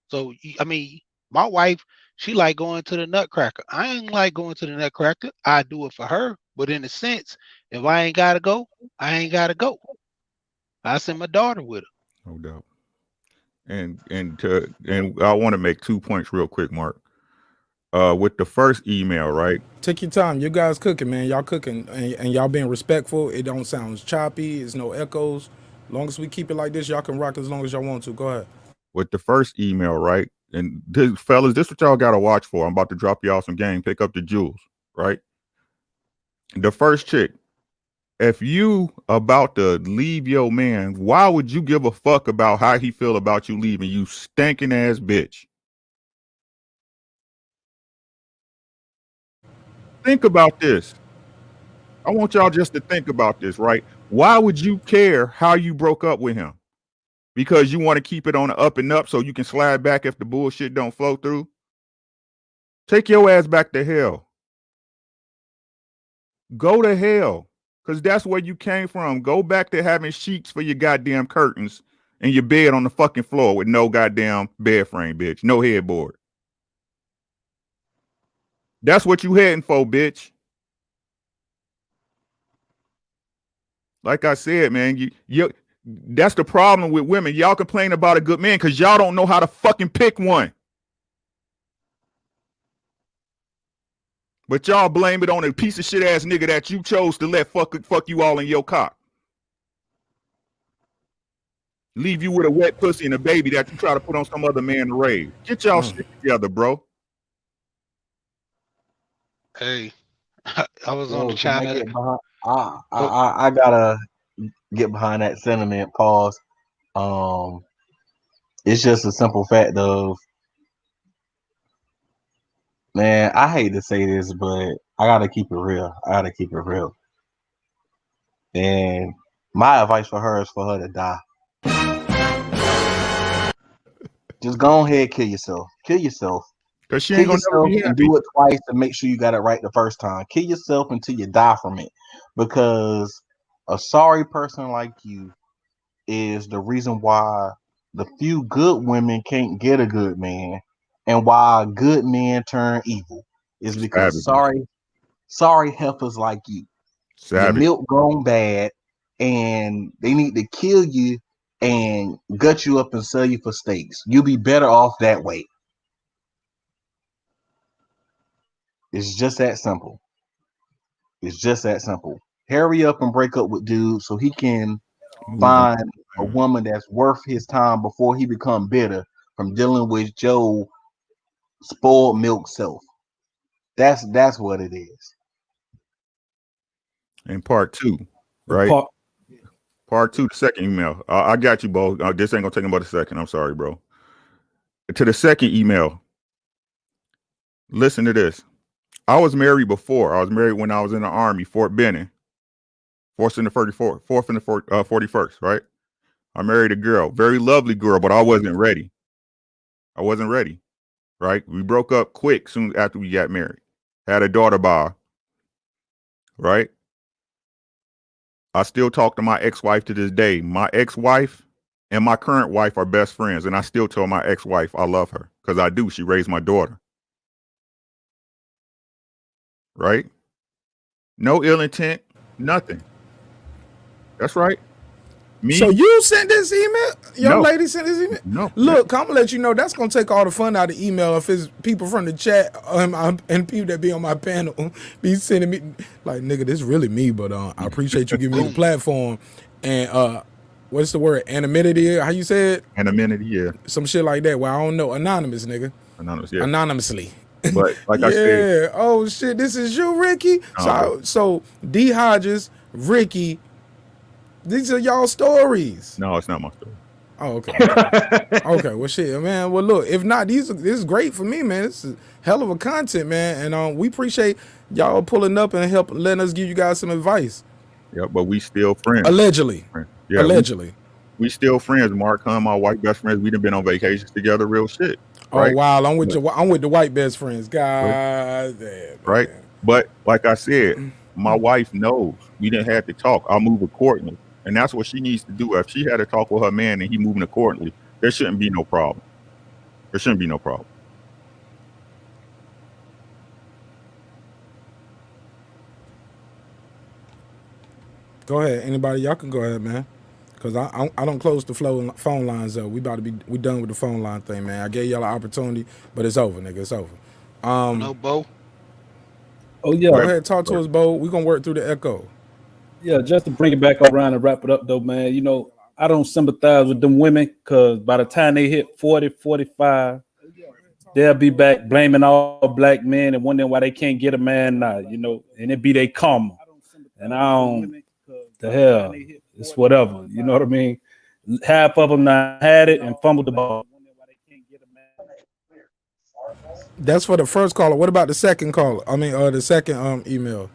So I mean, my wife, she like going to the Nutcracker. I ain't like going to the Nutcracker. I do it for her, but in a sense, if I ain't gotta go, I ain't gotta go. I send my daughter with her. No doubt. And I want to make 2 points real quick, Mark. With the first email, right? Take your time. You guys cooking, man. Y'all cooking, and y'all being respectful. It don't sound choppy. It's no echoes. Long as we keep it like this, y'all can rock as long as y'all want to. Go ahead. With the first email, right? And fellas, this what y'all gotta watch for. I'm about to drop y'all some game. Pick up the jewels, right? The first chick. If you about to leave your man, why would you give a fuck about how he feel about you leaving? You stinking ass bitch. Think about this. I want y'all just to think about this, right? Why would you care how you broke up with him? Because you want to keep it on the up and up so you can slide back if the bullshit don't flow through? Take your ass back to hell. Go to hell. Because that's where you came from. Go back to having sheets for your goddamn curtains and your bed on the fucking floor with no goddamn bed frame, bitch. No headboard. That's what you heading for, bitch. Like I said, man, you that's the problem with women. Y'all complain about a good man because y'all don't know how to fucking pick one. But y'all blame it on a piece of shit ass nigga that you chose to let fuck you all in your cock. Leave you with a wet pussy and a baby that you try to put on some other man to raise. Get y'all shit together, bro. Hey, I was on the Yo, can I China. get behind? I, I Oh, I I gotta get behind that sentiment. Pause. It's just a simple fact of, man, I hate to say this, but I gotta keep it real. I gotta keep it real. And my advice for her is for her to die. Just go ahead, kill yourself. Kill yourself. Because she Kill ain't gonna never yourself be and happy. do it twice to make sure you got it right the first time. Kill yourself until you die from it. Because a sorry person like you is the reason why the few good women can't get a good man, and why good men turn evil is because Savages. sorry heifers like you. Your Savage. milk gone bad, and they need to kill you and gut you up and sell you for steaks. You'll be better off that way. It's just that simple. It's just that simple. Hurry up and break up with dude so he can Move on. find a woman that's worth his time before he become bitter from dealing with Joe spoiled milk self. That's what it is. And part two, And right? part, Part two, the second email. I got you, Bo. This ain't gonna take about a second. I'm sorry, bro. To the second email. Listen to this. I was married before. I was married when I was in the Army, Fort Benning, 4th and the 34th, 4th and the 41st, right? I married a girl, very lovely girl, but I wasn't ready. I wasn't ready. right? We broke up quick soon after we got married. Had a daughter by her, right? I still talk to my ex-wife to this day. My ex-wife and my current wife are best friends, and I still tell my ex-wife I love her because I do. She raised my daughter, right? No ill intent, nothing. That's right. Me? So you sent this email? Young No, lady sent this email? no. Look, I'm gonna let you know that's gonna take all the fun out of the email if it's people from the chat and people that be on my panel be sending me like, nigga, this really me, but I appreciate you giving me the Boom. platform. And what's the word? Anonymity? How you say it? Anonymity, yeah. Some shit like that. Well, I don't know. Anonymous, nigga. Anonymous, yeah. Anonymously. But like I said, Yeah. Oh shit, this is you, Ricky. bro. So D Hodges, Ricky, these are y'all stories. No, it's not my story. Oh, okay. Okay, well, shit, man. Well, look, if not, this is great for me, man. This is hell of a content, man. And we appreciate y'all pulling up and help letting us give you guys some advice. Yeah, but we still friends. Allegedly. Yeah, Allegedly. we still friends. Mark, my white best friends. We done been on vacations together, real shit. Right? Oh wow, I'm with the white best friends. God damn. Right. Man. But like I said, my wife knows we didn't have to talk. I'll move accordingly. And that's what she needs to do. If she had to talk with her man and he moving accordingly, there shouldn't be no problem. There shouldn't be no problem. Go ahead. Anybody, y'all can go ahead, man. Cause I don't close the phone lines up. We done with the phone line thing, man. I gave y'all an opportunity, but it's over, nigga. It's over. No, Bo. Oh yeah. Go ahead, talk to us, Bo. We gonna work through the echo. Yeah, just to bring it back around and wrap it up though, man. You know, I don't sympathize with them women because by the time they hit 40, 45, they'll be back blaming all black men and wondering why they can't get a man now, you know, and it be they karma. And I don't, the hell, it's whatever, you know what I mean? Half of them now had it and fumbled the ball. That's for the first caller. What about the second caller? I mean, the second email.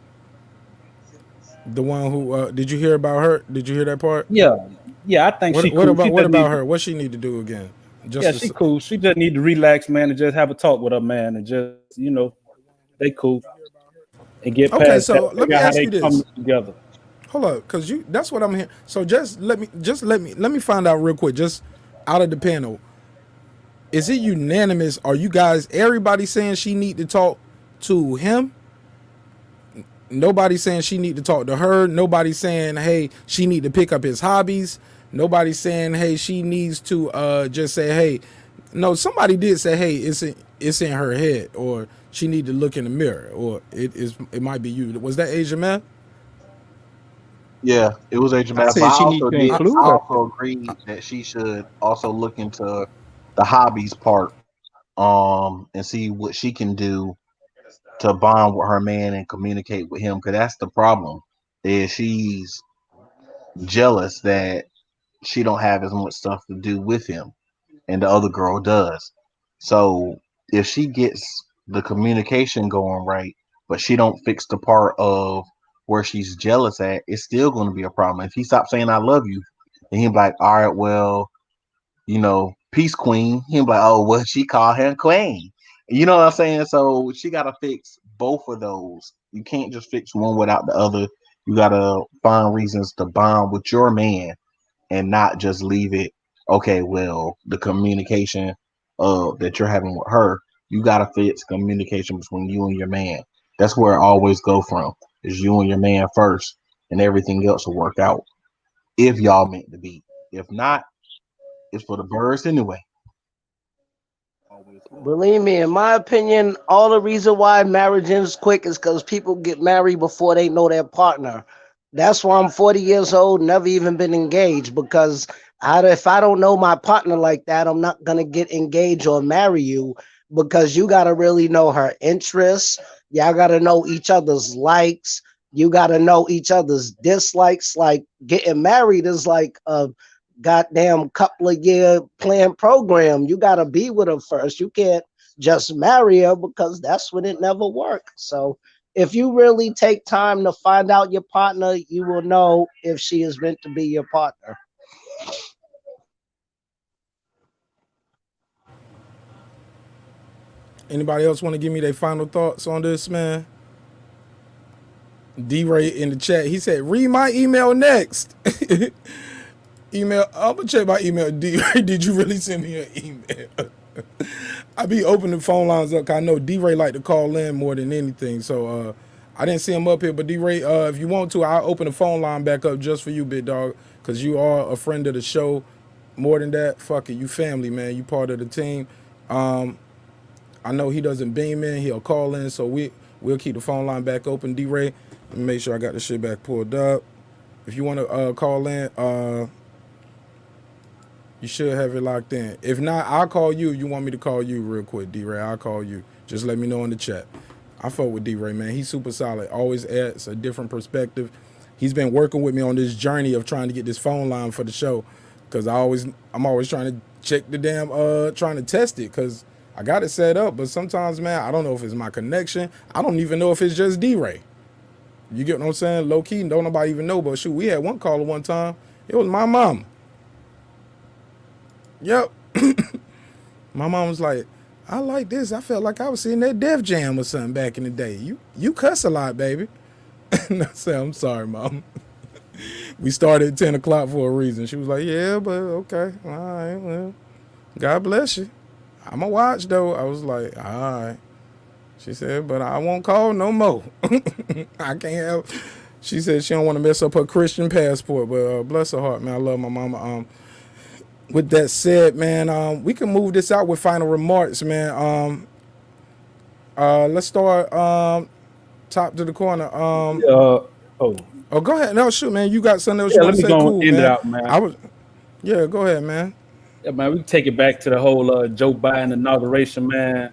The one who did you hear about her? Did you hear that part? Yeah, I think she cool. What about her? What she need to do again? She cool. She just need to relax, man, and just have a talk with her man, and just they cool and get past. Okay, so let me ask you this. Together. Hold up, cause that's what I'm hearing. So let me find out real quick, just out of the panel. Is it unanimous? Are you guys everybody saying she need to talk to him? Nobody saying she need to talk to her. Nobody saying, hey, she need to pick up his hobbies. Nobody saying, hey, she needs to just say, hey. No, somebody did say, hey, it's in her head, or she need to look in the mirror, or it might be you. Was that Asia Man? Yeah, it was Asia Man. I also agree that she should also look into the hobbies part, and see what she can do to bond with her man and communicate with him, because that's the problem. Is she's jealous that she don't have as much stuff to do with him and the other girl does. So if she gets the communication going right, but she don't fix the part of where she's jealous at, it's still going to be a problem. If he stops saying I love you, and he's like, all right, well, peace queen. He'll be like, oh, well, she called her queen. You know what I'm saying? So she got to fix both of those. You can't just fix one without the other. You got to find reasons to bond with your man and not just leave it. Okay, well, the communication that you're having with her, you got to fix communication between you and your man. That's where it always go from, is you and your man first, and everything else will work out if y'all meant to be. If not, it's for the birds anyway. Believe me, in my opinion, all the reason why marriage ends quick is because people get married before they know their partner. That's why I'm 40 years old, never even been engaged, because if I don't know my partner like that, I'm not going to get engaged or marry you, because you got to really know her interests. Y'all got to know each other's likes. You got to know each other's dislikes. Like getting married is like a goddamn couple of year planned program. You got to be with her first. You can't just marry her, because that's when it never worked. So if you really take time to find out your partner, you will know if she is meant to be your partner. Anybody else want to give me their final thoughts on this, man? D-Ray in the chat, he said, read my email next. Email, I'm gonna check my email. D-Ray, did you really send me an email? I be opening phone lines up, 'cause I know D-Ray like to call in more than anything. So I didn't see him up here, but D-Ray, if you want to, I'll open the phone line back up just for you, big dog, because you are a friend of the show. More than that, fuck it, you family, man. You part of the team. I know he doesn't beam in, he'll call in, so we'll keep the phone line back open. D-Ray, let me make sure I got the shit back pulled up. If you want to call in, you should have it locked in. If not, I'll call you. You want me to call you real quick, D-Ray? I'll call you. Just let me know in the chat. I fuck with D-Ray, man. He's super solid. Always adds a different perspective. He's been working with me on this journey of trying to get this phone line for the show, because I'm always trying to check the damn trying to test it, because I got it set up, but sometimes, man, I don't know if it's my connection. I don't even know if it's just D-Ray. You get what I'm saying? Low key, don't nobody even know. But shoot, we had one caller one time. It was my mom. Yep. My mom was like, I like this. I felt like I was seeing that Def Jam or something back in the day. You cuss a lot, baby. And I said, I'm sorry, Mom. We started at 10 o'clock for a reason. She was like, yeah, but okay. All right, well, God bless you. I'm going to watch, though. I was like, all right. She said, but I won't call no more. I can't help. She said she don't want to mess up her Christian passport, but bless her heart, man. I love my mama. With that said, man, we can move this out with final remarks, man. Let's start top to the corner. Oh, go ahead. No, shoot, man. You got something else you let want me to say? go Cool, and end it man. out, man. Yeah, go ahead, man. Yeah, man, we can take it back to the whole Joe Biden inauguration, man.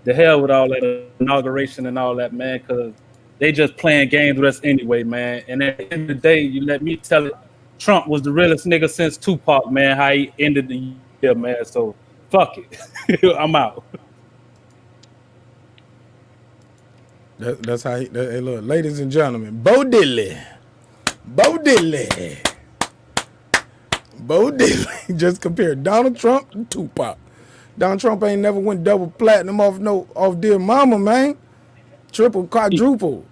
The hell with all that inauguration and all that, man, because they just playing games with us anyway, man. And at the end of the day, you let me tell it, Trump was the realest nigga since Tupac, man, how he ended the year, man. So, fuck it. I'm out. That's how hey, look, ladies and gentlemen, Bo Diddley just compared Donald Trump to Tupac. Donald Trump ain't never went double platinum off Dear Mama, man. Triple, quadruple.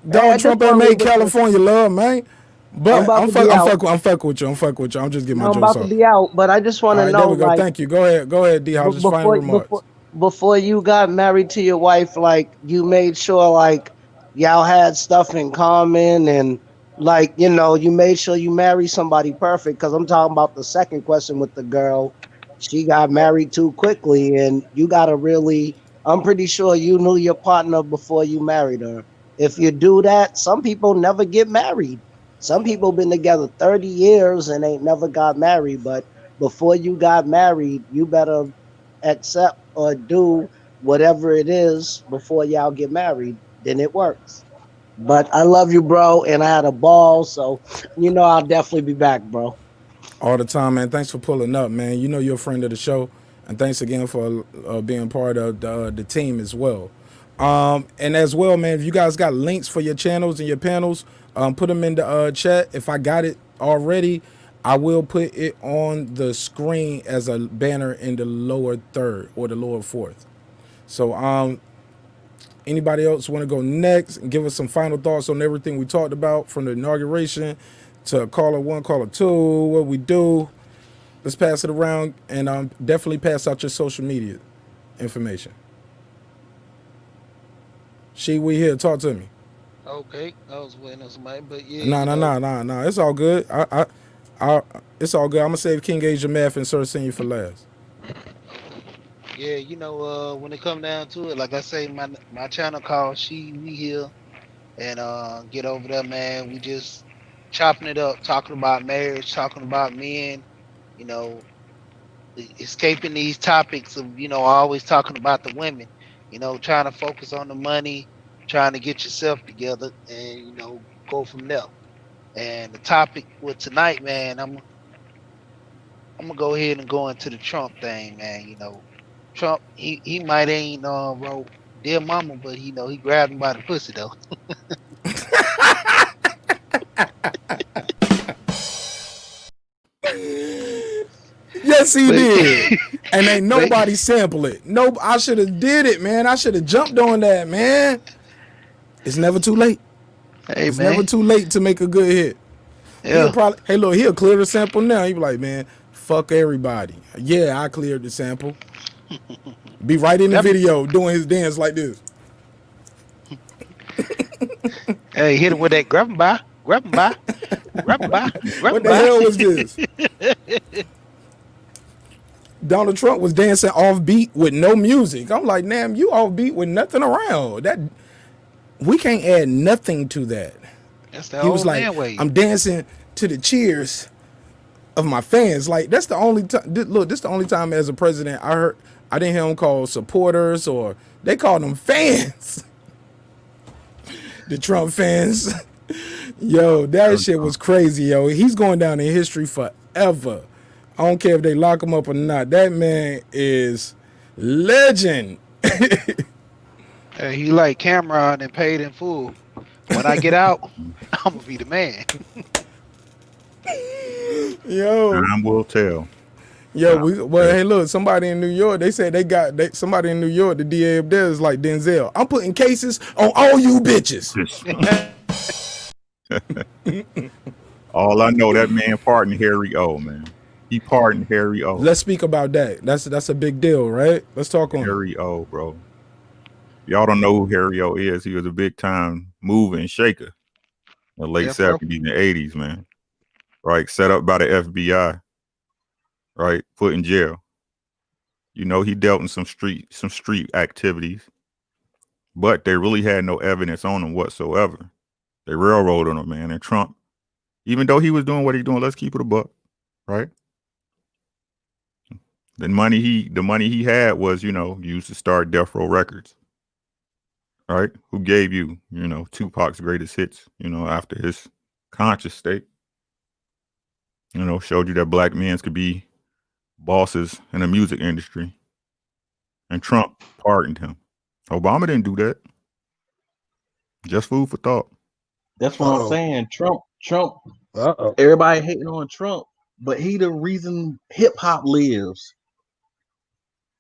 Hey, I Donald just Trump ain't want to read made what the, California love, man. I'm But about I'm to be out. fucking with you. I'm fucking with you. I'm just getting my I'm jokes about to off. be out, but I just want All to right, there know, we go. like, Thank you. Go ahead, D. How's his final remarks? before you got married to your wife, like you made sure like y'all had stuff in common, and like you made sure you married somebody perfect. Because I'm talking about the second question with the girl, she got married too quickly, and you gotta really. I'm pretty sure you knew your partner before you married her. If you do that, some people never get married. Some people been together 30 years and ain't never got married, but before you got married, you better accept or do whatever it is before y'all get married. Then it works. But I love you, bro, and I had a ball, so I'll definitely be back, bro. All the time, man. Thanks for pulling up, man. You know you're a friend of the show, and thanks again for being part of the team as well. And as well, man, if you guys got links for your channels and your panels, put them in the chat. If I got it already, I will put it on the screen as a banner in the lower third or the lower fourth. So anybody else want to go next and give us some final thoughts on everything we talked about, from the inauguration to caller one, caller two, what we do? Let's pass it around, and definitely pass out your social media information. We here. Talk to me. Okay, I was waiting on somebody, but yeah, Nah. It's all good. It's all good. I'm gonna save King Asia Math and Sir Senior for last. yeah, when it come down to it, like I say, my channel called We Here, and get over there, man. We just chopping it up, talking about marriage, talking about men, you know, escaping these topics of always talking about the women, trying to focus on the money, trying to get yourself together, and go from there. And the topic with tonight, man, I'm gonna go ahead and go into the Trump thing, man. Trump, he might ain't wrote Dear Mama, but he grabbed him by the pussy though. Yes, he But did. And ain't nobody sample it. No, I should have did it, man. I should have jumped on that, man. It's never too late. Hey, It's man. never too late to make a good hit. He'll Yeah. probably, hey, look, he'll clear the sample now. He'll be like, man, fuck everybody. Yeah, I cleared the sample. Be right in the That- video doing his dance like this. Hey, hit him with that grab him by, grab him by, grab him by, grab What him the by. hell was this? Donald Trump was dancing off beat with no music. I'm like, damn, you off beat with nothing around. That we can't add nothing to that. That's the He was old like, man way. I'm dancing to the cheers of my fans. Like, that's the only time. Look, this is the only time as a president I didn't hear him call supporters, or they called them fans. The Trump fans. Yo, that shit was crazy, yo. He's going down in history forever. I don't care if they lock him up or not. That man is legend. Hey, he like Cameron and paid in full. When I get out, I'm gonna be the man. Yo, Time will tell. hey, look, somebody in New York, they said somebody in New York, the DA up there is like Denzel. I'm putting cases on all you bitches. All I know, that man pardoned Harry O, man. He pardoned Harry O. Let's speak about that. That's a big deal, right? Let's talk on Harry O, bro. Y'all don't know who Harry O is. He was a big time mover and shaker in the late Yeah, bro. 70s and 80s, man. Right? Set up by the FBI. Right? Put in jail. You know, he dealt in some street activities, but they really had no evidence on him whatsoever. They railroaded him, man. And Trump, even though he was doing what he's doing, let's keep it a buck, right? The money he had was, used to start Death Row Records, right? Who gave you, Tupac's greatest hits, after his conscious state. Showed you that black men could be bosses in the music industry. And Trump pardoned him. Obama didn't do that. Just food for thought. That's what I'm saying. Trump. Uh-oh. Everybody hating on Trump, but he the reason hip hop lives.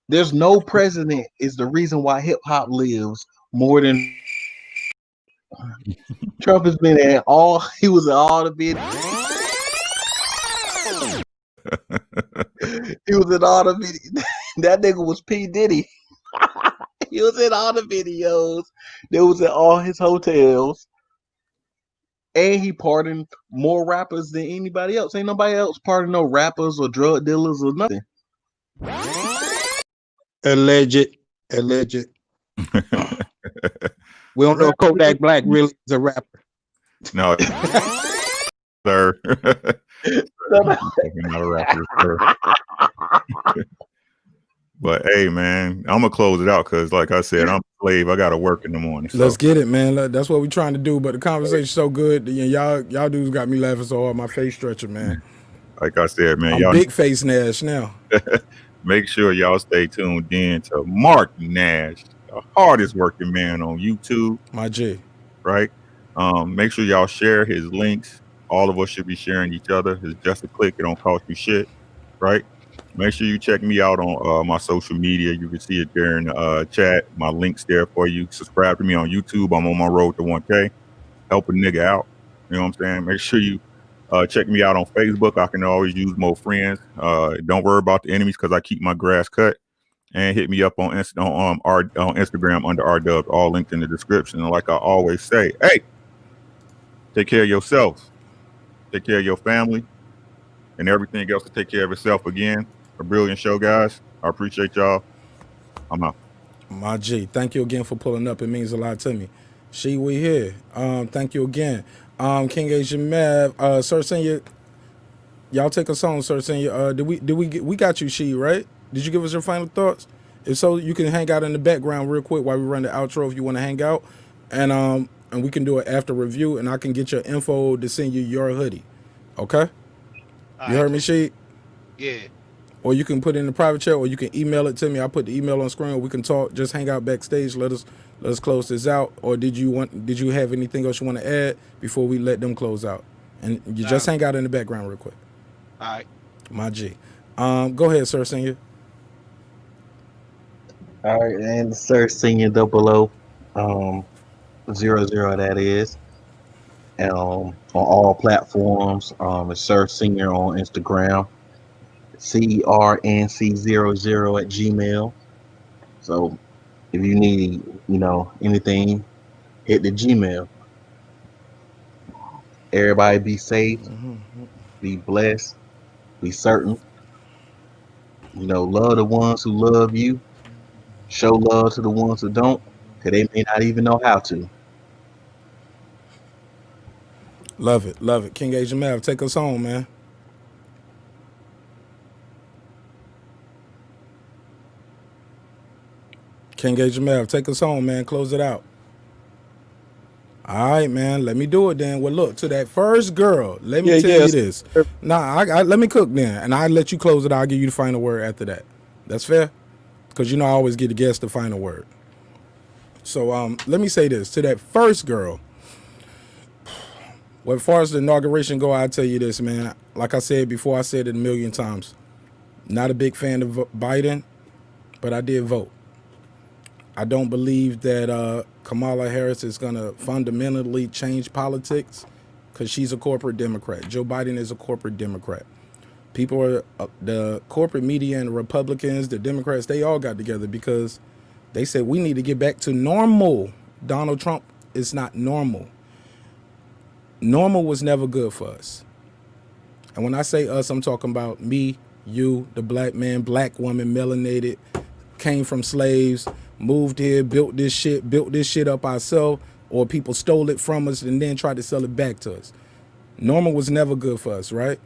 There's no president is the reason why hip hop lives more than Trump has been at all. He was at all the videos. He was in all the videos. That nigga was P. Diddy. He was in all the videos. They was at all his hotels. And he pardoned more rappers than anybody else. Ain't nobody else pardoned no rappers or drug dealers or nothing. Alleged. We don't know if Kodak Black really is a rapper. No, sir. Not a rapper, sir. But hey, man, I'm gonna close it out because, like I said, I'm a slave. I gotta work in the morning. So. Let's get it, man. That's what we're trying to do. But the conversation's so good. Y'all dudes got me laughing so hard. My face stretching, man. Like I said, man, I'm y'all big face Nash now. make sure y'all stay tuned in to Marq Nash, the hardest working man on YouTube. My G. Right? Make sure y'all share his links. All of us should be sharing each other. It's just a click. It don't cost you shit. Right? Make sure you check me out on my social media. You can see it there in the chat. My link's there for you. Subscribe to me on YouTube. I'm on my road to 1K. Help a nigga out. You know what I'm saying? Make sure you check me out on Facebook. I can always use more friends. Don't worry about the enemies because I keep my grass cut. And hit me up on Instagram under RDubs. All linked in the description. And like I always say, hey, take care of yourself. Take care of your family. And everything else to take care of itself again. A brilliant show, guys. I appreciate y'all. I'm out. My G. Thank you again for pulling up. It means a lot to me. We here. Thank you again. King Asian Mav, Sir Senior, y'all take a song, Sir Senior. We got you, She, right? Did you give us your final thoughts? If so, you can hang out in the background real quick while we run the outro if you want to hang out. And we can do it after review, and I can get your info to send you your hoodie. Okay? You heard me, She? Yeah. Or you can put it in the private chat, or you can email it to me. I'll put the email on screen, or we can talk. Just hang out backstage. Let us close this out. Or did you have anything else you want to add before we let them close out? And you just hang out in the background real quick. All right. My G. Go ahead, Sir Senior. All right, and Sir Senior Double O, um, 00 that is, on all platforms. It's Sir Senior on Instagram, CRNC00 at Gmail. So if you need, anything, hit the Gmail. Everybody be safe, be blessed, be certain. Love the ones who love you. Show love to the ones who don't, because they may not even know how to. Love it, love it. King Asian Mav, take us home, man. King Asian Mav, take us home, man. Close it out. All right, man. Let me do it then. Well, look, to that first girl, let me tell you Yes. this. Nah, let me cook then, and I let you close it. I'll give you the final word after that. That's fair, because I always get the guest the final word. So let me say this to that first girl. Well, as far as the inauguration go, I'll tell you this, man. Like I said before, I said it a million times. Not a big fan of Biden, but I did vote. I don't believe that Kamala Harris is going to fundamentally change politics because she's a corporate Democrat. Joe Biden is a corporate Democrat. People are the corporate media and Republicans, the Democrats, they all got together because they said we need to get back to normal. Donald Trump is not normal. Normal was never good for us. And when I say us, I'm talking about me, you, the black man, black woman, melanated, came from slaves, moved here, built this shit up ourselves, or people stole it from us and then tried to sell it back to us. Normal was never good for us, right?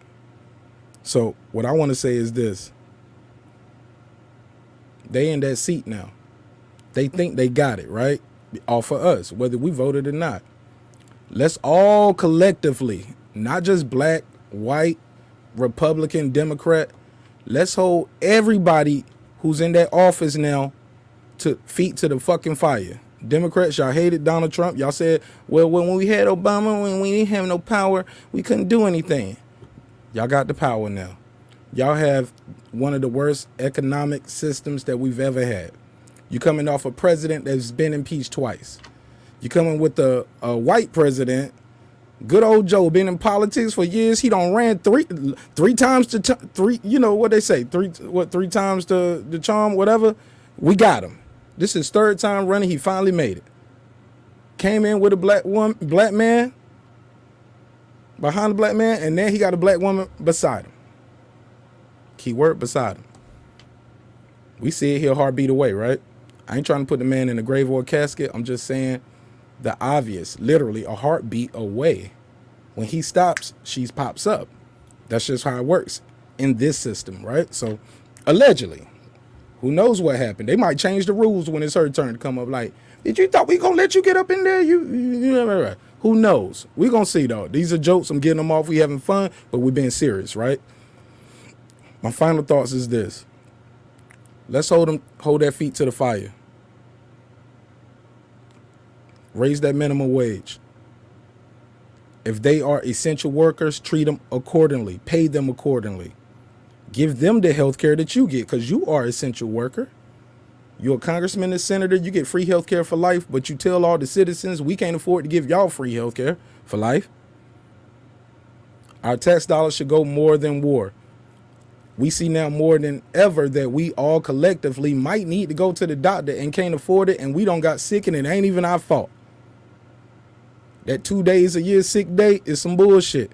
So what I want to say is this. They in that seat now. They think they got it, right? All for us, whether we voted or not. Let's all collectively, not just black, white, Republican, Democrat, let's hold everybody who's in that office now to feet to the fucking fire. Democrats, y'all hated Donald Trump. Y'all said, well, when we had Obama, when we didn't have no power, we couldn't do anything. Y'all got the power now. Y'all have one of the worst economic systems that we've ever had. You coming off a president that's been impeached twice. You coming with a white president, good old Joe, been in politics for years. He done ran three times to three. You know what they say, three times to the charm, whatever. We got him. This is third time running. He finally made it. Came in with a black man behind the black man, and then he got a black woman beside him. Keyword beside him. We see it here, heartbeat away, right? I ain't trying to put the man in a grave or a casket. I'm just saying the obvious, literally a heartbeat away. When he stops, she pops up. That's just how it works in this system, right? So allegedly, who knows what happened? They might change the rules when it's her turn to come up. Like, did you thought we gonna let you get up in there? You who knows? We gonna see though. These are jokes. I'm getting them off. We having fun, but we being serious, right? My final thoughts is this. Let's hold their feet to the fire. Raise that minimum wage. If they are essential workers, treat them accordingly. Pay them accordingly. Give them the health care that you get because you are an essential worker. You're a congressman and senator. You get free health care for life, but you tell all the citizens we can't afford to give y'all free health care for life. Our tax dollars should go more than war. We see now more than ever that we all collectively might need to go to the doctor and can't afford it, and we don't got sick, and it ain't even our fault. That 2 days a year sick day is some bullshit.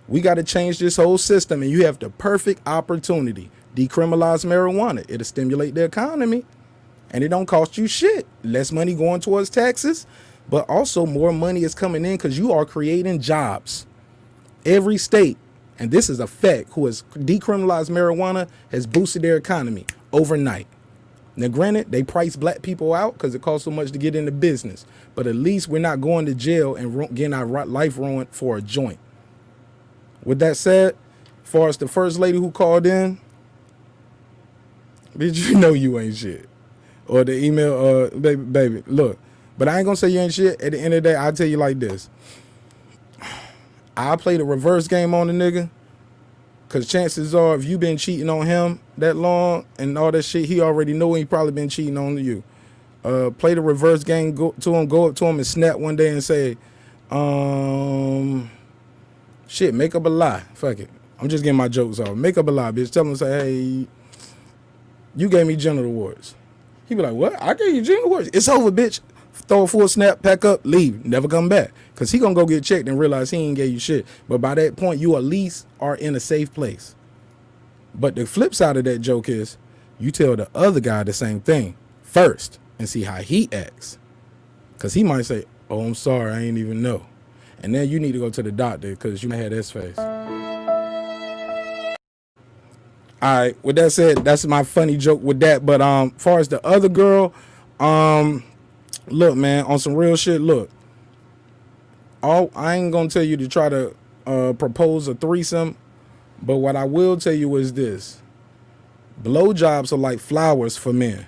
We got to change this whole system, and you have the perfect opportunity. Decriminalize marijuana. It'll stimulate the economy, and it don't cost you shit. Less money going towards taxes, but also more money is coming in because you are creating jobs. Every state, and this is a fact, who has decriminalized marijuana has boosted their economy overnight. Now, granted, they price black people out because it costs so much to get into business, but at least we're not going to jail and getting our life ruined for a joint. With that said, as far as the first lady who called in, bitch, you know you ain't shit. Or the email, baby, look. But I ain't gonna say you ain't shit. At the end of the day, I'll tell you like this. I play the reverse game on the nigga. Cause chances are, if you been cheating on him that long and all that shit, he already know he probably been cheating on you. Play the reverse game, go up to him and snap one day and say, shit, make up a lie. Fuck it. I'm just getting my jokes off. Make up a lie, bitch. Tell him, say, hey, you gave me genital warts. He be like, what? I gave you genital warts? It's over, bitch. Throw a full snap, pack up, leave, never come back. Cause he gonna go get checked and realize he ain't gave you shit. But by that point, you at least are in a safe place. But the flip side of that joke is, you tell the other guy the same thing first and see how he acts. Cause he might say, oh, I'm sorry, I ain't even know. And then you need to go to the doctor because you might have this face. All right, with that said, that's my funny joke with that. But far as the other girl, look, man, on some real shit, look. I ain't gonna tell you to try to propose a threesome, but what I will tell you is this. Blowjobs are like flowers for men.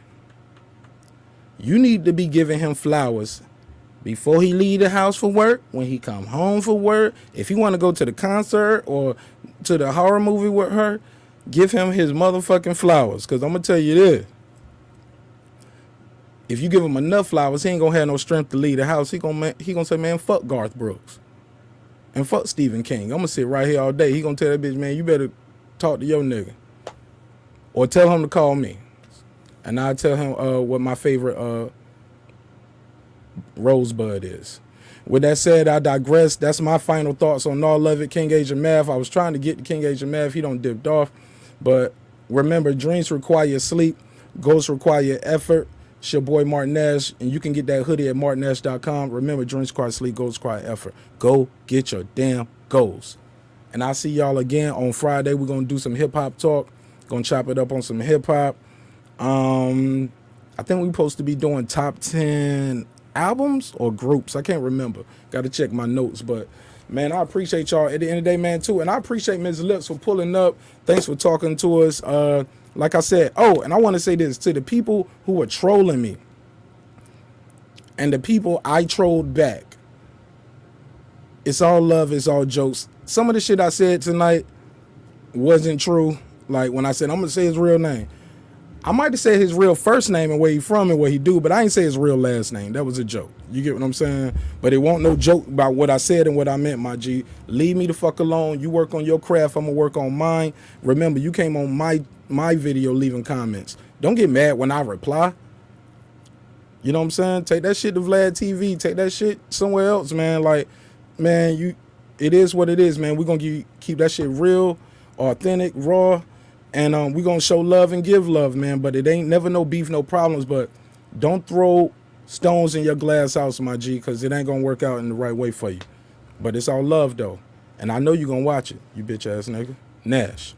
You need to be giving him flowers before he leave the house for work, when he come home for work. If he want to go to the concert or to the horror movie with her, give him his motherfucking flowers. Because I'm going to tell you this. If you give him enough flowers, he ain't going to have no strength to leave the house. He gonna say, man, fuck Garth Brooks. And fuck Stephen King. I'm going to sit right here all day. He going to tell that bitch, man, you better talk to your nigga. Or tell him to call me. And I'll tell him what my favorite Rosebud is. With that said, I digress. That's my final thoughts on All Love It, King Agent Math. I was trying to get to King Agent Math. He don't dipped off. But remember, dreams require sleep. Goals require effort. It's your boy Marq Nash. And you can get that hoodie at marqnash.com. Remember, dreams require sleep. Goals require effort. Go get your damn goals. And I'll see y'all again on Friday. We're going to do some hip-hop talk. Going to chop it up on some hip-hop. I think we're supposed to be doing top 10 albums or groups. I can't remember. Got to check my notes. But, man, I appreciate y'all at the end of the day, man, too. And I appreciate Ms. Lips for pulling up. Thanks for talking to us. Like I said, and I want to say this to the people who were trolling me and the people I trolled back. It's all love. It's all jokes. Some of the shit I said tonight wasn't true. Like when I said, I'm going to say his real name. I might have said his real first name and where he from and what he do, but I ain't say his real last name. That was a joke. You get what I'm saying? But it won't no joke about what I said and what I meant, my G. Leave me the fuck alone. You work on your craft. I'm going to work on mine. Remember, you came on my video leaving comments. Don't get mad when I reply. You know what I'm saying? Take that shit to Vlad TV. Take that shit somewhere else, man. Like, man, it is what it is, man. We're going to keep that shit real, authentic, raw. And we're going to show love and give love, man. But it ain't never no beef, no problems. But don't throw stones in your glass house, my G, because it ain't going to work out in the right way for you. But it's all love, though. And I know you're going to watch it, you bitch ass nigga. Nash.